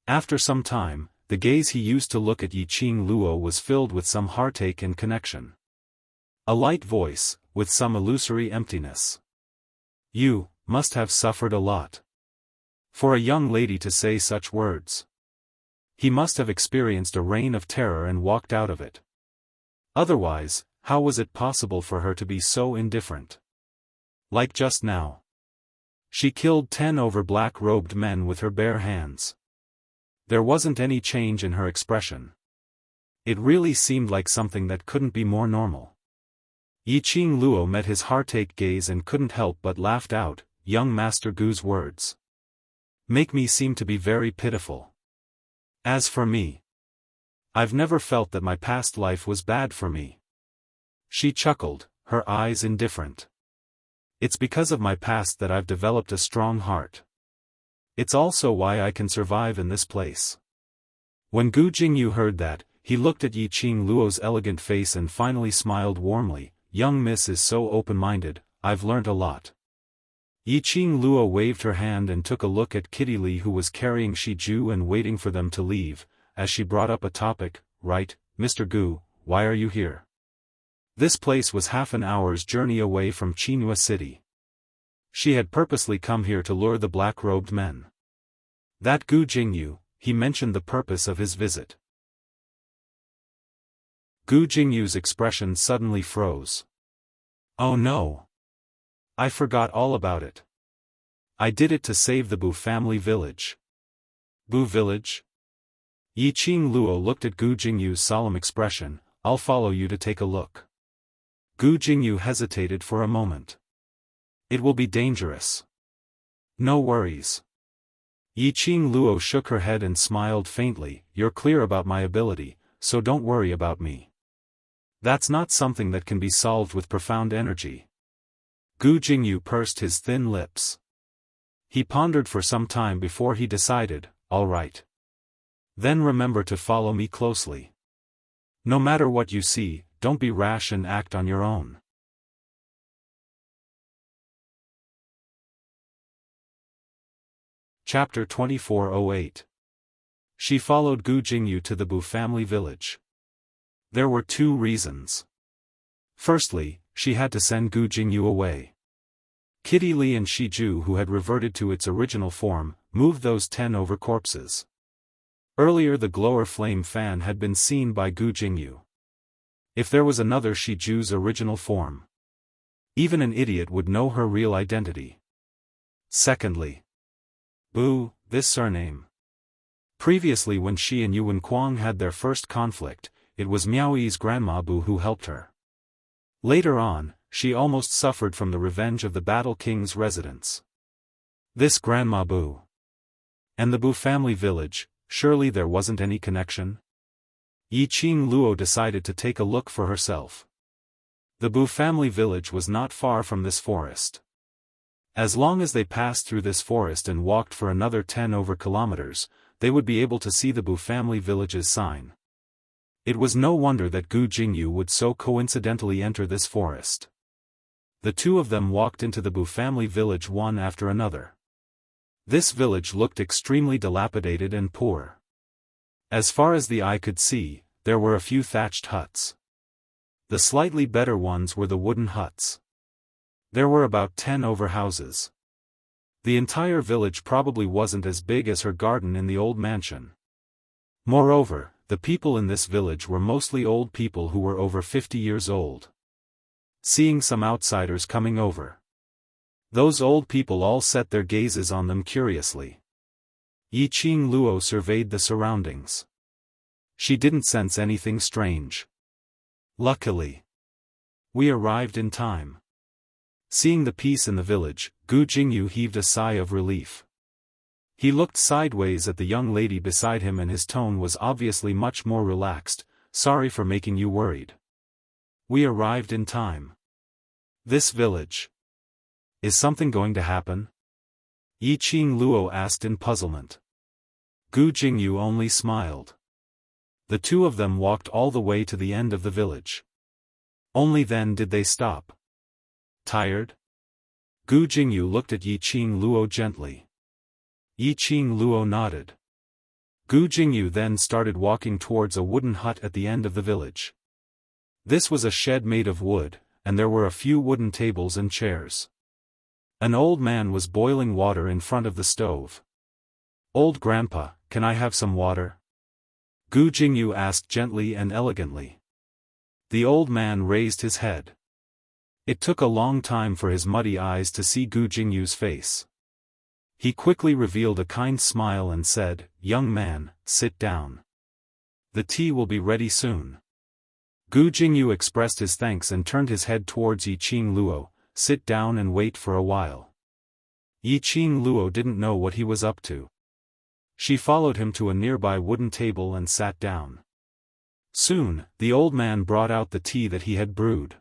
Speaker 1: After some time, the gaze he used to look at Yiqing Luo was filled with some heartache and connection. A light voice, with some illusory emptiness. You must have suffered a lot. For a young lady to say such words. He must have experienced a reign of terror and walked out of it. Otherwise, how was it possible for her to be so indifferent? Like just now. She killed 10 black-robed men with her bare hands. There wasn't any change in her expression. It really seemed like something that couldn't be more normal. Yiqing Luo met his heartache gaze and couldn't help but laughed out, young Master Gu's words. Make me seem to be very pitiful. As for me, I've never felt that my past life was bad for me. She chuckled, her eyes indifferent. It's because of my past that I've developed a strong heart. It's also why I can survive in this place. When Gu Jingyu heard that, he looked at Yiqing Luo's elegant face and finally smiled warmly. Young miss is so open-minded, I've learnt a lot. Yiqing Luo waved her hand and took a look at Kitty Li, who was carrying Shiju and waiting for them to leave, as she brought up a topic. Right, Mr. Gu, why are you here? This place was half an hour's journey away from Qinhua City. She had purposely come here to lure the black-robed men. That Gu Jingyu, he mentioned the purpose of his visit. Gu Jingyu's expression suddenly froze. Oh no! I forgot all about it. I did it to save the Bu family village. Bu village? Yiqing Luo looked at Gu Jingyu's solemn expression. I'll follow you to take a look. Gu Jingyu hesitated for a moment. It will be dangerous. No worries. Yiqing Luo shook her head and smiled faintly. You're clear about my ability, so don't worry about me. That's not something that can be solved with profound energy. Gu Jingyu pursed his thin lips. He pondered for some time before he decided, all right. Then remember to follow me closely. No matter what you see, don't be rash and act on your own. Chapter 2408. She followed Gu Jingyu to the Bu family village. There were 2 reasons. Firstly, she had to send Gu Jingyu away. Kitty Li and Shiju, who had reverted to its original form, moved those 10 corpses. Earlier the glower flame fan had been seen by Gu Jingyu. If there was another Shiju's original form, even an idiot would know her real identity. Secondly, Bu, this surname. Previously, when she and Yuan Kuang had their first conflict, it was Miaoyi's grandma Bu who helped her. Later on, she almost suffered from the revenge of the Battle King's residents. This grandma Bu. And the Bu family village, surely there wasn't any connection? Yiqing Luo decided to take a look for herself. The Bu family village was not far from this forest. As long as they passed through this forest and walked for another 10 kilometers, they would be able to see the Bu family village's sign. It was no wonder that Gu Jingyu would so coincidentally enter this forest. The 2 of them walked into the Bu family village one after another. This village looked extremely dilapidated and poor. As far as the eye could see, there were a few thatched huts. The slightly better ones were the wooden huts. There were about 10 houses. The entire village probably wasn't as big as her garden in the old mansion. Moreover, the people in this village were mostly old people who were over 50 years old. Seeing some outsiders coming over, those old people all set their gazes on them curiously. Yiqing Luo surveyed the surroundings. She didn't sense anything strange. Luckily, we arrived in time. Seeing the peace in the village, Gu Jingyu heaved a sigh of relief. He looked sideways at the young lady beside him and his tone was obviously much more relaxed. Sorry for making you worried. We arrived in time. This village. Is something going to happen? Yiqing Luo asked in puzzlement. Gu Jingyu only smiled. The 2 of them walked all the way to the end of the village. Only then did they stop. Tired? Gu Jingyu looked at Yiqing Luo gently. Yiqing Luo nodded. Gu Jingyu then started walking towards a wooden hut at the end of the village. This was a shed made of wood, and there were a few wooden tables and chairs. An old man was boiling water in front of the stove. "Old grandpa, can I have some water?" Gu Jingyu asked gently and elegantly. The old man raised his head. It took a long time for his muddy eyes to see Gu Jingyu's face. He quickly revealed a kind smile and said, "Young man, sit down. The tea will be ready soon." Gu Jingyu expressed his thanks and turned his head towards Yiqing Luo. "Sit down and wait for a while." Yiqing Luo didn't know what he was up to. She followed him to a nearby wooden table and sat down. Soon, the old man brought out the tea that he had brewed.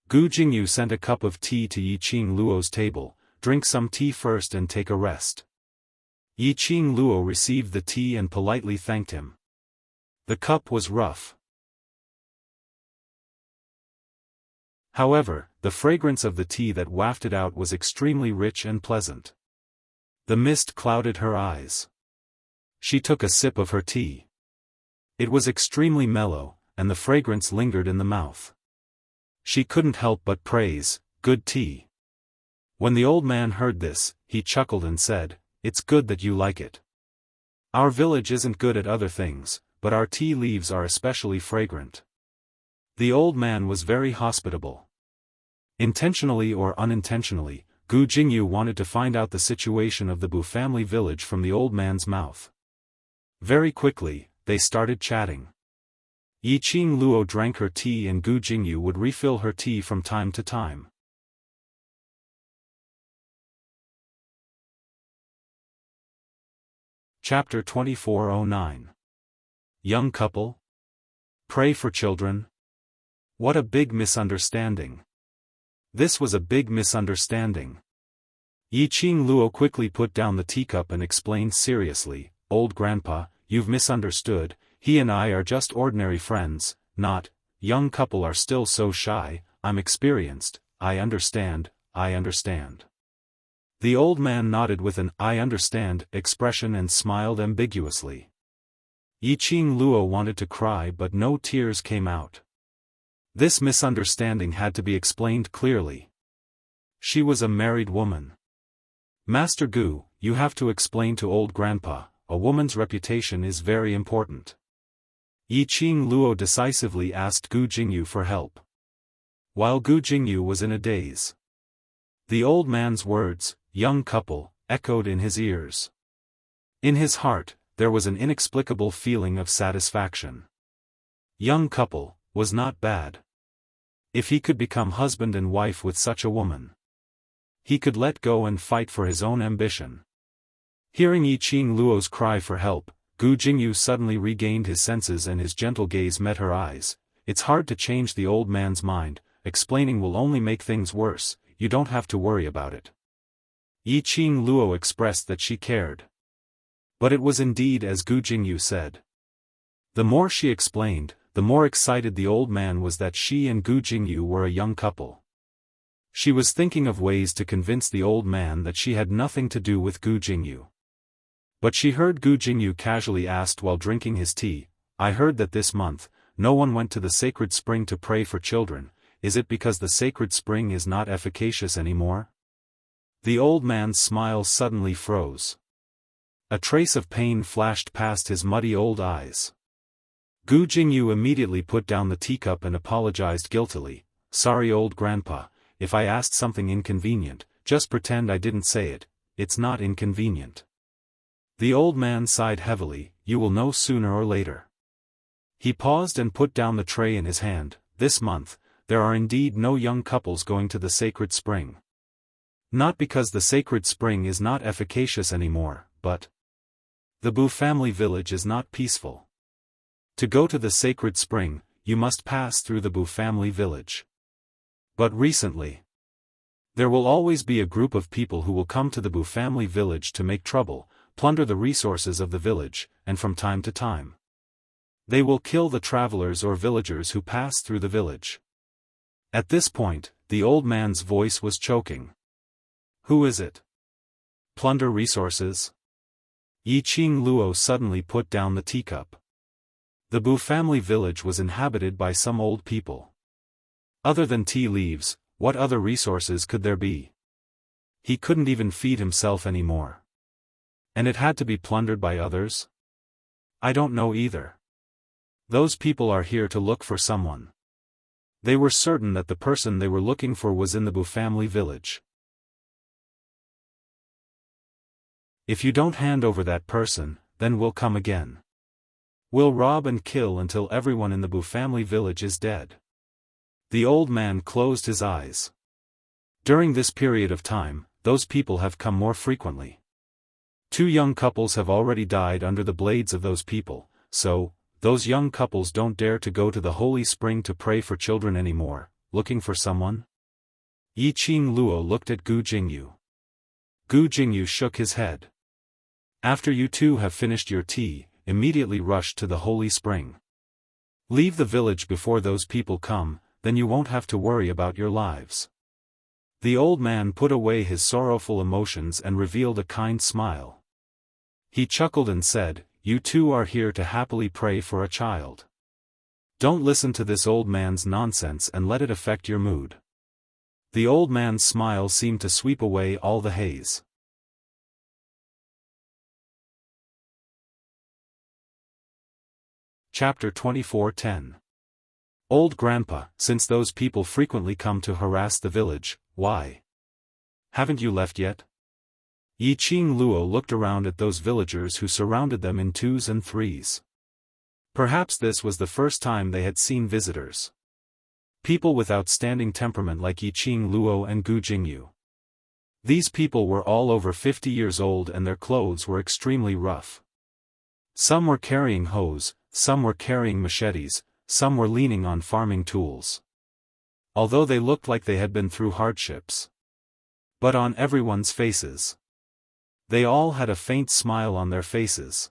Speaker 1: Gu Jingyu sent a cup of tea to Yiqing Luo's table. "Drink some tea first and take a rest." Yiqing Luo received the tea and politely thanked him. The cup was rough. However, the fragrance of the tea that wafted out was extremely rich and pleasant. The mist clouded her eyes. She took a sip of her tea. It was extremely mellow, and the fragrance lingered in the mouth. She couldn't help but praise, "Good tea." When the old man heard this, he chuckled and said, "It's good that you like it. Our village isn't good at other things, but our tea leaves are especially fragrant." The old man was very hospitable. Intentionally or unintentionally, Gu Jingyu wanted to find out the situation of the Bu family village from the old man's mouth. Very quickly, they started chatting. Yiqing Luo drank her tea and Gu Jingyu would refill her tea from time to time. Chapter 2409. Young couple? Pray for children? What a big misunderstanding. This was a big misunderstanding. Yiqing Luo quickly put down the teacup and explained seriously, "Old grandpa, you've misunderstood, he and I are just ordinary friends, not, young couple are still so shy, I'm experienced, I understand, I understand." The old man nodded with an "I understand" expression and smiled ambiguously. Yiqing Luo wanted to cry but no tears came out. This misunderstanding had to be explained clearly. She was a married woman. "Master Gu, you have to explain to old grandpa, a woman's reputation is very important." Yiqing Luo decisively asked Gu Jingyu for help. While Gu Jingyu was in a daze. The old man's words, "young couple," echoed in his ears. In his heart, there was an inexplicable feeling of satisfaction. Young couple was not bad. If he could become husband and wife with such a woman, he could let go and fight for his own ambition. Hearing Yiqing Luo's cry for help, Gu Jingyu suddenly regained his senses and his gentle gaze met her eyes. "It's hard to change the old man's mind, explaining will only make things worse, you don't have to worry about it." Yiqing Luo expressed that she cared. But it was indeed as Gu Jingyu said. The more she explained, the more excited the old man was that she and Gu Jingyu were a young couple. She was thinking of ways to convince the old man that she had nothing to do with Gu Jingyu. But she heard Gu Jingyu casually asked while drinking his tea, "I heard that this month, no one went to the sacred spring to pray for children, is it because the sacred spring is not efficacious anymore?" The old man's smile suddenly froze. A trace of pain flashed past his muddy old eyes. Gu Jingyu immediately put down the teacup and apologized guiltily, "Sorry old grandpa, if I asked something inconvenient, just pretend I didn't say it, it's not inconvenient." The old man sighed heavily, "You will know sooner or later." He paused and put down the tray in his hand. "This month, there are indeed no young couples going to the sacred spring. Not because the sacred spring is not efficacious anymore, but the Bu family village is not peaceful. To go to the sacred spring, you must pass through the Bu family village. But recently, there will always be a group of people who will come to the Bu family village to make trouble, plunder the resources of the village, and from time to time, they will kill the travelers or villagers who pass through the village." At this point, the old man's voice was choking. Who is it? Plunder resources? Yiqing Luo suddenly put down the teacup. The Bu family village was inhabited by some old people. Other than tea leaves, what other resources could there be? He couldn't even feed himself anymore. And it had to be plundered by others? I don't know either. Those people are here to look for someone. They were certain that the person they were looking for was in the Bu family village. If you don't hand over that person, then we'll come again. We'll rob and kill until everyone in the Bu family village is dead. The old man closed his eyes. During this period of time, those people have come more frequently. 2 young couples have already died under the blades of those people, so, those young couples don't dare to go to the holy spring to pray for children anymore, looking for someone? Yiqing Luo looked at Gu Jingyu. Gu Jingyu shook his head. After you two have finished your tea, immediately rush to the holy spring. Leave the village before those people come, then you won't have to worry about your lives. The old man put away his sorrowful emotions and revealed a kind smile. He chuckled and said, "You two are here to happily pray for a child. Don't listen to this old man's nonsense and let it affect your mood." The old man's smile seemed to sweep away all the haze. Chapter 24:10. Old Grandpa, since those people frequently come to harass the village, why haven't you left yet? Yiqing Luo looked around at those villagers who surrounded them in 2s and 3s. Perhaps this was the first time they had seen visitors. People with outstanding temperament like Yiqing Luo and Gu Jingyu. These people were all over 50 years old and their clothes were extremely rough. Some were carrying hoes, some were carrying machetes, some were leaning on farming tools. Although they looked like they had been through hardships. But on everyone's faces, they all had a faint smile on their faces.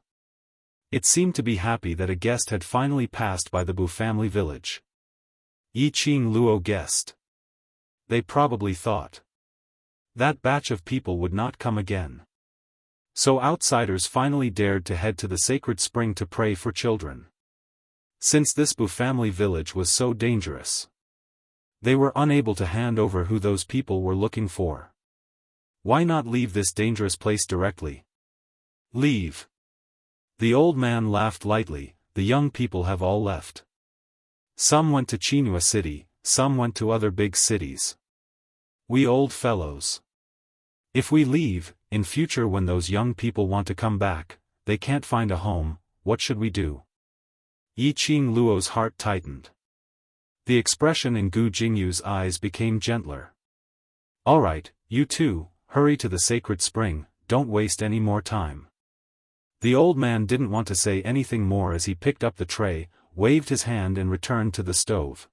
Speaker 1: It seemed to be happy that a guest had finally passed by the Bu family village. Yiqing Luo guessed. They probably thought that batch of people would not come again. So outsiders finally dared to head to the sacred spring to pray for children. Since this Bu family village was so dangerous, they were unable to hand over who those people were looking for. Why not leave this dangerous place directly? Leave. The old man laughed lightly. The young people have all left. Some went to Qinghua City, some went to other big cities. We old fellows. If we leave, in future when those young people want to come back, they can't find a home, what should we do? Yiqing Luo's heart tightened. The expression in Gu Jingyu's eyes became gentler. All right, you two, hurry to the sacred spring, don't waste any more time. The old man didn't want to say anything more as he picked up the tray, waved his hand and returned to the stove.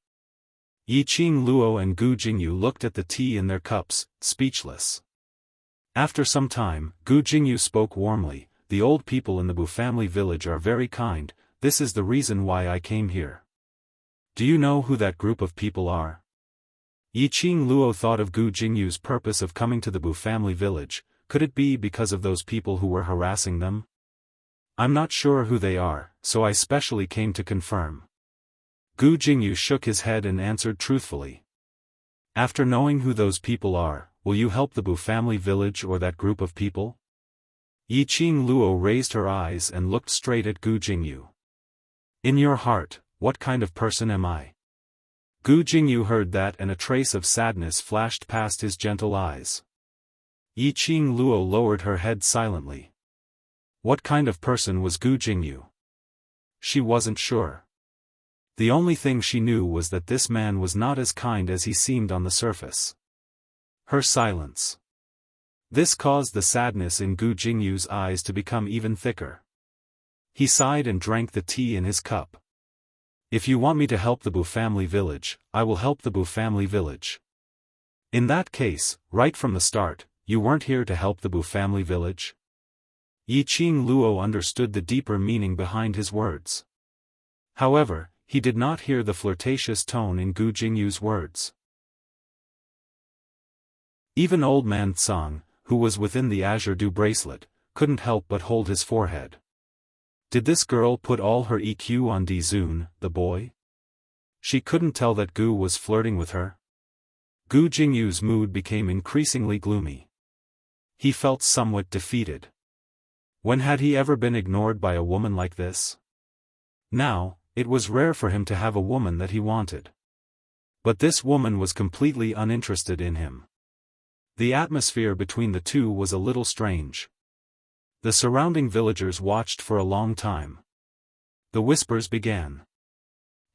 Speaker 1: Yiqing Luo and Gu Jingyu looked at the tea in their cups, speechless. After some time, Gu Jingyu spoke warmly, "The old people in the Bu family village are very kind, this is the reason why I came here." Do you know who that group of people are? Yiqing Luo thought of Gu Jingyu's purpose of coming to the Bu family village. Could it be because of those people who were harassing them? I'm not sure who they are, so I specially came to confirm. Gu Jingyu shook his head and answered truthfully. After knowing who those people are, will you help the Bu family village or that group of people? Yiqing Luo raised her eyes and looked straight at Gu Jingyu. In your heart, what kind of person am I? Gu Jingyu heard that and a trace of sadness flashed past his gentle eyes. Yiqing Luo lowered her head silently. What kind of person was Gu Jingyu? She wasn't sure. The only thing she knew was that this man was not as kind as he seemed on the surface. Her silence. This caused the sadness in Gu Jingyu's eyes to become even thicker. He sighed and drank the tea in his cup. If you want me to help the Bu family village, I will help the Bu family village. In that case, right from the start, you weren't here to help the Bu family village? Yiqing Luo understood the deeper meaning behind his words. However, he did not hear the flirtatious tone in Gu Jingyu's words. Even old man Tsang, who was within the azure dew bracelet, couldn't help but hold his forehead. Did this girl put all her EQ on Di Zun, the boy? She couldn't tell that Gu was flirting with her? Gu Jingyu's mood became increasingly gloomy. He felt somewhat defeated. When had he ever been ignored by a woman like this? Now, it was rare for him to have a woman that he wanted. But this woman was completely uninterested in him. The atmosphere between the two was a little strange. The surrounding villagers watched for a long time. The whispers began.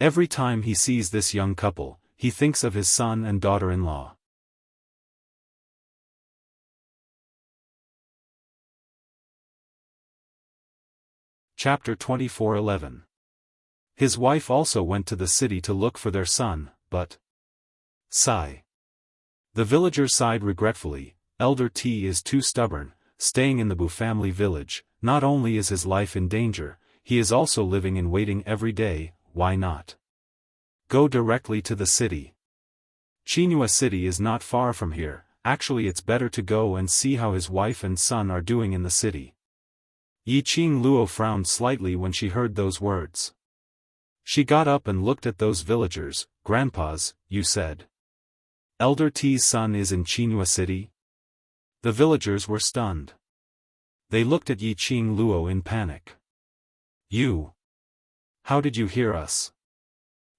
Speaker 1: Every time he sees this young couple, he thinks of his son and daughter-in-law. Chapter 24:11. His wife also went to the city to look for their son, but... Sigh. The villagers sighed regretfully. Elder T is too stubborn, staying in the Bu family village. Not only is his life in danger, he is also living in waiting every day. Why not go directly to the city? Qinghua City is not far from here. Actually, it's better to go and see how his wife and son are doing in the city. Yiqing Luo frowned slightly when she heard those words. She got up and looked at those villagers. Grandpas, you said Elder T's son is in Qinghua City? The villagers were stunned. They looked at Yiqing Luo in panic. You? How did you hear us?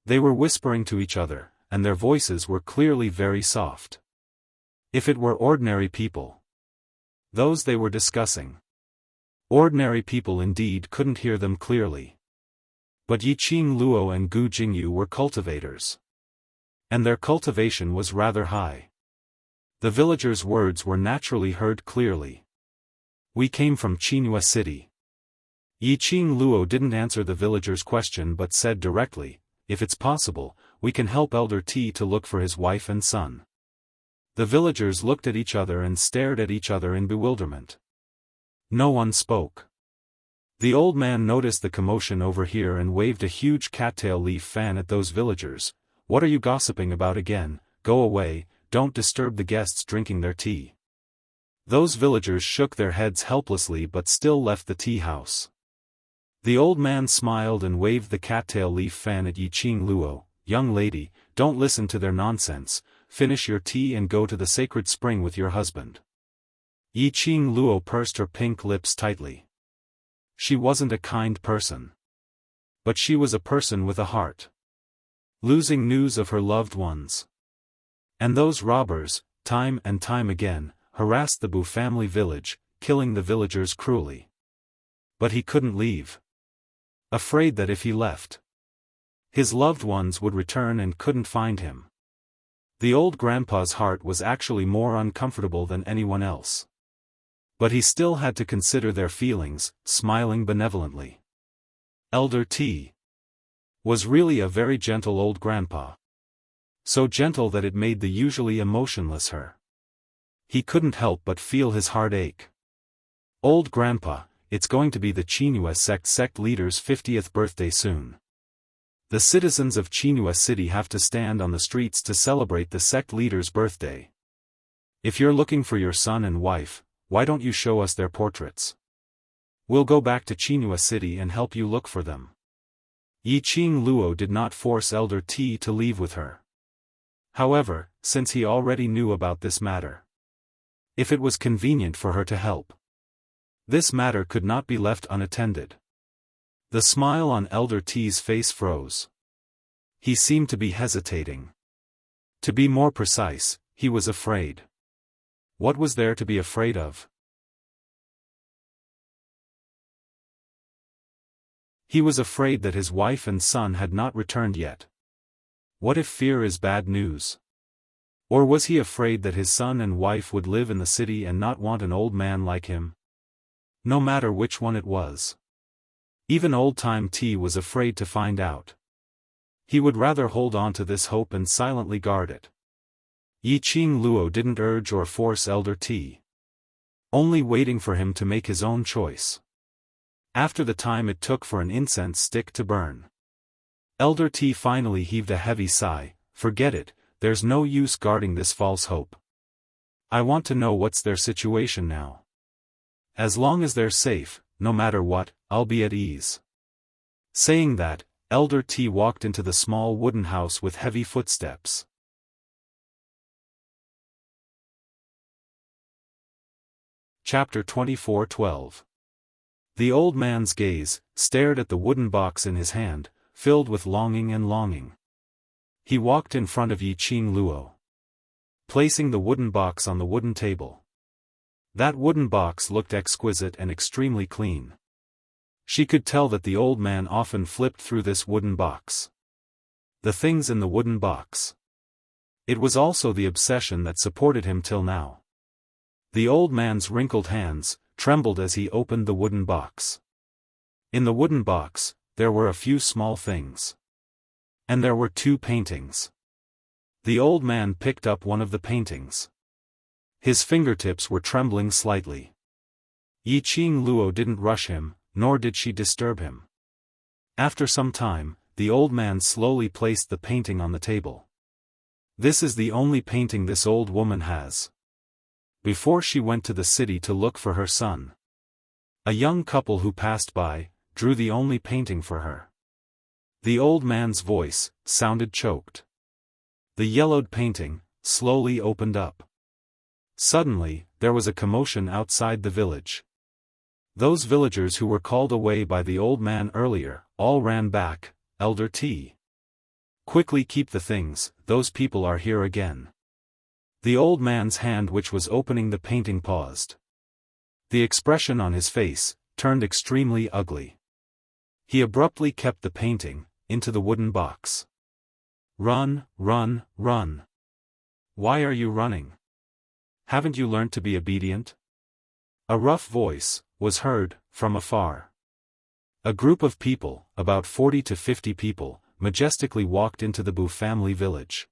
Speaker 1: They were whispering to each other, and their voices were clearly very soft. If it were ordinary people, those they were discussing, ordinary people indeed couldn't hear them clearly. But Yiqing Luo and Gu Jingyu were cultivators. And their cultivation was rather high. The villagers' words were naturally heard clearly. We came from Qinghua City. Yiqing Luo didn't answer the villagers' question but said directly, if it's possible, we can help Elder T to look for his wife and son. The villagers looked at each other and stared at each other in bewilderment. No one spoke. The old man noticed the commotion over here and waved a huge cattail leaf fan at those villagers. What are you gossiping about again? Go away, don't disturb the guests drinking their tea. Those villagers shook their heads helplessly but still left the tea house. The old man smiled and waved the cattail leaf fan at Yiqing Luo. Young lady, don't listen to their nonsense, finish your tea and go to the sacred spring with your husband. Yiqing Luo pursed her pink lips tightly. She wasn't a kind person. But she was a person with a heart. Losing news of her loved ones. And those robbers, time and time again, harassed the Bu family village, killing the villagers cruelly. But he couldn't leave. Afraid that if he left, his loved ones would return and couldn't find him. The old grandpa's heart was actually more uncomfortable than anyone else. But he still had to consider their feelings, smiling benevolently. Elder T was really a very gentle old grandpa. So gentle that it made the usually emotionless her. He couldn't help but feel his heart ache. Old grandpa, it's going to be the Qinghua sect leader's 50th birthday soon. The citizens of Qinghua City have to stand on the streets to celebrate the sect leader's birthday. If you're looking for your son and wife, why don't you show us their portraits? We'll go back to Qinghua City and help you look for them. Yiqing Luo did not force Elder T to leave with her. However, since he already knew about this matter, if it was convenient for her to help, this matter could not be left unattended. The smile on Elder T's face froze. He seemed to be hesitating. To be more precise, he was afraid. What was there to be afraid of? He was afraid that his wife and son had not returned yet. What if fear is bad news? Or was he afraid that his son and wife would live in the city and not want an old man like him? No matter which one it was. Even old-time T was afraid to find out. He would rather hold on to this hope and silently guard it. Yiqing Luo didn't urge or force Elder T. Only waiting for him to make his own choice. After the time it took for an incense stick to burn, Elder T finally heaved a heavy sigh. Forget it, there's no use guarding this false hope. I want to know what's their situation now. As long as they're safe, no matter what, I'll be at ease. Saying that, Elder T walked into the small wooden house with heavy footsteps. Chapter 24:12. The old man's gaze stared at the wooden box in his hand, filled with longing and longing. He walked in front of Yiqing Luo, placing the wooden box on the wooden table. That wooden box looked exquisite and extremely clean. She could tell that the old man often flipped through this wooden box. The things in the wooden box. It was also the obsession that supported him till now. The old man's wrinkled hands trembled as he opened the wooden box. In the wooden box, there were a few small things. And there were 2 paintings. The old man picked up one of the paintings. His fingertips were trembling slightly. Yiqing Luo didn't rush him, nor did she disturb him. After some time, the old man slowly placed the painting on the table. This is the only painting this old woman has. Before she went to the city to look for her son, a young couple who passed by drew the only painting for her. The old man's voice sounded choked. The yellowed painting slowly opened up. Suddenly, there was a commotion outside the village. Those villagers who were called away by the old man earlier all ran back. Elder T. Quickly keep the things, those people are here again. The old man's hand which was opening the painting paused. The expression on his face turned extremely ugly. He abruptly kept the painting into the wooden box. Run, run, run. Why are you running? Haven't you learnt to be obedient? A rough voice was heard from afar. A group of people, about 40 to 50 people, majestically walked into the Boo family village.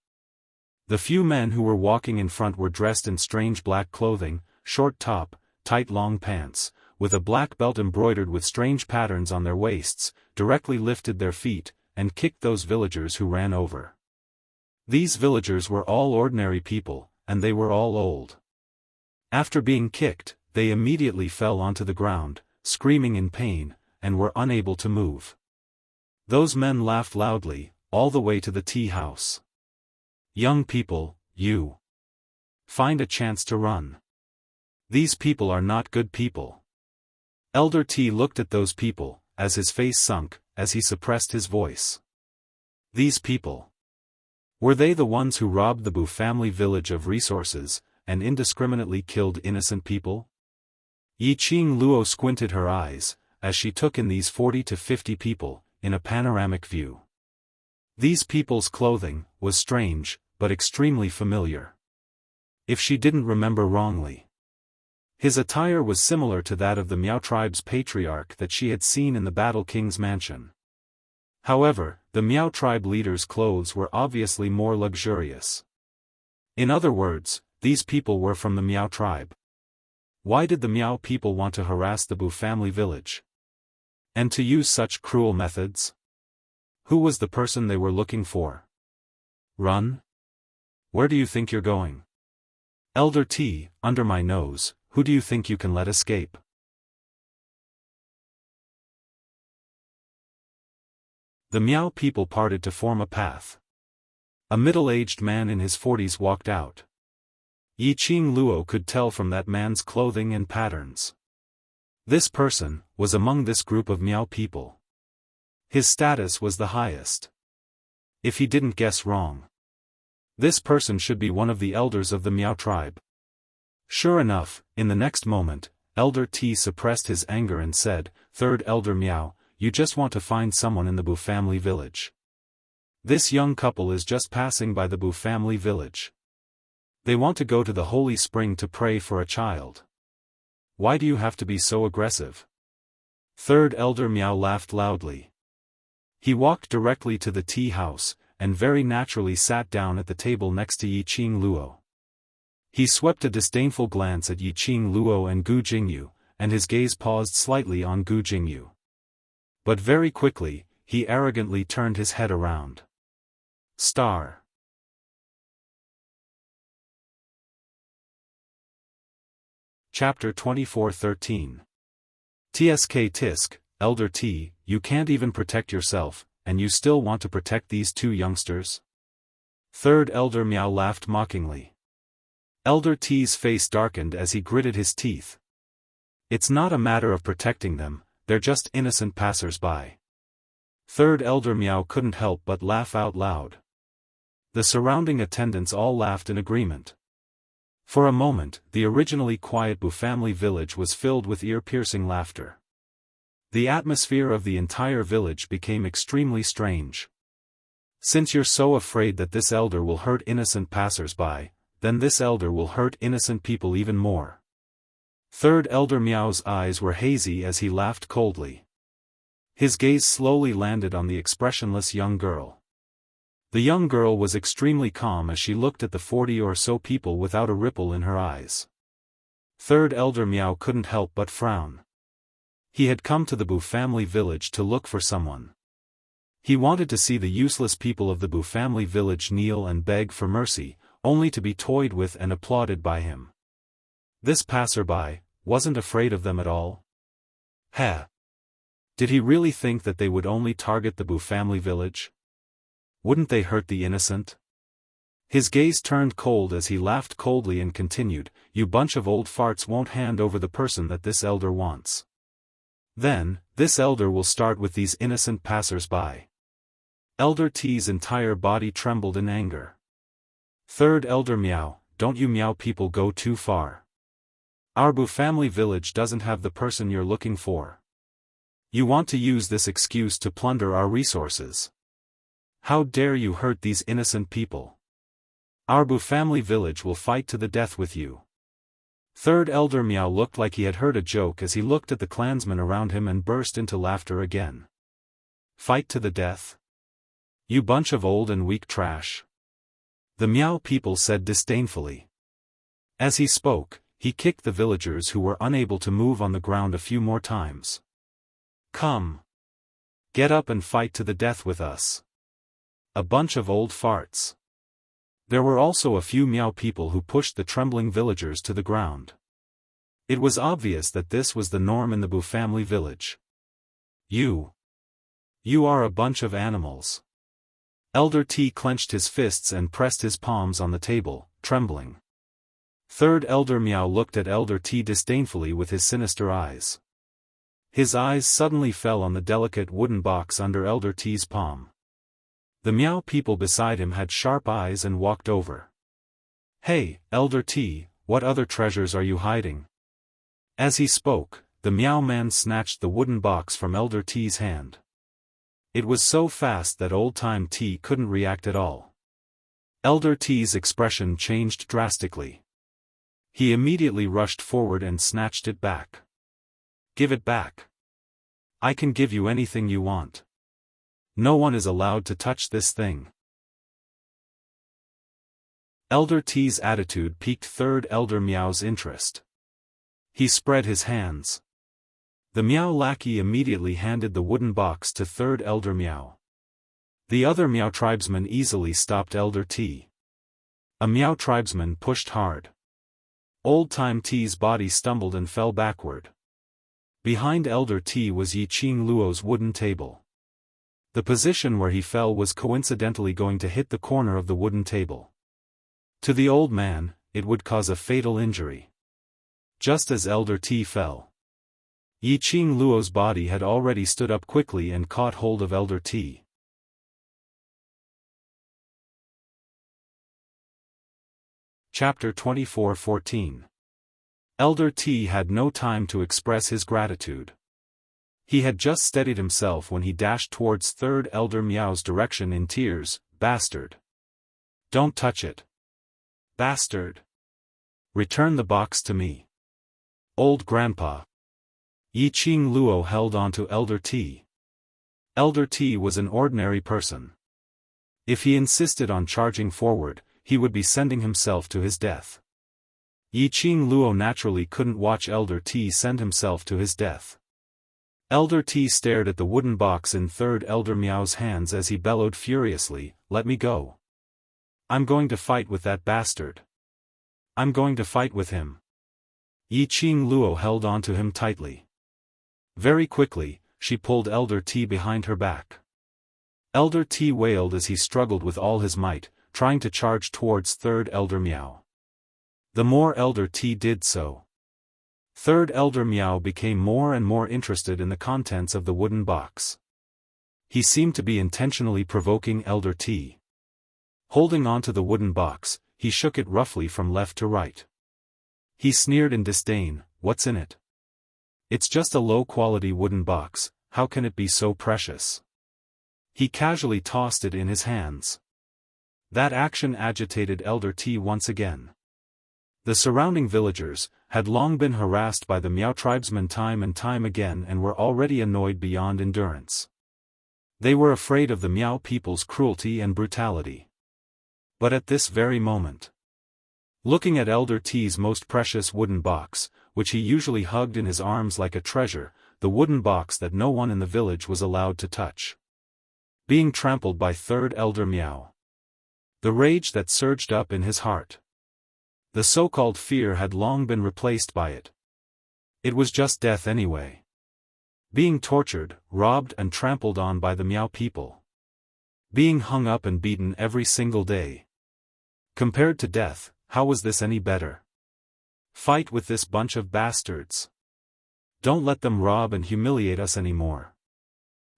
Speaker 1: The few men who were walking in front were dressed in strange black clothing, short top, tight long pants, with a black belt embroidered with strange patterns on their waists, directly lifted their feet, and kicked those villagers who ran over. These villagers were all ordinary people, and they were all old. After being kicked, they immediately fell onto the ground, screaming in pain, and were unable to move. Those men laughed loudly, all the way to the tea house. Young people, you find a chance to run. These people are not good people. Elder T looked at those people, as his face sunk, as he suppressed his voice. These people. Were they the ones who robbed the Boo family village of resources, and indiscriminately killed innocent people? Yiqing Luo squinted her eyes, as she took in these 40 to 50 people, in a panoramic view. These people's clothing was strange, but extremely familiar. If she didn't remember wrongly, his attire was similar to that of the Miao tribe's patriarch that she had seen in the Battle King's mansion. However, the Miao tribe leader's clothes were obviously more luxurious. In other words, these people were from the Miao tribe. Why did the Miao people want to harass the Boo family village? And to use such cruel methods? Who was the person they were looking for? Run? Where do you think you're going? Elder T, under my nose, who do you think you can let escape? The Miao people parted to form a path. A middle-aged man in his 40s walked out. Yiqing Luo could tell from that man's clothing and patterns. This person was among this group of Miao people. His status was the highest. If he didn't guess wrong, this person should be one of the elders of the Miao tribe. Sure enough, in the next moment, Elder T suppressed his anger and said, "Third Elder Miao, you just want to find someone in the Boo family village. This young couple is just passing by the Boo family village. They want to go to the holy spring to pray for a child. Why do you have to be so aggressive?" Third Elder Miao laughed loudly. He walked directly to the tea house, and very naturally sat down at the table next to Yiqing Luo. He swept a disdainful glance at Yiqing Luo and Gu Jingyu, and his gaze paused slightly on Gu Jingyu. But very quickly, he arrogantly turned his head around. Star. Chapter 24:13. Tsk tisk, Elder T, you can't even protect yourself, and you still want to protect these two youngsters? Third Elder Miao laughed mockingly. Elder T's face darkened as he gritted his teeth. It's not a matter of protecting them, they're just innocent passers-by. Third Elder Miao couldn't help but laugh out loud. The surrounding attendants all laughed in agreement. For a moment, the originally quiet Bu family village was filled with ear-piercing laughter. The atmosphere of the entire village became extremely strange. Since you're so afraid that this elder will hurt innocent passers-by, then this elder will hurt innocent people even more. Third Elder Miao's eyes were hazy as he laughed coldly. His gaze slowly landed on the expressionless young girl. The young girl was extremely calm as she looked at the 40 or so people without a ripple in her eyes. Third Elder Miao couldn't help but frown. He had come to the Bu family village to look for someone. He wanted to see the useless people of the Bu family village kneel and beg for mercy, only to be toyed with and applauded by him. This passerby wasn't afraid of them at all. Did he really think that they would only target the Bu family village? Wouldn't they hurt the innocent? His gaze turned cold as he laughed coldly and continued, "You bunch of old farts won't hand over the person that this elder wants. Then, this elder will start with these innocent passers-by." Elder T's entire body trembled in anger. Third Elder Miao, don't you Miao people go too far. Our Bu family village doesn't have the person you're looking for. You want to use this excuse to plunder our resources. How dare you hurt these innocent people? Our Bu family village will fight to the death with you. Third Elder Miao looked like he had heard a joke as he looked at the clansmen around him and burst into laughter again. Fight to the death? You bunch of old and weak trash. The Miao people said disdainfully. As he spoke, he kicked the villagers who were unable to move on the ground a few more times. Come. Get up and fight to the death with us. A bunch of old farts. There were also a few Miao people who pushed the trembling villagers to the ground. It was obvious that this was the norm in the Bu family village. You are a bunch of animals. Elder T clenched his fists and pressed his palms on the table, trembling. Third Elder Miao looked at Elder T disdainfully with his sinister eyes. His eyes suddenly fell on the delicate wooden box under Elder T's palm. The Miao people beside him had sharp eyes and walked over. Hey, Elder T, what other treasures are you hiding? As he spoke, the Miao man snatched the wooden box from Elder T's hand. It was so fast that old-time T couldn't react at all. Elder T's expression changed drastically. He immediately rushed forward and snatched it back. Give it back. I can give you anything you want. No one is allowed to touch this thing. Elder T's attitude piqued Third Elder Miao's interest. He spread his hands. The Miao lackey immediately handed the wooden box to Third Elder Miao. The other Miao tribesman easily stopped Elder T. A Miao tribesman pushed hard. Old-time T's body stumbled and fell backward. Behind Elder T was Yiqing Luo's wooden table. The position where he fell was coincidentally going to hit the corner of the wooden table. To the old man, it would cause a fatal injury. Just as Elder T fell, Yiqing Luo's body had already stood up quickly and caught hold of Elder T. Chapter 24:14. Elder T had no time to express his gratitude. He had just steadied himself when he dashed towards Third Elder Miao's direction in tears. Bastard. Don't touch it. Bastard. Return the box to me. Old Grandpa. Yiqing Luo held on to Elder T. Elder T was an ordinary person. If he insisted on charging forward, he would be sending himself to his death. Yiqing Luo naturally couldn't watch Elder T send himself to his death. Elder T stared at the wooden box in Third Elder Miao's hands as he bellowed furiously, "Let me go. I'm going to fight with that bastard. I'm going to fight with him." Yiqing Luo held onto him tightly. Very quickly, she pulled Elder T behind her back. Elder T wailed as he struggled with all his might, trying to charge towards Third Elder Miao. The more Elder T did so, Third Elder Miao became more and more interested in the contents of the wooden box. He seemed to be intentionally provoking Elder T. Holding onto the wooden box, he shook it roughly from left to right. He sneered in disdain, "What's in it? It's just a low-quality wooden box, how can it be so precious?" He casually tossed it in his hands. That action agitated Elder T once again. The surrounding villagers had long been harassed by the Miao tribesmen time and time again and were already annoyed beyond endurance. They were afraid of the Miao people's cruelty and brutality. But at this very moment, looking at Elder T's most precious wooden box, which he usually hugged in his arms like a treasure, the wooden box that no one in the village was allowed to touch, being trampled by Third Elder Miao. The rage that surged up in his heart. The so-called fear had long been replaced by it. It was just death anyway. Being tortured, robbed and trampled on by the Miao people. Being hung up and beaten every single day. Compared to death, how was this any better? Fight with this bunch of bastards. Don't let them rob and humiliate us anymore.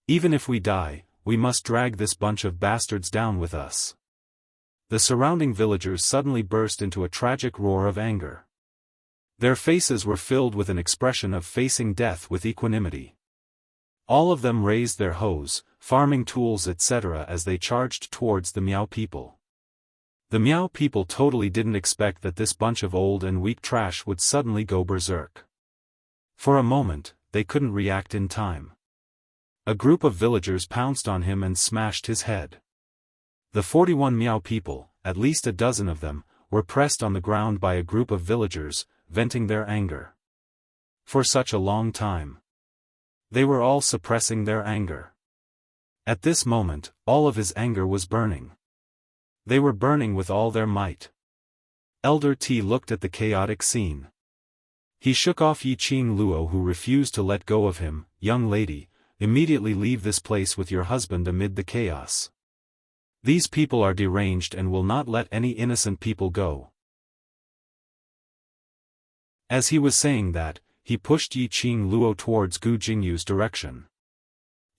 Speaker 1: Even if we die, we must drag this bunch of bastards down with us. The surrounding villagers suddenly burst into a tragic roar of anger. Their faces were filled with an expression of facing death with equanimity. All of them raised their hoes, farming tools etc. as they charged towards the Miao people. The Miao people totally didn't expect that this bunch of old and weak trash would suddenly go berserk. For a moment, they couldn't react in time. A group of villagers pounced on him and smashed his head. The 41 Miao people, at least a dozen of them, were pressed on the ground by a group of villagers, venting their anger. For such a long time, they were all suppressing their anger. At this moment, all of his anger was burning. They were burning with all their might. Elder T looked at the chaotic scene. He shook off Yiqing Luo, who refused to let go of him. "Young lady, immediately leave this place with your husband amid the chaos. These people are deranged and will not let any innocent people go." As he was saying that, he pushed Yiqing Luo towards Gu Jingyu's direction.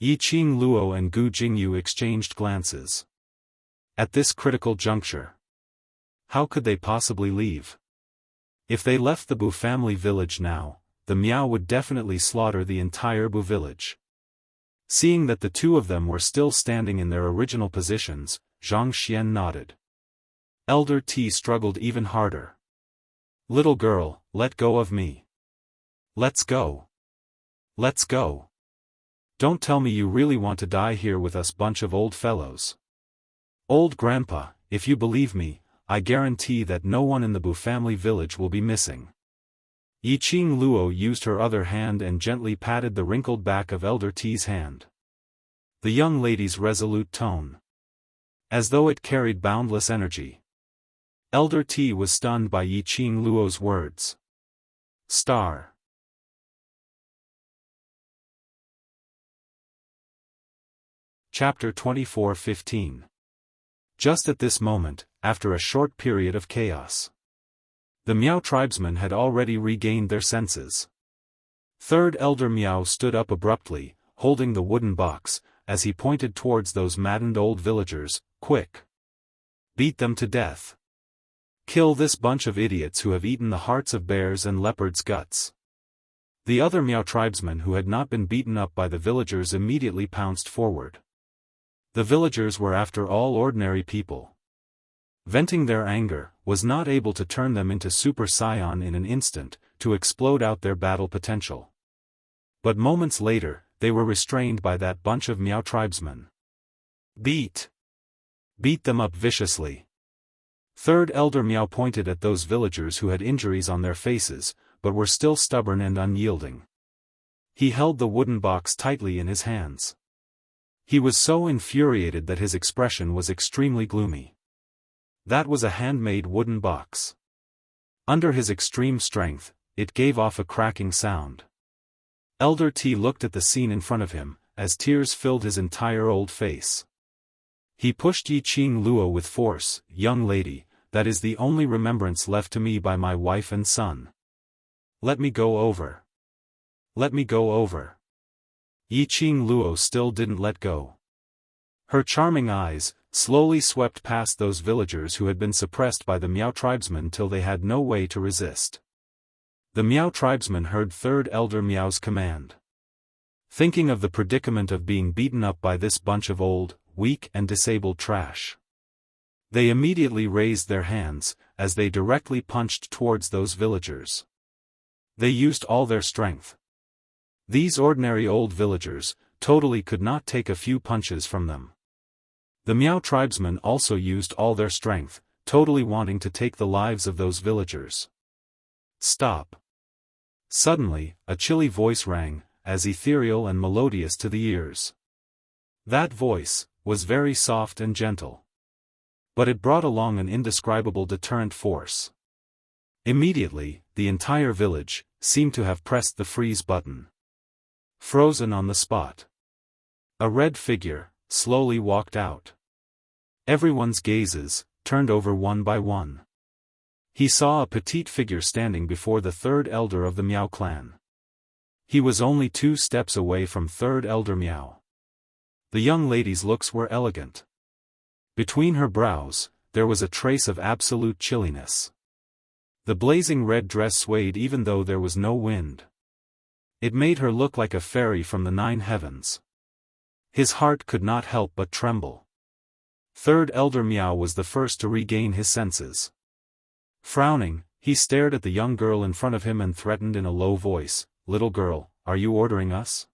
Speaker 1: Yiqing Luo and Gu Jingyu exchanged glances. At this critical juncture, how could they possibly leave? If they left the Bu family village now, the Miao would definitely slaughter the entire Bu village. Seeing that the two of them were still standing in their original positions, Zhang Xian nodded. Elder T struggled even harder. "Little girl, let go of me. Let's go. Let's go. Don't tell me you really want to die here with us bunch of old fellows. Old grandpa, if you believe me, I guarantee that no one in the Bu family village will be missing." Yiqing Luo used her other hand and gently patted the wrinkled back of Elder T's hand. The young lady's resolute tone, as though it carried boundless energy. Elder T was stunned by Yiqing Luo's words. Star. Chapter 24:15. Just at this moment, after a short period of chaos, the Miao tribesmen had already regained their senses. Third Elder Miao stood up abruptly, holding the wooden box, as he pointed towards those maddened old villagers. "Quick! Beat them to death! Kill this bunch of idiots who have eaten the hearts of bears and leopards' guts!" The other Miao tribesmen who had not been beaten up by the villagers immediately pounced forward. The villagers were after all ordinary people. Venting their anger was not able to turn them into Super Saiyan in an instant, to explode out their battle potential. But moments later, they were restrained by that bunch of Miao tribesmen. Beat them up viciously. Third Elder Miao pointed at those villagers who had injuries on their faces, but were still stubborn and unyielding. He held the wooden box tightly in his hands. He was so infuriated that his expression was extremely gloomy. That was a handmade wooden box. Under his extreme strength, it gave off a cracking sound. Elder T looked at the scene in front of him, as tears filled his entire old face. He pushed Yiqing Luo with force. "Young lady, that is the only remembrance left to me by my wife and son. Let me go over. Let me go over." Yiqing Luo still didn't let go. Her charming eyes slowly swept past those villagers who had been suppressed by the Miao tribesmen till they had no way to resist. The Miao tribesmen heard Third Elder Miao's command. Thinking of the predicament of being beaten up by this bunch of old, weak and disabled trash, they immediately raised their hands, as they directly punched towards those villagers. They used all their strength. These ordinary old villagers totally could not take a few punches from them. The Miao tribesmen also used all their strength, totally wanting to take the lives of those villagers. "Stop." Suddenly, a chilly voice rang, as ethereal and melodious to the ears. That voice was very soft and gentle. But it brought along an indescribable deterrent force. Immediately, the entire village seemed to have pressed the freeze button. Frozen on the spot. A red figure slowly walked out. Everyone's gazes turned over one by one. He saw a petite figure standing before the third elder of the Miao clan. He was only 2 steps away from Third Elder Miao. The young lady's looks were elegant. Between her brows, there was a trace of absolute chilliness. The blazing red dress swayed even though there was no wind. It made her look like a fairy from the 9 heavens. His heart could not help but tremble. Third Elder Miao was the first to regain his senses. Frowning, he stared at the young girl in front of him and threatened in a low voice, "Little girl, are you ordering us?"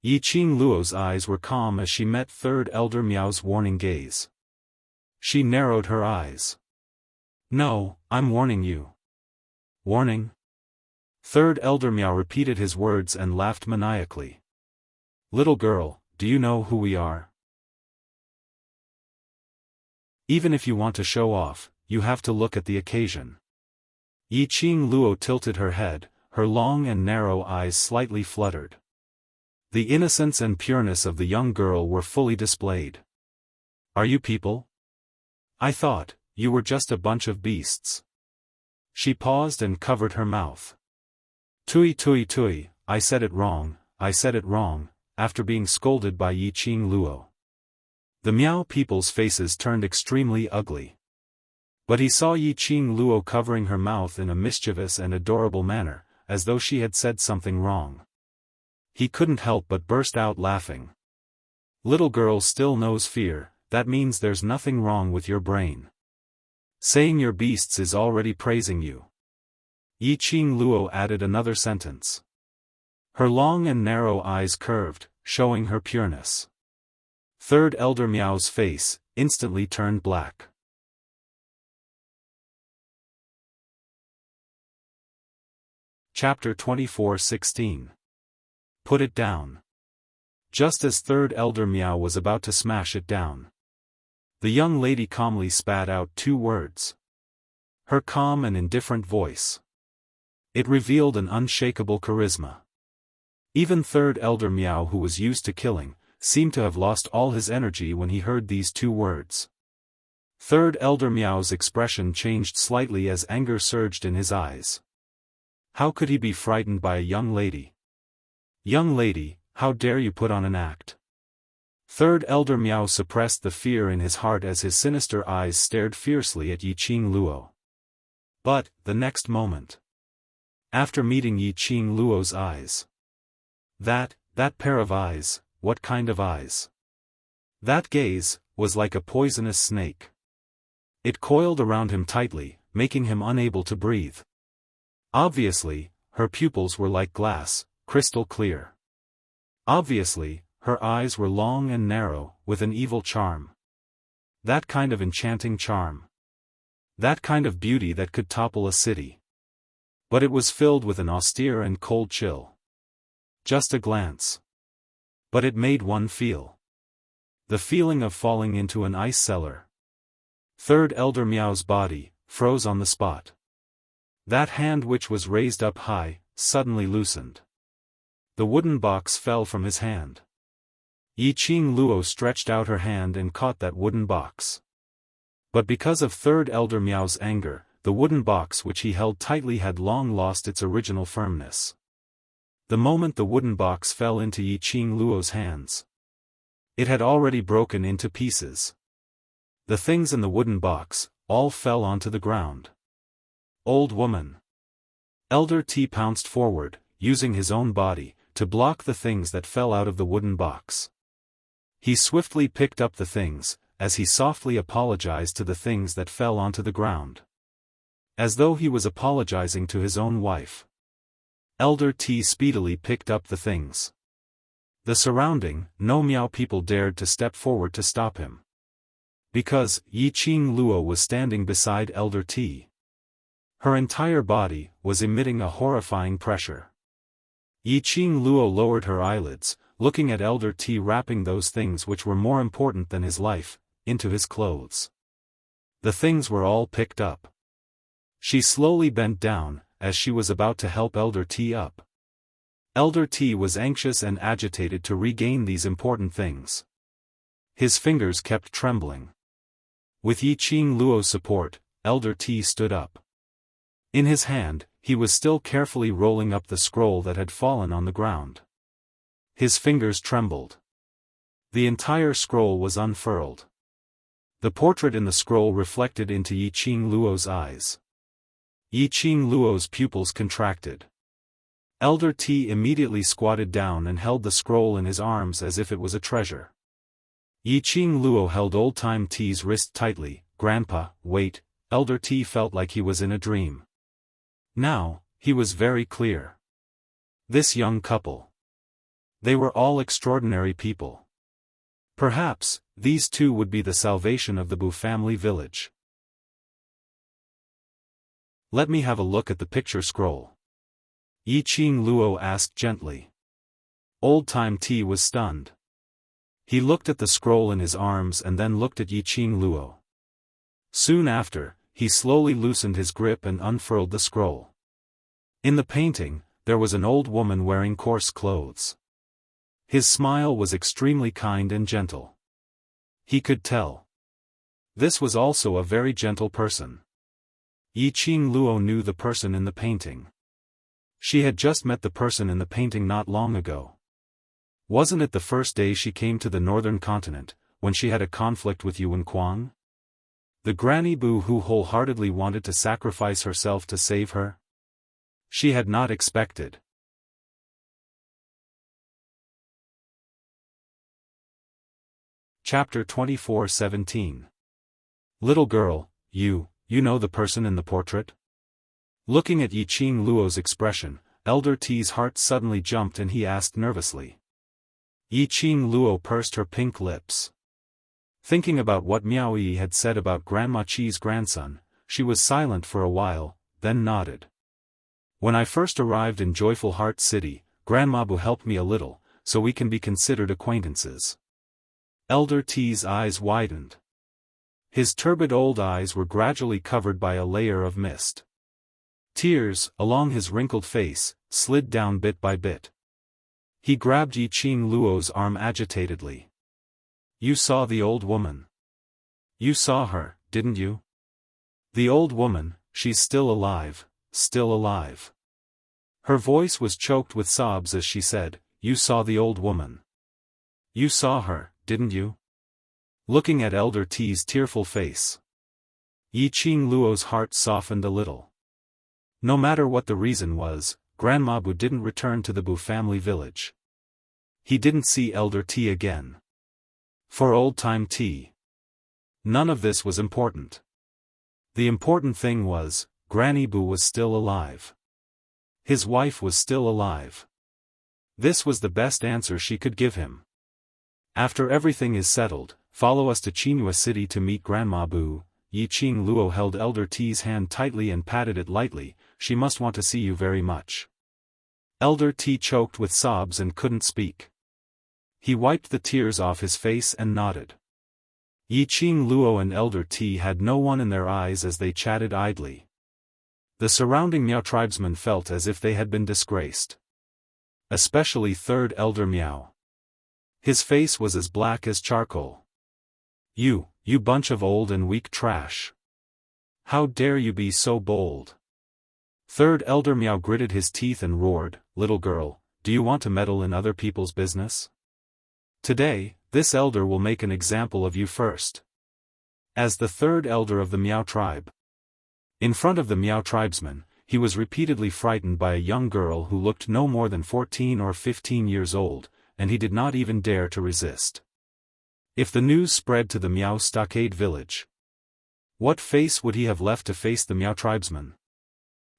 Speaker 1: Yiqing Luo's eyes were calm as she met Third Elder Miao's warning gaze. She narrowed her eyes. "No, I'm warning you." "Warning?" Third Elder Miao repeated his words and laughed maniacally. "Little girl, do you know who we are? Even if you want to show off, you have to look at the occasion." Yiqing Luo tilted her head, her long and narrow eyes slightly fluttered. The innocence and pureness of the young girl were fully displayed. "Are you people? I thought you were just a bunch of beasts." She paused and covered her mouth. "Tui tui tui, I said it wrong, I said it wrong," after being scolded by Yiqing Luo. The Miao people's faces turned extremely ugly. But he saw Yiqing Luo covering her mouth in a mischievous and adorable manner, as though she had said something wrong. He couldn't help but burst out laughing. "Little girl still knows fear, that means there's nothing wrong with your brain. Saying your beasts is already praising you." Yiqing Luo added another sentence. Her long and narrow eyes curved, showing her pureness. Third Elder Miao's face instantly turned black. Chapter 24:16. Put it down. Just as Third Elder Miao was about to smash it down, the young lady calmly spat out 2 words. Her calm and indifferent voice. It revealed an unshakable charisma. Even Third Elder Miao, who was used to killing, seemed to have lost all his energy when he heard these 2 words. Third Elder Miao's expression changed slightly as anger surged in his eyes. How could he be frightened by a young lady? "Young lady, how dare you put on an act?" Third Elder Miao suppressed the fear in his heart as his sinister eyes stared fiercely at Yiqing Luo. But, the next moment, after meeting Yiqing Luo's eyes, that pair of eyes, what kind of eyes? That gaze was like a poisonous snake. It coiled around him tightly, making him unable to breathe. Obviously, her pupils were like glass, crystal clear. Obviously, her eyes were long and narrow, with an evil charm. That kind of enchanting charm. That kind of beauty that could topple a city. But it was filled with an austere and cold chill. Just a glance. But it made one feel the feeling of falling into an ice cellar. Third Elder Miao's body froze on the spot. That hand which was raised up high, suddenly loosened. The wooden box fell from his hand. Yiqing Luo stretched out her hand and caught that wooden box. But because of Third Elder Miao's anger, the wooden box which he held tightly had long lost its original firmness. The moment the wooden box fell into Yiqing Luo's hands, it had already broken into pieces. The things in the wooden box, all fell onto the ground. Old woman. Elder T pounced forward, using his own body, to block the things that fell out of the wooden box. He swiftly picked up the things, as he softly apologized to the things that fell onto the ground. As though he was apologizing to his own wife. Elder T speedily picked up the things. The surrounding, no Miao people dared to step forward to stop him. Because Yiqing Luo was standing beside Elder T. Her entire body was emitting a horrifying pressure. Yiqing Luo lowered her eyelids, looking at Elder T wrapping those things which were more important than his life, into his clothes. The things were all picked up. She slowly bent down, as she was about to help Elder T up. Elder T was anxious and agitated to regain these important things. His fingers kept trembling. With Yiqing Luo's support, Elder T stood up. In his hand, he was still carefully rolling up the scroll that had fallen on the ground. His fingers trembled. The entire scroll was unfurled. The portrait in the scroll reflected into Yiqing Luo's eyes. Yiqing Luo's pupils contracted. Elder T immediately squatted down and held the scroll in his arms as if it was a treasure. Yiqing Luo held old-time T's wrist tightly. "Grandpa, wait." Elder T felt like he was in a dream. Now, he was very clear. This young couple. They were all extraordinary people. Perhaps, these two would be the salvation of the Bu family village. "Let me have a look at the picture scroll," Yiqing Luo asked gently. Old-time T was stunned. He looked at the scroll in his arms and then looked at Yiqing Luo. Soon after, he slowly loosened his grip and unfurled the scroll. In the painting, there was an old woman wearing coarse clothes. His smile was extremely kind and gentle. He could tell. This was also a very gentle person. Yiqing Luo knew the person in the painting. She had just met the person in the painting not long ago. Wasn't it the first day she came to the northern continent, when she had a conflict with Yuan Kuang? The Granny Bu who wholeheartedly wanted to sacrifice herself to save her? She had not expected. Chapter 24:17. Little girl, you know the person in the portrait? Looking at Yiqing Luo's expression, Elder T's heart suddenly jumped and he asked nervously. Yiqing Luo pursed her pink lips. Thinking about what Miao Yi had said about Grandma Qi's grandson, she was silent for a while, then nodded. "When I first arrived in Joyful Heart City, Grandma Bu helped me a little, so we can be considered acquaintances." Elder T's eyes widened. His turbid old eyes were gradually covered by a layer of mist. Tears, along his wrinkled face, slid down bit by bit. He grabbed Yiqing Luo's arm agitatedly. "You saw the old woman. You saw her, didn't you? The old woman, she's still alive, still alive." Her voice was choked with sobs as she said, "You saw the old woman. You saw her, didn't you?" Looking at Elder T's tearful face, Yiqing Luo's heart softened a little. No matter what the reason was, Grandma Bu didn't return to the Bu family village. He didn't see Elder T again. For old-time T, none of this was important. The important thing was, Granny Bu was still alive. His wife was still alive. This was the best answer she could give him. "After everything is settled, follow us to Qinghua City to meet Grandma Bu." Yiqing Luo held Elder T's hand tightly and patted it lightly. "She must want to see you very much." Elder T choked with sobs and couldn't speak. He wiped the tears off his face and nodded. Yiqing Luo and Elder T had no one in their eyes as they chatted idly. The surrounding Miao tribesmen felt as if they had been disgraced. Especially Third Elder Miao. His face was as black as charcoal. You bunch of old and weak trash. How dare you be so bold? Third Elder Miao gritted his teeth and roared, "Little girl, do you want to meddle in other people's business? Today, this elder will make an example of you first." As the third elder of the Miao tribe. In front of the Miao tribesmen, he was repeatedly frightened by a young girl who looked no more than 14 or 15 years old, and he did not even dare to resist. If the news spread to the Miao stockade village, what face would he have left to face the Miao tribesmen?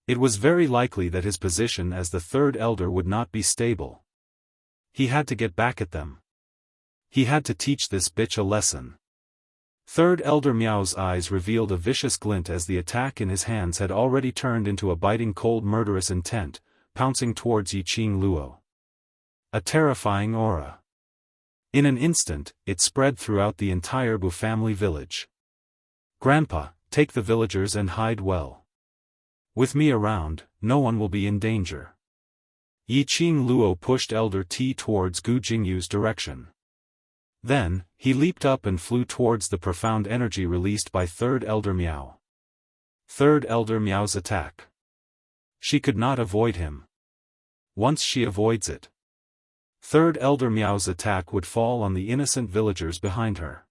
Speaker 1: It was very likely that his position as the third elder would not be stable. He had to get back at them. He had to teach this bitch a lesson. Third Elder Miao's eyes revealed a vicious glint as the attack in his hands had already turned into a biting cold murderous intent, pouncing towards Yiqing Luo. A terrifying aura. In an instant, it spread throughout the entire Bu family village. "Grandpa, take the villagers and hide well. With me around, no one will be in danger." Yiqing Luo pushed Elder T towards Gu Jingyu's direction. Then, he leaped up and flew towards the profound energy released by Third Elder Miao. Third Elder Miao's attack. She could not avoid him. Once she avoids it, Third Elder Miao's attack would fall on the innocent villagers behind her.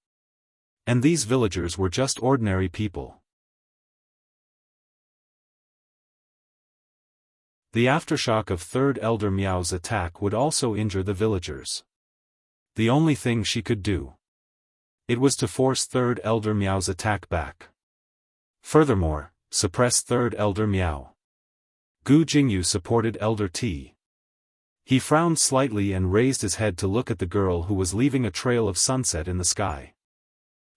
Speaker 1: And these villagers were just ordinary people. The aftershock of Third Elder Miao's attack would also injure the villagers. The only thing she could do, it was to force Third Elder Miao's attack back. Furthermore, suppress Third Elder Miao. Gu Jingyu supported Elder T. He frowned slightly and raised his head to look at the girl who was leaving a trail of sunset in the sky.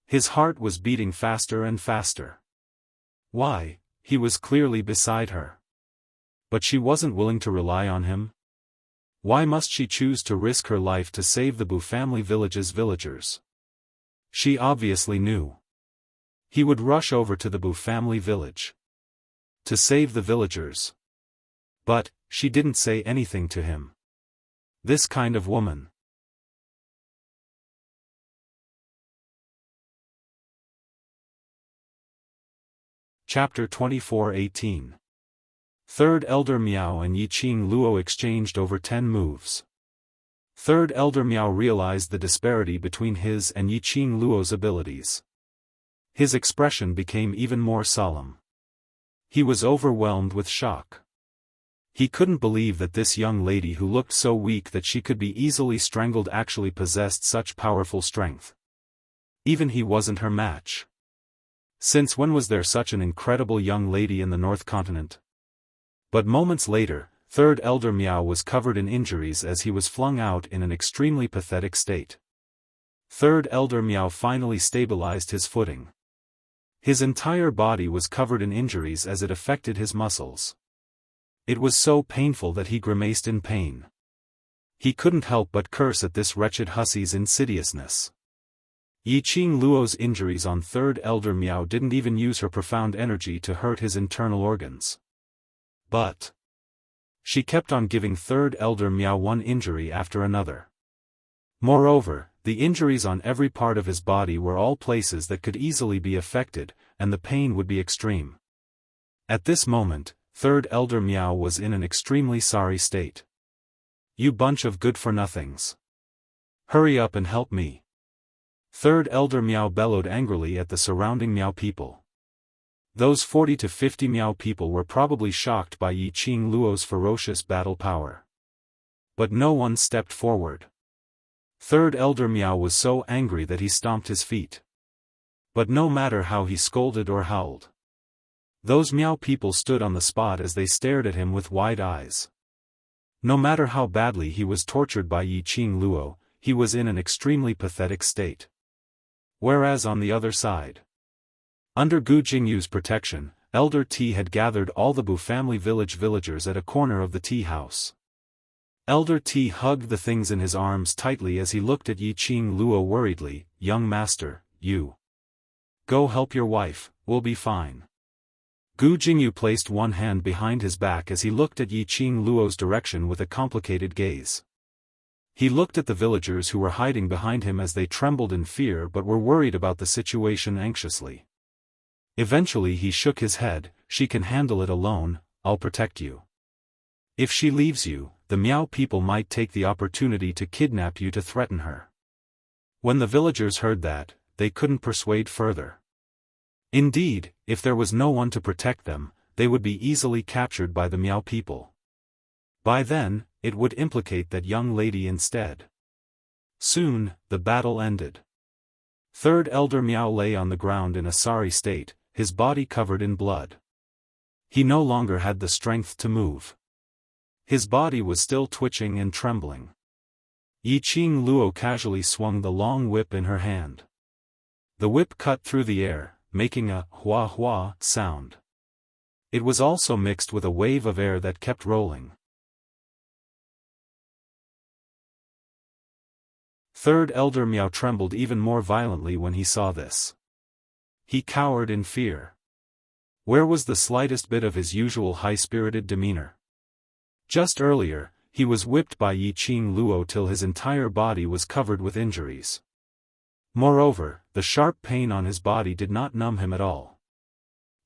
Speaker 1: His heart was beating faster and faster. Why, he was clearly beside her. But she wasn't willing to rely on him? Why must she choose to risk her life to save the Bu family village's villagers? She obviously knew. He would rush over to the Bu family village to save the villagers. But, she didn't say anything to him. This kind of woman. Chapter 24:18. Third Elder Miao and Yiqing Luo exchanged over 10 moves. Third Elder Miao realized the disparity between his and Yiqing Luo's abilities. His expression became even more solemn. He was overwhelmed with shock. He couldn't believe that this young lady who looked so weak that she could be easily strangled actually possessed such powerful strength. Even he wasn't her match. Since when was there such an incredible young lady in the North Continent? But moments later, Third Elder Miao was covered in injuries as he was flung out in an extremely pathetic state. Third Elder Miao finally stabilized his footing. His entire body was covered in injuries as it affected his muscles. It was so painful that he grimaced in pain. He couldn't help but curse at this wretched hussy's insidiousness. Yiqing Luo's injuries on Third Elder Miao didn't even use her profound energy to hurt his internal organs. But she kept on giving Third Elder Miao one injury after another. Moreover, the injuries on every part of his body were all places that could easily be affected, and the pain would be extreme. At this moment, Third Elder Miao was in an extremely sorry state. "You bunch of good-for-nothings. Hurry up and help me." Third Elder Miao bellowed angrily at the surrounding Miao people. Those 40 to 50 Miao people were probably shocked by Yiqing Luo's ferocious battle power. But no one stepped forward. Third Elder Miao was so angry that he stomped his feet. But no matter how he scolded or howled, those Miao people stood on the spot as they stared at him with wide eyes. No matter how badly he was tortured by Yiqing Luo, he was in an extremely pathetic state. Whereas on the other side, under Gu Jingyu's protection, Elder T had gathered all the Bu family village villagers at a corner of the tea house. Elder T hugged the things in his arms tightly as he looked at Yiqing Luo worriedly. "Young master, you go help your wife, we'll be fine." Gu Jingyu placed one hand behind his back as he looked at Yiqing Luo's direction with a complicated gaze. He looked at the villagers who were hiding behind him as they trembled in fear but were worried about the situation anxiously. Eventually he shook his head. She can handle it alone, I'll protect you. If she leaves you, the Miao people might take the opportunity to kidnap you to threaten her. When the villagers heard that, they couldn't persuade further. Indeed, if there was no one to protect them, they would be easily captured by the Miao people. By then, it would implicate that young lady instead. Soon, the battle ended. Third Elder Miao lay on the ground in a sorry state, his body covered in blood. He no longer had the strength to move. His body was still twitching and trembling. Yiqing Luo casually swung the long whip in her hand. The whip cut through the air, making a hua-hua sound. It was also mixed with a wave of air that kept rolling. Third Elder Miao trembled even more violently when he saw this. He cowered in fear. Where was the slightest bit of his usual high-spirited demeanor? Just earlier, he was whipped by Yiqing Luo till his entire body was covered with injuries. Moreover, the sharp pain on his body did not numb him at all.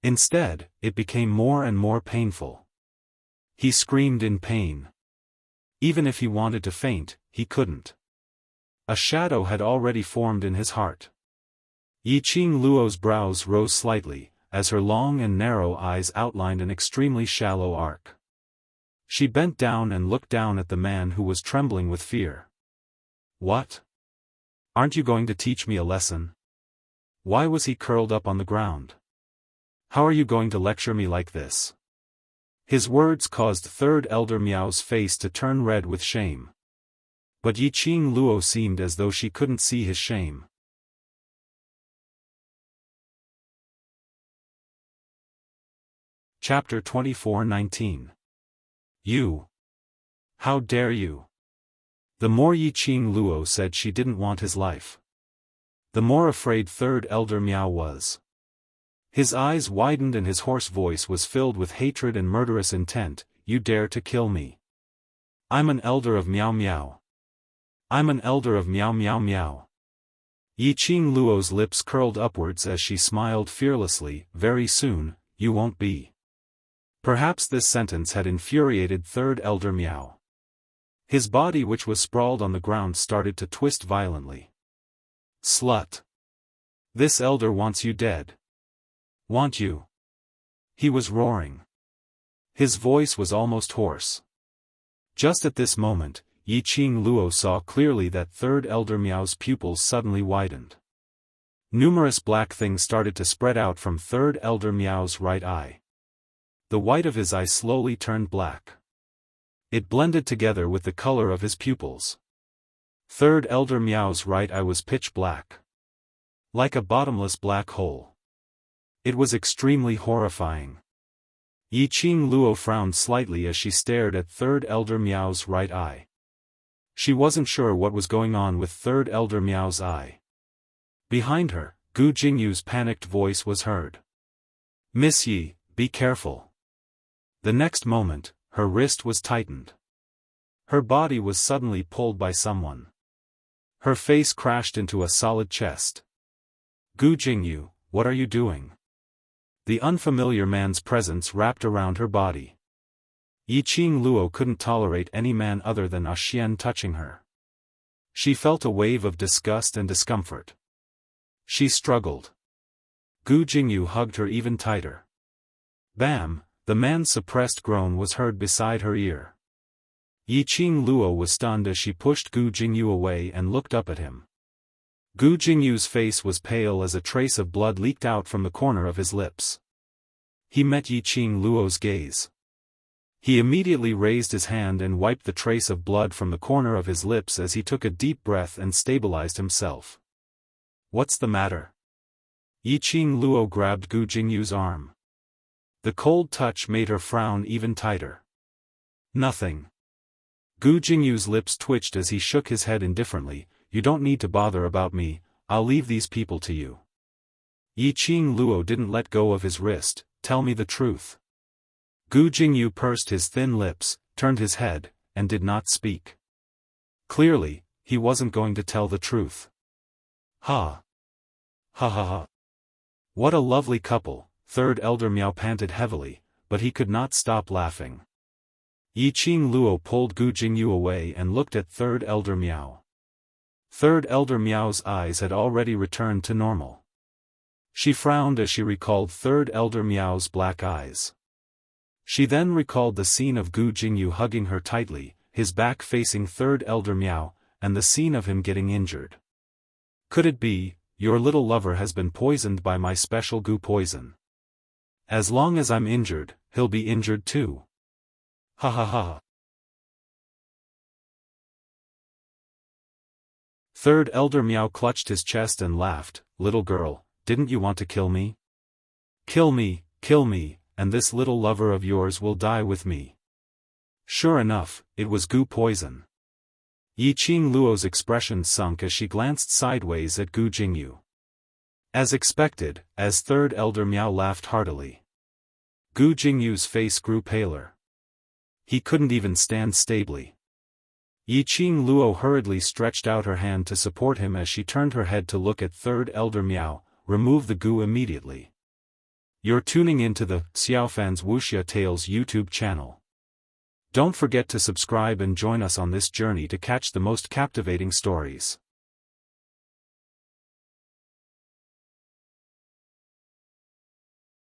Speaker 1: Instead, it became more and more painful. He screamed in pain. Even if he wanted to faint, he couldn't. A shadow had already formed in his heart. Yiqing Luo's brows rose slightly, as her long and narrow eyes outlined an extremely shallow arc. She bent down and looked down at the man who was trembling with fear. What? Aren't you going to teach me a lesson? Why was he curled up on the ground? How are you going to lecture me like this? His words caused Third Elder Miao's face to turn red with shame. But Yiqing Luo seemed as though she couldn't see his shame. Chapter 24:19. You. How dare you? The more Yiqing Luo said she didn't want his life, the more afraid Third Elder Miao was. His eyes widened and his hoarse voice was filled with hatred and murderous intent. You dare to kill me? I'm an elder of Miao Miao. I'm an elder of Miao Miao Miao. Yiqing Luo's lips curled upwards as she smiled fearlessly. Very soon, you won't be. Perhaps this sentence had infuriated Third Elder Miao. His body, which was sprawled on the ground, started to twist violently. Slut! This elder wants you dead. Want you? He was roaring. His voice was almost hoarse. Just at this moment, Yiqing Luo saw clearly that Third Elder Miao's pupils suddenly widened. Numerous black things started to spread out from Third Elder Miao's right eye. The white of his eye slowly turned black. It blended together with the color of his pupils. Third Elder Miao's right eye was pitch black. Like a bottomless black hole. It was extremely horrifying. Yiqing Luo frowned slightly as she stared at Third Elder Miao's right eye. She wasn't sure what was going on with Third Elder Miao's eye. Behind her, Gu Jingyu's panicked voice was heard. Miss Yi, be careful. The next moment, her wrist was tightened. Her body was suddenly pulled by someone. Her face crashed into a solid chest. Gu Jingyu, what are you doing? The unfamiliar man's presence wrapped around her body. Yiqing Luo couldn't tolerate any man other than A Xian touching her. She felt a wave of disgust and discomfort. She struggled. Gu Jingyu hugged her even tighter. Bam! The man's suppressed groan was heard beside her ear. Yiqing Luo was stunned as she pushed Gu Jingyu away and looked up at him. Gu Jingyu's face was pale as a trace of blood leaked out from the corner of his lips. He met Yiqing Luo's gaze. He immediately raised his hand and wiped the trace of blood from the corner of his lips as he took a deep breath and stabilized himself. What's the matter? Yiqing Luo grabbed Gu Jingyu's arm. The cold touch made her frown even tighter. Nothing. Gu Jingyu's lips twitched as he shook his head indifferently. You don't need to bother about me, I'll leave these people to you. Yiqing Luo didn't let go of his wrist. tell me the truth. Gu Jingyu pursed his thin lips, turned his head, and did not speak. Clearly, he wasn't going to tell the truth. Ha! Ha ha ha! What a lovely couple, third elder Miao panted heavily, but he could not stop laughing. Yiqing Luo pulled Gu Jingyu away and looked at third elder Miao. Third elder Miao's eyes had already returned to normal. She frowned as she recalled third elder Miao's black eyes. She then recalled the scene of Gu Jingyu hugging her tightly, his back facing third elder Miao, and the scene of him getting injured. Could it be, your little lover has been poisoned by my special Gu poison? As long as I'm injured, he'll be injured too. Ha ha ha. Third elder Miao clutched his chest and laughed. Little girl, didn't you want to kill me? Kill me, and this little lover of yours will die with me. Sure enough, it was Gu poison. Yiqing Luo's expression sunk as she glanced sideways at Gu Jingyu. As expected, as third elder Miao laughed heartily, Gu Jingyu's face grew paler. He couldn't even stand stably. Yiqing Luo hurriedly stretched out her hand to support him as she turned her head to look at third elder Miao. Remove the Gu immediately. You're tuning into the Xiaofan's Wuxia Tales YouTube channel. Don't forget to subscribe and join us on this journey to catch the most captivating stories.